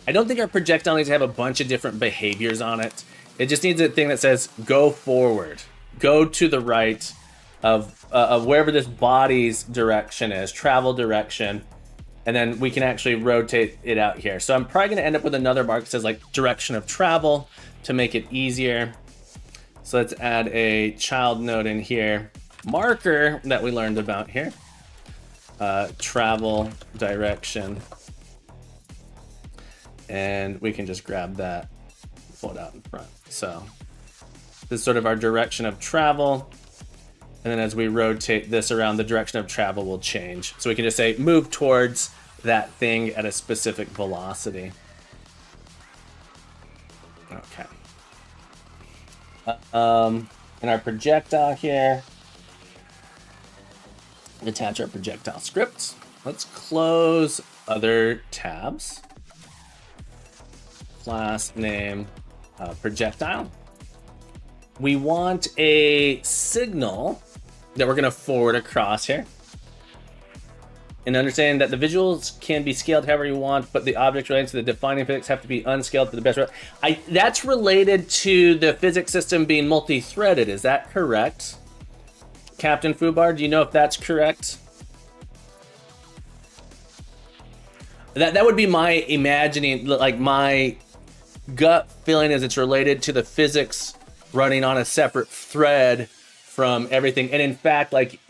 I don't think our projectile needs to have a bunch of different behaviors on it. It just needs a thing that says go forward, go to the right of wherever this body's direction is, travel direction, and then we can actually rotate it out here. So I'm probably gonna end up with another mark that says like direction of travel to make it easier. So let's add a child node in here. Marker that we learned about here. Travel direction. And we can just grab that, pull it out in front. So this is sort of our direction of travel. And then as we rotate this around, the direction of travel will change. So we can just say move towards that thing at a specific velocity. Okay. In our projectile here, attach our projectile script. Let's close other tabs. Class name, projectile. We want a signal that we're gonna forward across here. And understanding that the visuals can be scaled however you want, but the objects related to the defining physics have to be unscaled for the best. That's related to the physics system being multi-threaded. Is that correct? Captain Fubar, do you know if that's correct? That would be my imagining, like my gut feeling is it's related to the physics running on a separate thread from everything. And in fact, like,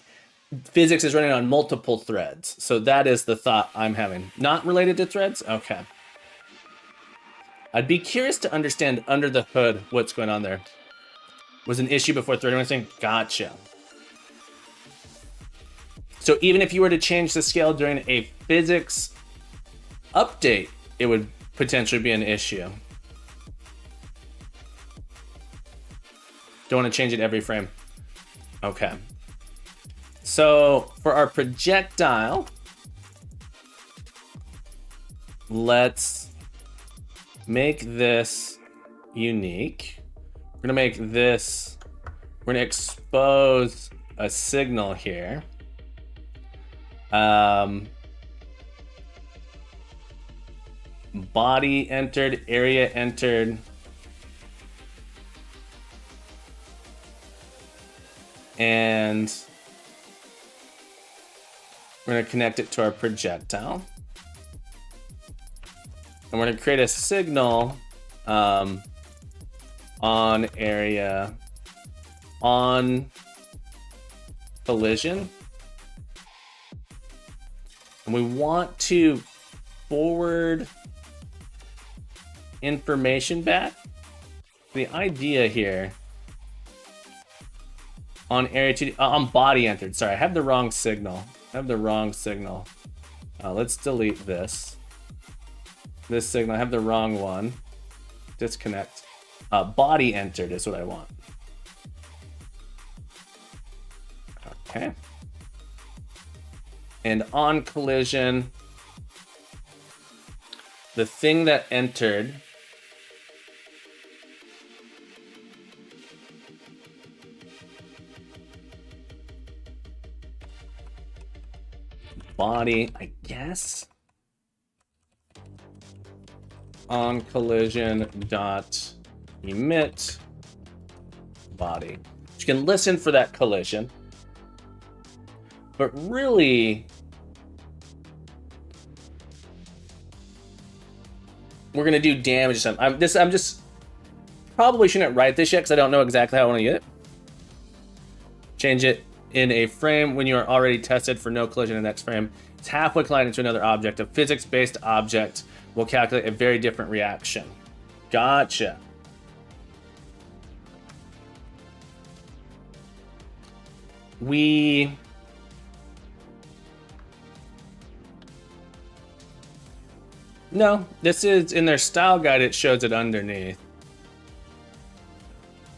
physics is running on multiple threads. So that is the thought I'm having. Not related to threads? Okay. I'd be curious to understand under the hood what's going on there. Was an issue before thread running? Gotcha. So even if you were to change the scale during a physics update, it would potentially be an issue. Don't want to change it every frame. Okay. So for our projectile, let's make this unique. We're gonna make this, we're gonna expose a signal here. Body entered, area entered. And we're gonna connect it to our projectile. And we're gonna create a signal on area, on collision. And we want to forward information back. The idea here on area 2D, on body entered. Sorry, I have the wrong signal. Let's delete this. This signal, I have the wrong one. Disconnect. Body entered is what I want. Okay. And on collision, the thing that entered body, I guess. On collision dot emit body. You can listen for that collision, but really we're gonna do damage. I'm just probably shouldn't write this yet because I don't know exactly how I want to get it. Change it in a frame when you are already tested for no collision in the next frame. It's halfway colliding into another object. A physics-based object will calculate a very different reaction. Gotcha. No, this is in their style guide, it shows it underneath.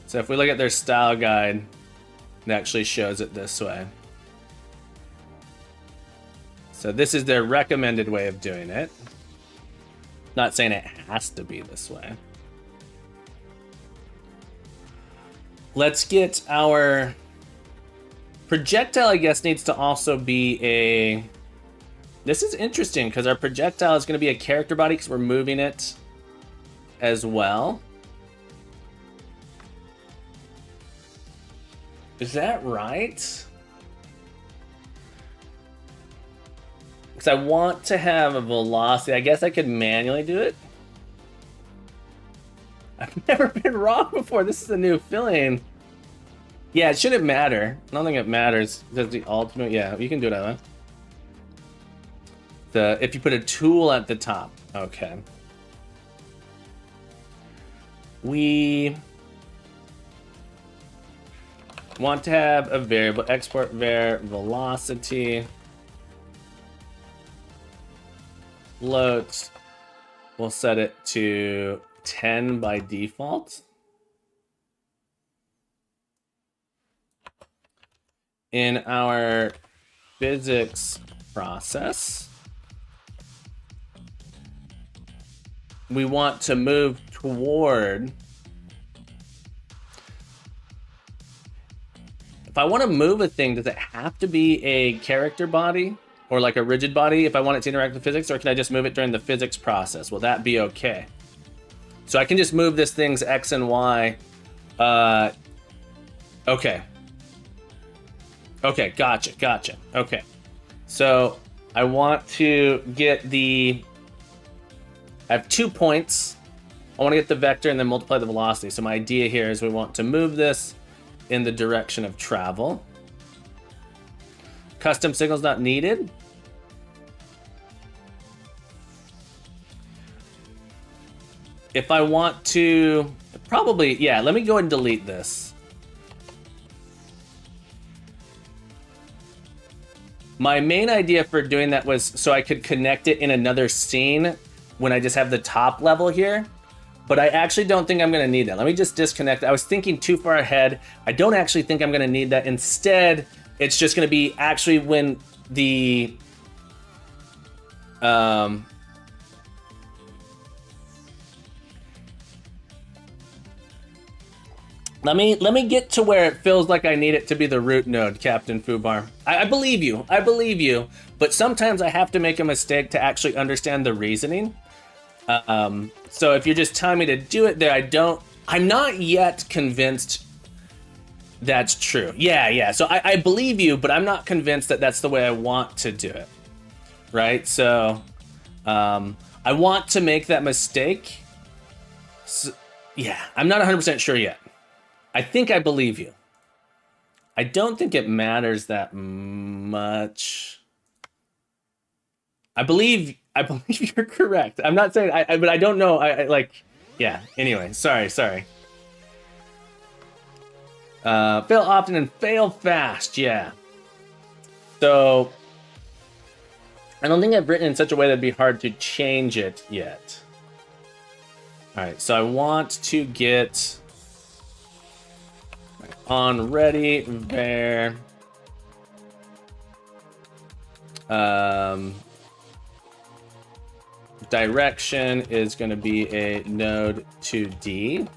So if we look at their style guide, it actually shows it this way. So this is their recommended way of doing it. Not saying it has to be this way. Let's get our projectile, I guess, needs to also be a... This is interesting because our projectile is going to be a character body because we're moving it as well. Is that right? Because I want to have a velocity. I guess I could manually do it. I've never been wrong before. This is a new feeling. Yeah, it shouldn't matter. I don't think it matters. Does the ultimate? Yeah, you can do it that way. If you put a tool at the top. Okay. We want to have a variable export var velocity float. We'll set it to 10 by default. In our physics process, we want to move toward... If I want to move a thing, does it have to be a character body or like a rigid body if I want it to interact with physics, or can I just move it during the physics process? Will that be okay? So I can just move this thing's X and Y. Okay. Okay, gotcha. Okay. So I want to get the... I have 2 points. I want to get the vector and then multiply the velocity. So my idea here is we want to move this in the direction of travel. Custom signals not needed. If I want to, probably, yeah, let me go and delete this. My main idea for doing that was so I could connect it in another scene when I just have the top level here. But I actually don't think I'm gonna need that. Let me just disconnect. I was thinking too far ahead. I don't actually think I'm gonna need that. Instead, it's just gonna be actually when the, Let me get to where it feels like I need it to be the root node, Captain Fubar. I believe you. I believe you. But sometimes I have to make a mistake to actually understand the reasoning. So if you're just telling me to do it there, I'm not yet convinced that's true. Yeah. So I believe you, but I'm not convinced that that's the way I want to do it. Right? So I want to make that mistake. So, yeah, I'm not 100% sure yet. I think I believe you. I don't think it matters that much. I believe you're correct. I'm not saying but I don't know. I like, yeah. Anyway, sorry. Fail often and fail fast. Yeah. So I don't think I've written in such a way that'd be hard to change it yet. All right. So I want to get on ready var direction is going to be a node 2D.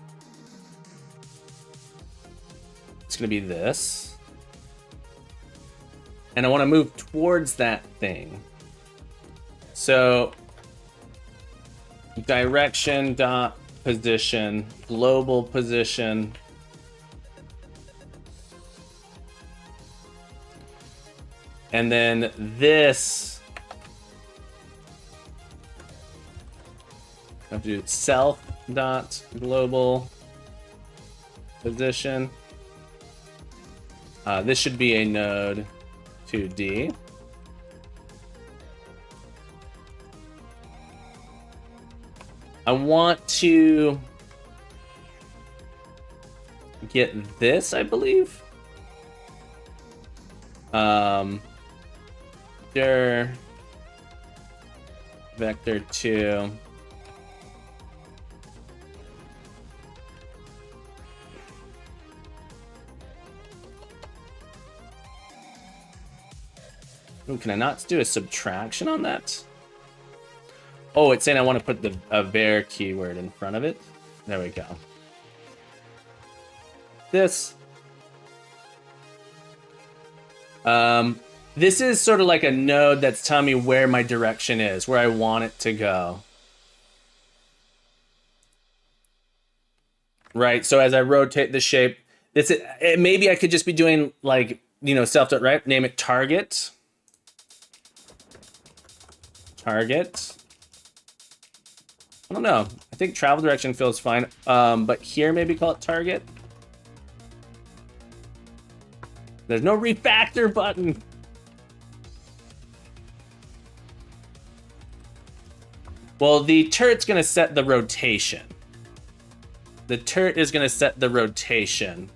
It's going to be this, and I want to move towards that thing. So direction dot position, global position. And then this, I have to do self dot global position. This should be a node 2D. I want to get this, I believe. Vector 2. Ooh, can I not do a subtraction on that? Oh, it's saying I want to put a var keyword in front of it. There we go. This. This is sort of like a node that's telling me where my direction is, where I want it to go. Right, so as I rotate the shape, maybe I could just be doing like, self-dot, right? Name it target. Target. I don't know. I think travel direction feels fine. But here maybe call it target. There's no refactor button. Well, the turret's gonna set the rotation. The turret is gonna set the rotation.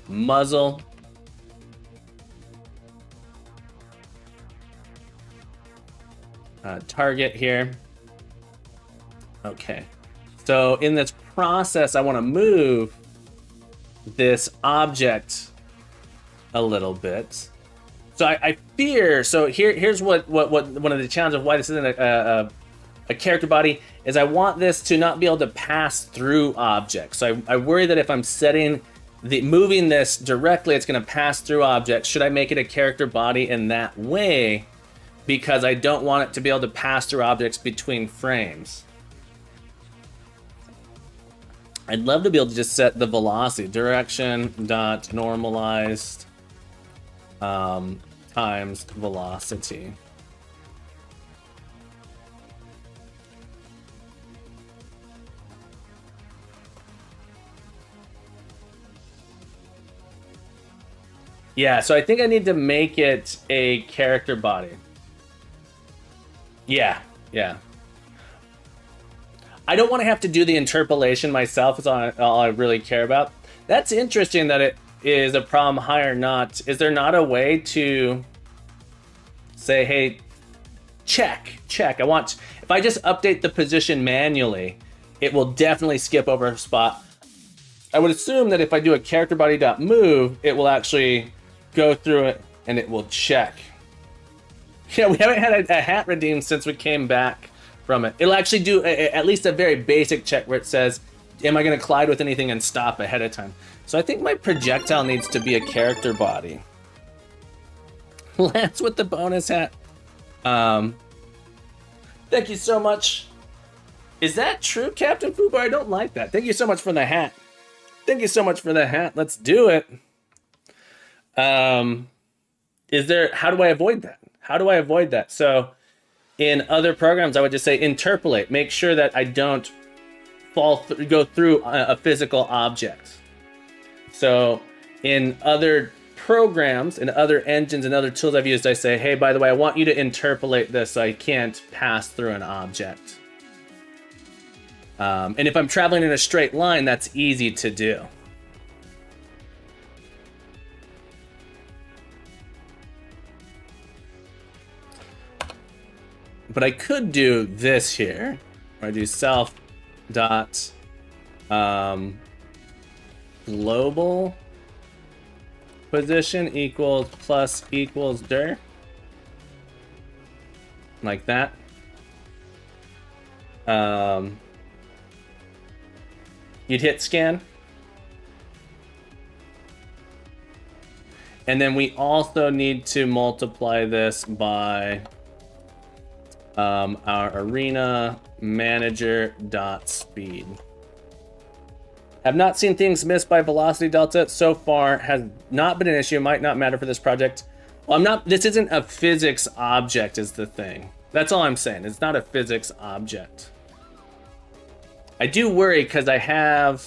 Muzzle. Target here. Okay. So in this process, I want to move this object a little bit. So I fear. So here's what one of the challenges of why this isn't a character body is. I want this to not be able to pass through objects. So I worry that if I'm moving this directly, it's going to pass through objects. Should I make it a character body in that way? Because I don't want it to be able to pass through objects between frames. I'd love to be able to just set the velocity, direction dot normalized times velocity. Yeah, so I think I need to make it a character body. Yeah, yeah. I don't want to have to do the interpolation myself, is all I really care about. That's interesting that it is a problem high or not. Is there not a way to say, hey, check. I want, if I just update the position manually, it will definitely skip over a spot. I would assume that if I do a character body.move, it will actually go through it and it will check. Yeah, we haven't had a hat redeemed since we came back from it. It'll actually do at least a very basic check where it says, am I going to collide with anything and stop ahead of time? So I think my projectile needs to be a character body. Lance with the bonus hat. Thank you so much. Is that true, Captain Fubar? I don't like that. Thank you so much for the hat. Thank you so much for the hat. Let's do it. Is there, how do I avoid that? How do I avoid that? So in other programs, I would just say interpolate. Make sure that I don't go through a physical object. So in other programs, in other engines, and other tools I've used, I say, hey, by the way, I want you to interpolate this so I can't pass through an object. And if I'm traveling in a straight line, that's easy to do. But I could do this here, where I do self dot global position equals plus equals dir, like that. You'd hit scan. And then we also need to multiply this by our arena manager dot speed. Have not seen things missed by velocity delta so far. Has not been an issue. Might not matter for this project. Well, this isn't a physics object is the thing. That's all I'm saying. It's not a physics object. I do worry because I have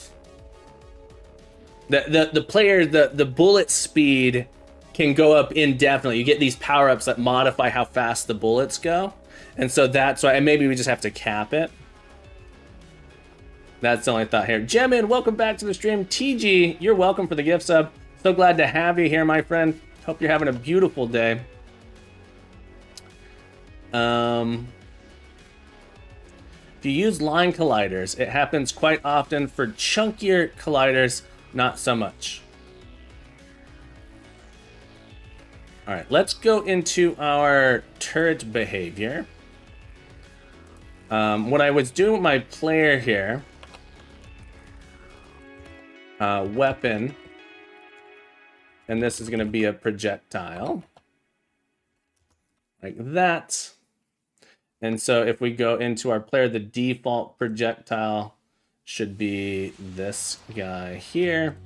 the player, the bullet speed can go up indefinitely. You get these power-ups that modify how fast the bullets go. And so that's why, and maybe we just have to cap it. That's the only thought here. Jemin, welcome back to the stream. TG, you're welcome for the gift sub. So glad to have you here, my friend. Hope you're having a beautiful day. If you use line colliders, it happens quite often. For chunkier colliders, not so much. All right, let's go into our turret behavior. What I was doing with my player here, weapon, and this is going to be a projectile, like that. And so if we go into our player, the default projectile should be this guy here.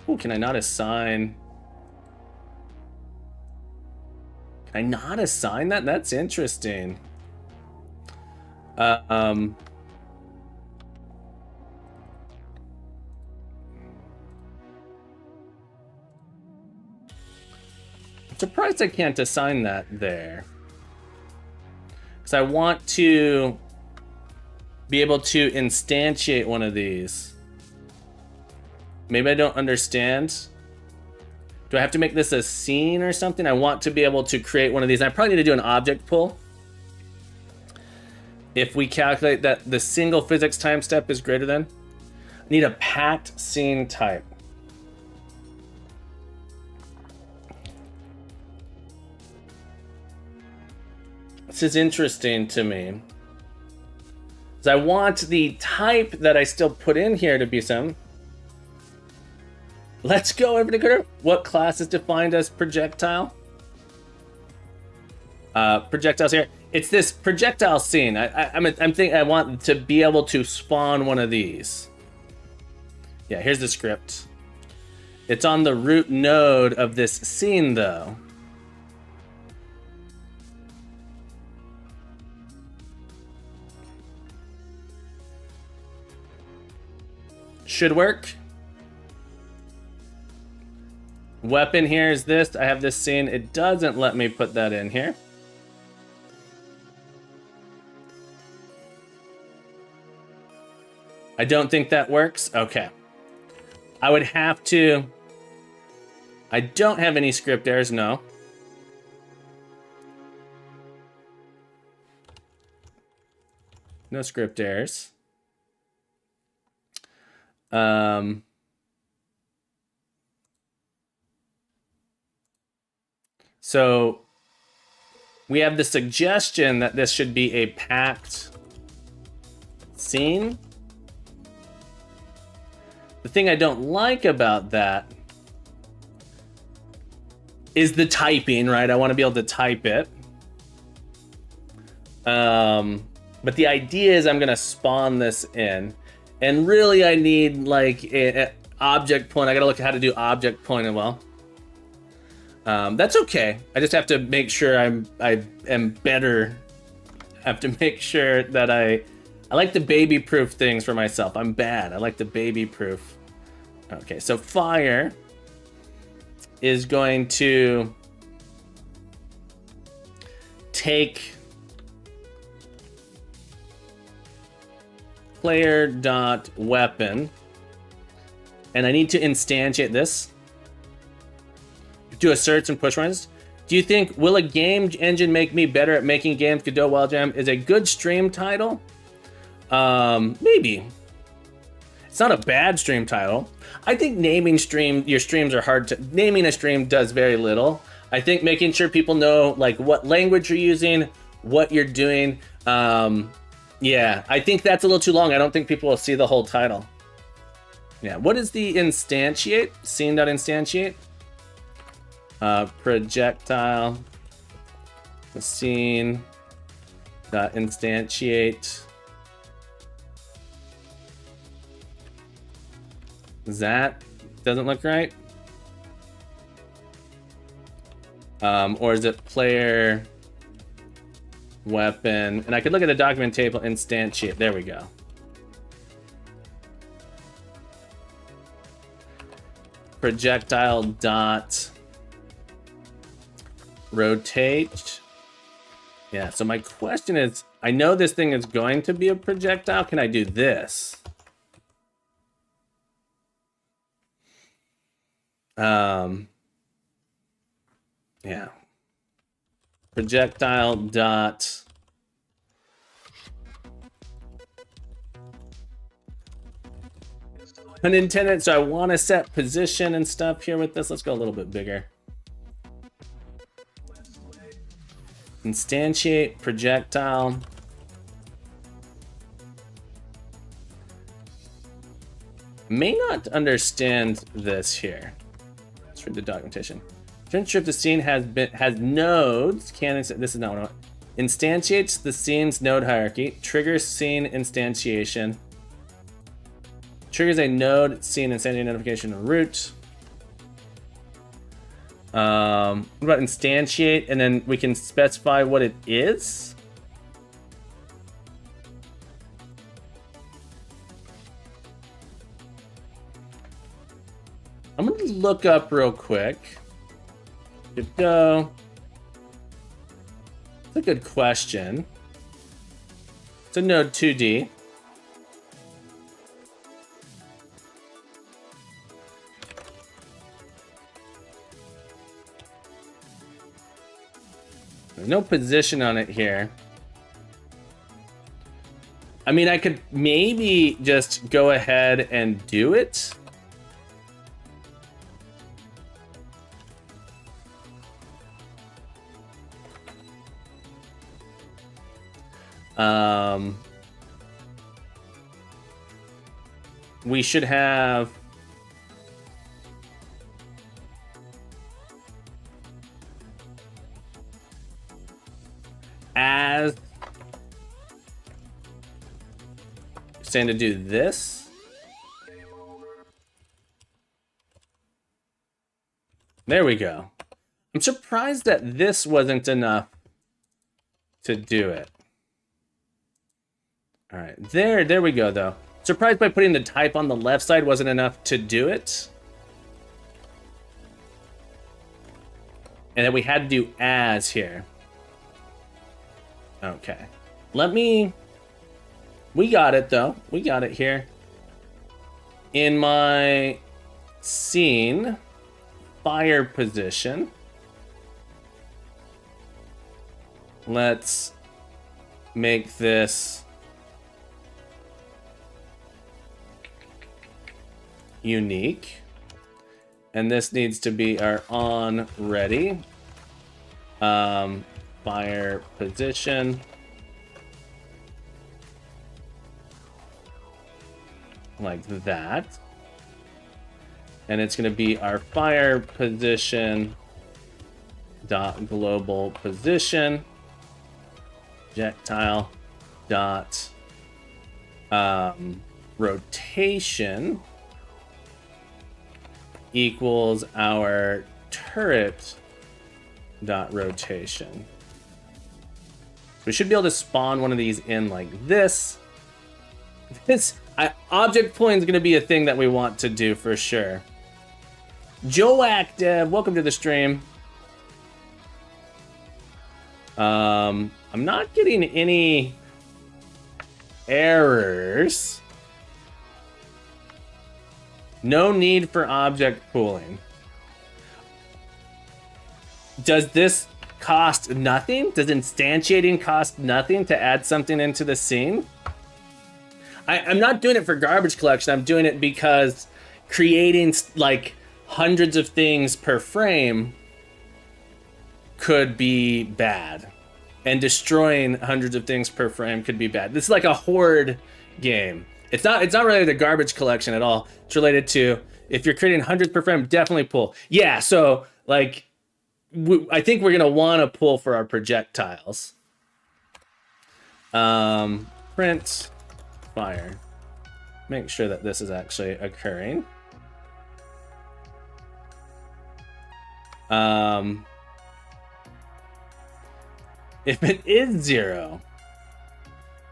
Oh, can I not assign? Can I not assign that? That's interesting. I'm surprised I can't assign that there. Because I want to be able to instantiate one of these. Maybe I don't understand. Do I have to make this a scene or something? I want to be able to create one of these. I probably need to do an object pull. If we calculate that the single physics time step is greater than, I need a packed scene type. This is interesting to me. So I want the type that I still put in here to be some. Let's go over to Godot. What class is defined as projectile? Projectiles here. It's this projectile scene. I'm thinking I want to be able to spawn one of these. Yeah, here's the script. It's on the root node of this scene, though. Should work. Weapon here is this. I have this scene. It doesn't let me put that in here. I don't think that works. Okay. I would have to... I don't have any script errors, no. No script errors. So we have the suggestion that this should be a packed scene. The thing I don't like about that is the typing, right? I want to be able to type it. But the idea is I'm going to spawn this in. And really I need like an object point. I got to look at how to do object point as well. That's okay. I just have to make sure I am better. I have to make sure that I like to baby proof things for myself. I'm bad. I like to baby proof. Okay, so fire is going to take player.weapon, and I need to instantiate this. Do a search and push runs. Do you think, will a game engine make me better at making games? Godot Wild Jam is a good stream title. Maybe. It's not a bad stream title. I think naming your streams are hard to... Naming a stream does very little. I think making sure people know like what language you're using, what you're doing. Yeah, I think that's a little too long. I don't think people will see the whole title. Yeah, what is the instantiate? Scene.instantiate? Projectile. The scene.instantiate. That doesn't look right. Or is it player weapon? And I could look at the document table, instantiate. There we go. Projectile dot rotate. Yeah, so my question is, I know this thing is going to be a projectile. Can I do this? Yeah. Projectile dot unintended. So I want to set position and stuff here with this. Let's go a little bit bigger. Instantiate projectile. May not understand this here. Let's read the documentation. Turn shift the scene has nodes. This is not what I want. Instantiates the scene's node hierarchy. Triggers scene instantiation. Triggers a node scene instantiation notification of root. What about instantiate? And then we can specify what it is. I'm gonna look up real quick. Go. It's a good question. It's a node 2D. There's no position on it here. I mean, I could maybe just go ahead and do it. We should have as saying to do this. There we go. I'm surprised that this wasn't enough to do it. All right, there we go though. Surprised by putting the type on the left side wasn't enough to do it. And then we had to do as here. Okay. We got it though. We got it here. In my scene, fire position, let's make this unique. And this needs to be our on ready. Fire position. Like that. And it's going to be our fire position dot global position projectile dot rotation equals our turret dot rotation. We should be able to spawn one of these in like this. Object pulling is going to be a thing that we want to do for sure. Joe Active, welcome to the stream. I'm not getting any errors. No need for object pooling. Does this cost nothing? Does instantiating cost nothing to add something into the scene? I'm not doing it for garbage collection. I'm doing it because creating like hundreds of things per frame could be bad. And destroying hundreds of things per frame could be bad. This is like a horde game. It's not related to garbage collection at all. It's related to if you're creating hundreds per frame, definitely pull. Yeah, so like I think we're gonna want to pull for our projectiles. Print fire. Make sure that this is actually occurring. If it is 0,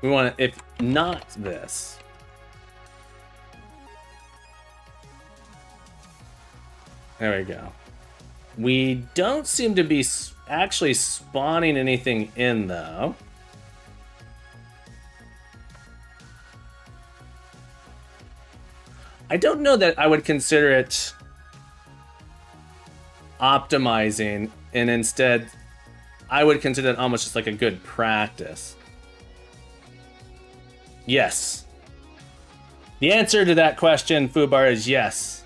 we want to, if not this. There we go. We don't seem to be actually spawning anything in though. I don't know that I would consider it optimizing, and instead I would consider it almost just like a good practice. Yes. The answer to that question, Fubar, is yes.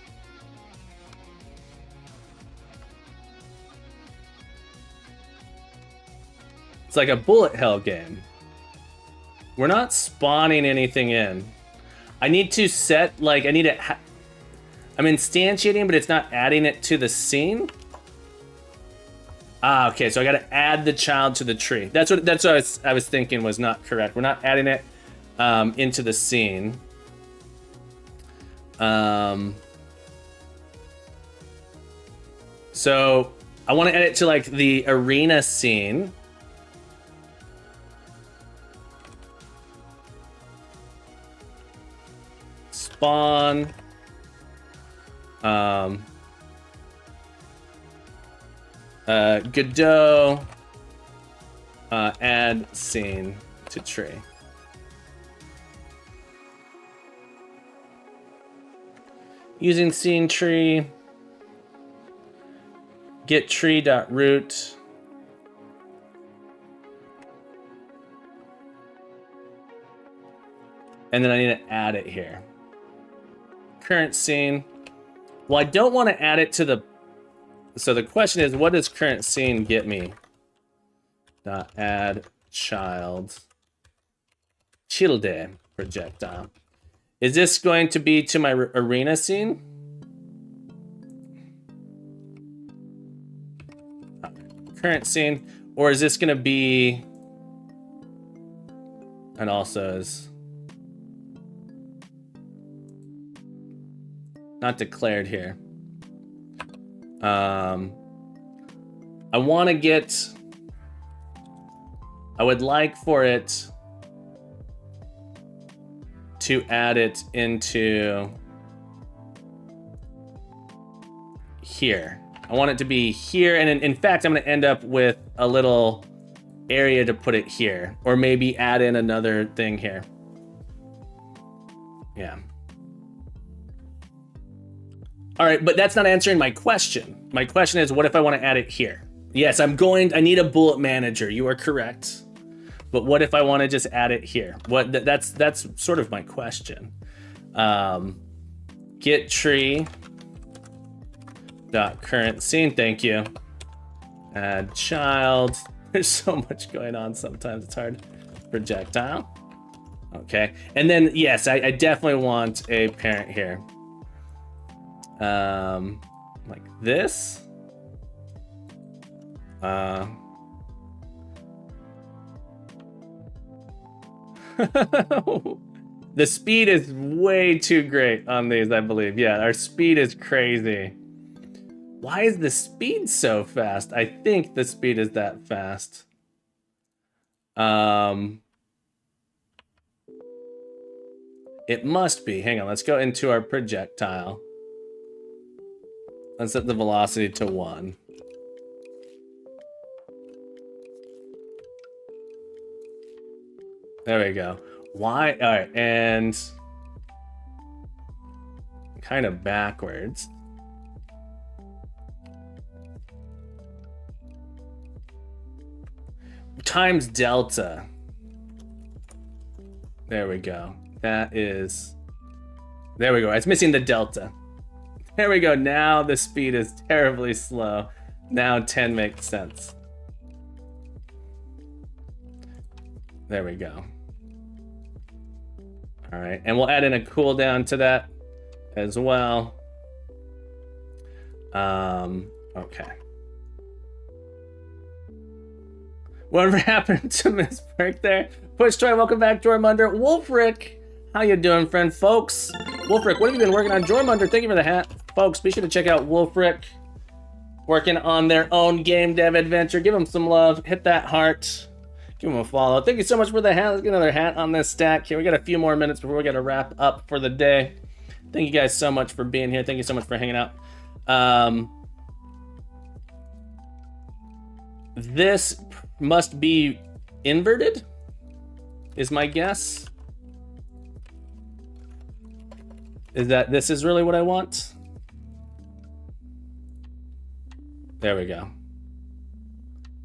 It's like a bullet hell game. We're not spawning anything in. I need to set, like, I need to... I'm instantiating, but it's not adding it to the scene. Ah, okay, so I gotta add the child to the tree. That's what I was thinking was not correct. We're not adding it into the scene. So I want to add it to like the arena scene. Spawn. Godot. Add scene to tree. Using scene tree. Get tree.root. And then I need to add it here. Current scene. Well, I don't want to add it to the... So the question is, what does current scene get me? Add child. Childe projectile. Is this going to be to my arena scene? Current scene. Or is this going to be... And also is... Not declared here. I want to get... I would like for it to add it into here. I want it to be here. And in fact, I'm going to end up with a little area to put it here, or maybe add in another thing here. Yeah. All right, but that's not answering my question. My question is, what if I want to add it here? Yes, I need a bullet manager. You are correct. But what if I want to just add it here? That's sort of my question. Get tree dot current scene. Thank you. Add child. There's so much going on sometimes, it's hard. Projectile. Okay, and then yes, I definitely want a parent here. Like this. The speed is way too great on these, I believe. Yeah, our speed is crazy. Why is the speed so fast? I think the speed is that fast. It must be. Hang on, let's go into our projectile. Let's set the velocity to 1. There we go. Why? All right, and kind of backwards. Times delta. There we go. That is. There we go. It's missing the delta. There we go. Now the speed is terribly slow. Now 10 makes sense. There we go. All right, and we'll add in a cooldown to that as well. Okay. Whatever happened to Miss Brick there? Push Toy, welcome back, Jormunder. Wolfric, how you doing, friend? Folks, Wolfric, what have you been working on? Jormunder, thank you for the hat. Folks, be sure to check out Wolfric, working on their own game dev adventure. Give them some love, hit that heart. Give them a follow. Thank you so much for the hat. Let's get another hat on this stack here. We got a few more minutes before we got to wrap up for the day. Thank you guys so much for being here. Thank you so much for hanging out. This must be inverted, is my guess. Is that this is really what I want? There we go.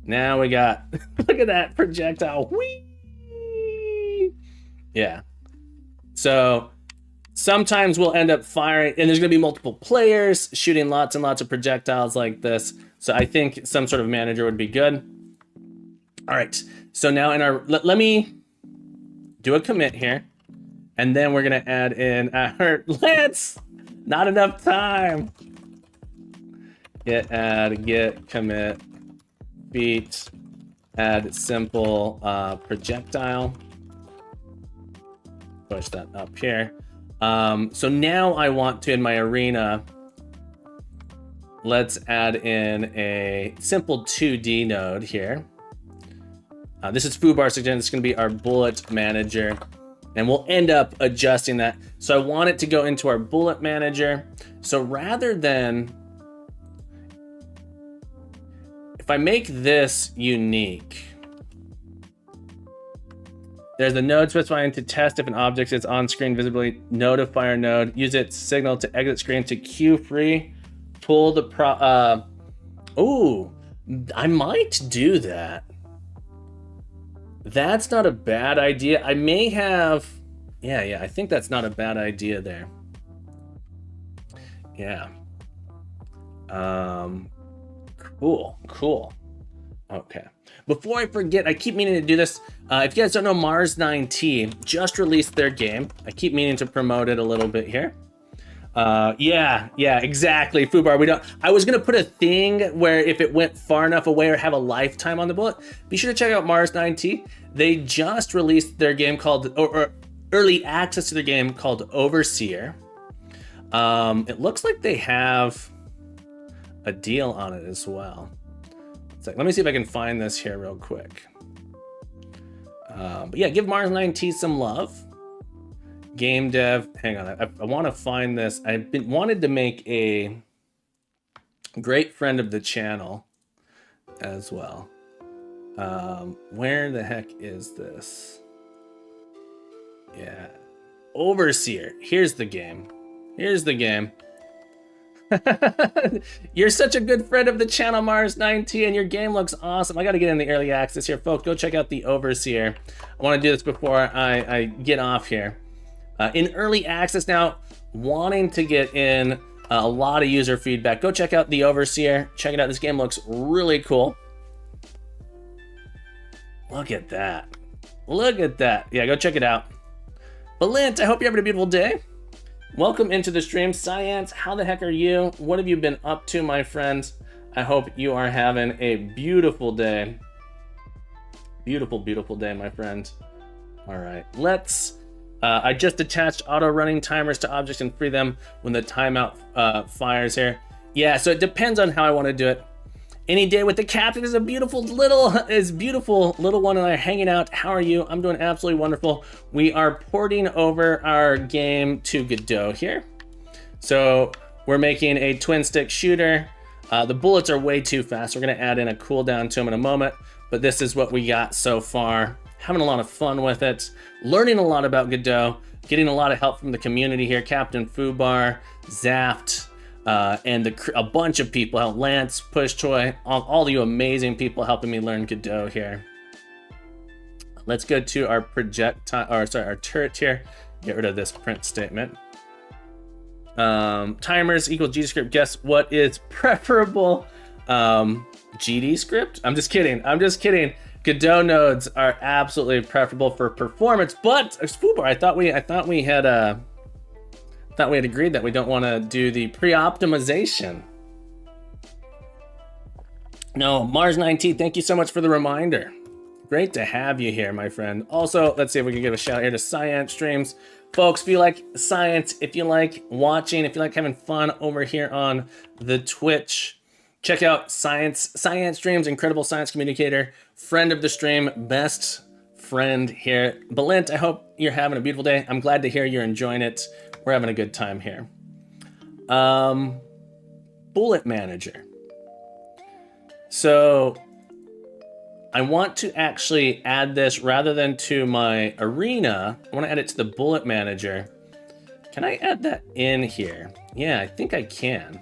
Now we got, look at that projectile. Whee! Yeah. So sometimes we'll end up firing, and there's going to be multiple players shooting lots and lots of projectiles like this. So I think some sort of manager would be good. All right. So now in our, let me do a commit here. And then we're going to add in our Lance. Not enough time. Git add, git commit. Beat, add simple projectile. Push that up here. So now I want to, in my arena, let's add in a simple 2D node here. This is foobar suggestion. This is going to be our bullet manager, and we'll end up adjusting that. So I want it to go into our bullet manager. So rather than, if I make this unique, there's a node specifying to test if an object is on screen visibly. Notifier node, use its signal to exit screen to queue free. Pull the ooh, I might do that. That's not a bad idea. I may have, yeah, I think that's not a bad idea there. Yeah. Cool. Okay. Before I forget, I keep meaning to do this. If you guys don't know, Mars 9T just released their game. I keep meaning to promote it a little bit here. Yeah, exactly. Foobar, I was gonna put a thing where if it went far enough away or have a lifetime on the bullet, be sure to check out Mars 9T. They just released their game called, or early access to their game called Overseer. It looks like they have a deal on it as well. It's like, let me see if I can find this here real quick. But yeah, give Mars 9T some love. Game dev, hang on, I want to find this. I've been wanted to make a Great friend of the channel as well. Where the heck is this? Yeah. Overseer. Here's the game. Here's the game. You're such a good friend of the channel, Mars90, and your game looks awesome. I got to get in the early access here, folks. Go check out the Overseer. I want to do this before I get off here. In early access now, wanting to get in a lot of user feedback. Go check out the Overseer. Check it out. This game looks really cool. Look at that. Look at that. Yeah, go check it out. Balint, I hope you're having a beautiful day. Welcome into the stream. Science, how the heck are you? What have you been up to, my friends? I hope you are having a beautiful day. Beautiful, beautiful day, my friend. All right, let's... I just attached auto running timers to objects and free them when the timeout fires here. Yeah, so it depends on how I want to do it. Any day with the captain is a beautiful little one and I are hanging out. How are you? I'm doing absolutely wonderful. We are porting over our game to Godot here. So we're making a twin stick shooter. The bullets are way too fast. We're gonna add in a cooldown to them in a moment, but this is what we got so far. Having a lot of fun with it. Learning a lot about Godot. Getting a lot of help from the community here. Captain Fubar, Zaft, and a bunch of people, Lance, Push Choi, all you amazing people helping me learn Godot here. Let's go to our our turret here. Get rid of this print statement. Timers equal G script. Guess what is preferable? GD script? I'm just kidding. I'm just kidding. Godot nodes are absolutely preferable for performance, but Fubar, I thought we had agreed that we don't want to do the pre-optimization. No, Mars9T, thank you so much for the reminder. Great to have you here, my friend. Also, let's see if we can give a shout out here to Science Streams. Folks, if you like science, if you like watching, if you like having fun over here on the Twitch, check out Science Streams, incredible science communicator, friend of the stream, best friend here. Balint, I hope you're having a beautiful day. I'm glad to hear you're enjoying it. We're having a good time here. Bullet Manager. So I want to actually add this rather than to my arena. I want to add it to the Bullet Manager. Can I add that in here? Yeah, I think I can.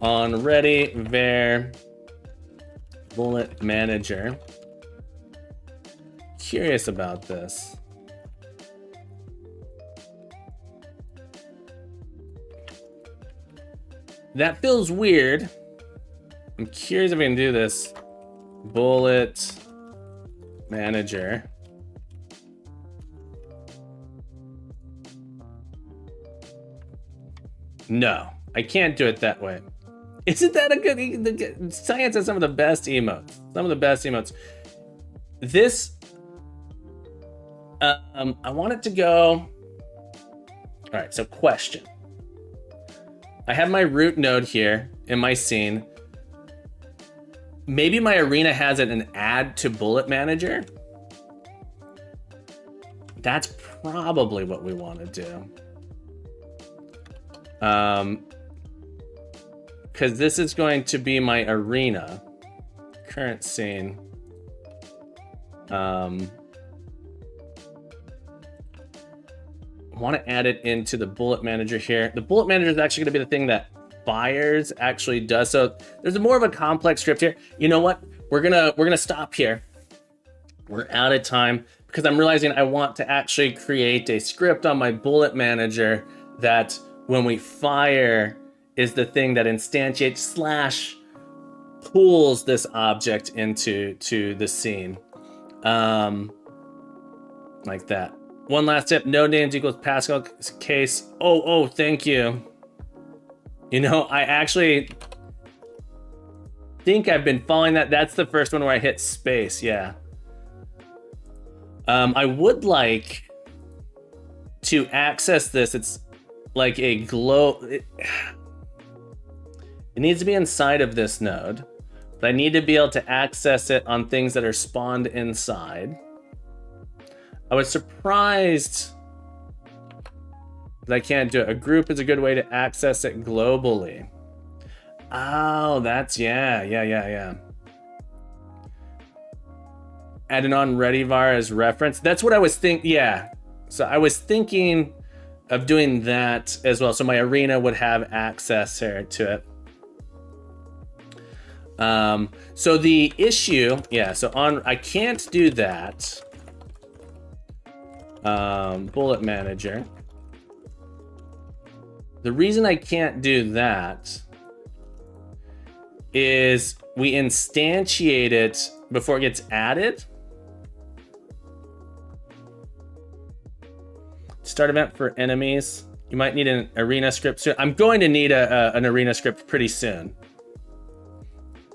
On ready, var, Bullet Manager. Curious about this. That feels weird. I'm curious if we can do this. Bullet Manager. No, I can't do it that way. Isn't that a good... Science has some of the best emotes. Some of the best emotes. This... I want it to go... All right, so question. I have my root node here in my scene. Maybe my arena has it an add to Bullet Manager. That's probably what we want to do. Because this is going to be my arena. Current scene. I want to add it into the Bullet Manager here. The Bullet Manager is actually going to be the thing that fires actually does. So there's more of a complex script here. You know what? We're gonna stop here. We're out of time because I'm realizing I want to actually create a script on my Bullet Manager that when we fire is the thing that instantiates / pulls this object into the scene. Like that. One last tip, node names equals Pascal case. Oh, thank you. You know, I actually think I've been following that. That's the first one where I hit space, yeah. I would like to access this. It's like a glow. It needs to be inside of this node, but I need to be able to access it on things that are spawned inside. I was surprised that I can't do it. A group is a good way to access it globally. Oh, that's, yeah. Add an on ready var as reference. That's what I was thinking. Yeah. So I was thinking of doing that as well. So my arena would have access here to it. So the issue, yeah, so I can't do that. Bullet manager. The reason I can't do that is we instantiate it before it gets added. Start event for enemies. You might need an arena script soon. I'm going to need an arena script pretty soon.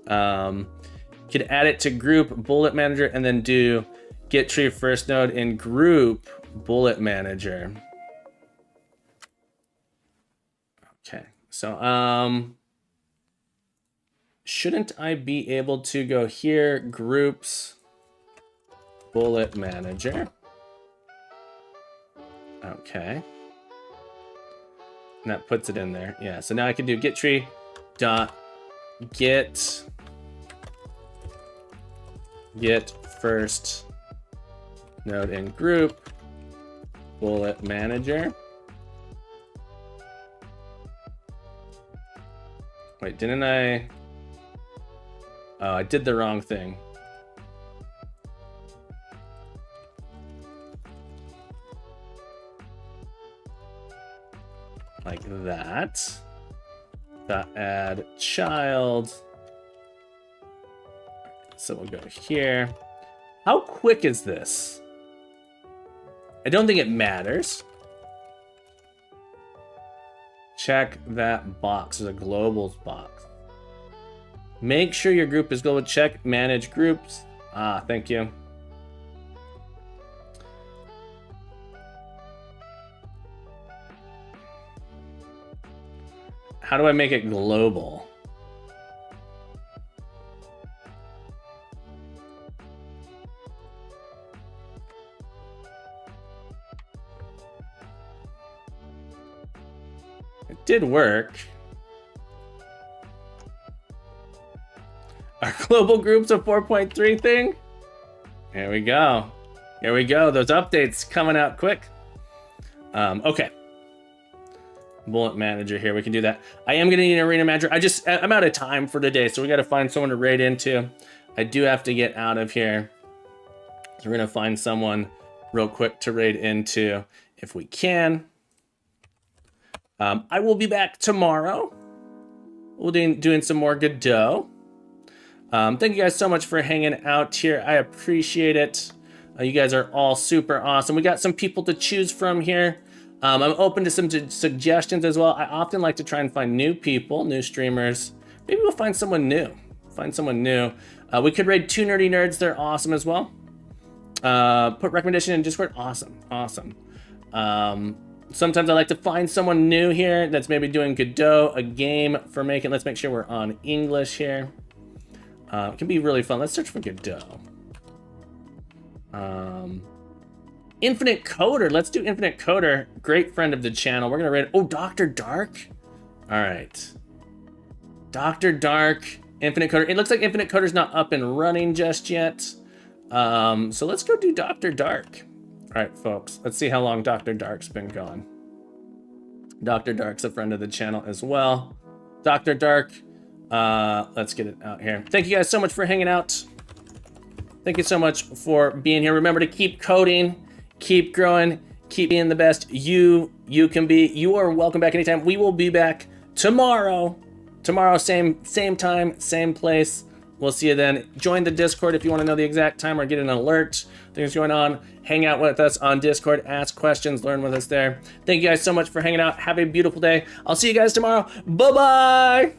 Could add it to group bullet manager and then do get tree first node in group bullet manager. Okay, so shouldn't I be able to go here, groups, bullet manager? Okay. And that puts it in there. Yeah, so now I can do get tree dot get first node in group bullet manager. Wait, didn't I? Oh, I did the wrong thing. Like that. Dot add child. So we'll go here. How quick is this? I don't think it matters. Check that box. There's a globals box. Make sure your group is global. Check manage groups. Ah, thank you. How do I make it global? It did work. Our global group's a 4.3 thing? Here we go. Here we go. Those updates coming out quick. Okay. Bullet manager here. We can do that. I am going to need an arena manager. I'm out of time for today, so we got to find someone to raid into. I do have to get out of here. So we're going to find someone real quick to raid into if we can. I will be back tomorrow. We'll be doing some more Godot. Thank you guys so much for hanging out here. I appreciate it. You guys are all super awesome. We got some people to choose from here. I'm open to some suggestions as well. I often like to try and find new people, new streamers. Maybe we'll find someone new. We could raid 2 nerdy nerds. They're awesome as well. Put recommendation in Discord. Awesome. Sometimes I like to find someone new here that's maybe doing Godot, a game for making. Let's make sure we're on English here. It can be really fun. Let's search for Godot. Infinite Coder. Let's do Infinite Coder. Great friend of the channel. We're going to raid. Oh, Dr. Dark. All right. Dr. Dark. Infinite Coder. It looks like Infinite Coder's not up and running just yet. So let's go do Dr. Dark. All right, folks. Let's see how long Dr. Dark's been gone. Dr. Dark's a friend of the channel as well. Dr. Dark. Let's get it out here. Thank you guys so much for hanging out. Thank you so much for being here. Remember to keep coding, keep growing, keep being the best you can be. You are welcome back anytime. We will be back tomorrow. Tomorrow, same time, same place. We'll see you then. Join the Discord if you want to know the exact time or get an alert. Things going on. Hang out with us on Discord. Ask questions. Learn with us there. Thank you guys so much for hanging out. Have a beautiful day. I'll see you guys tomorrow. Bye-bye.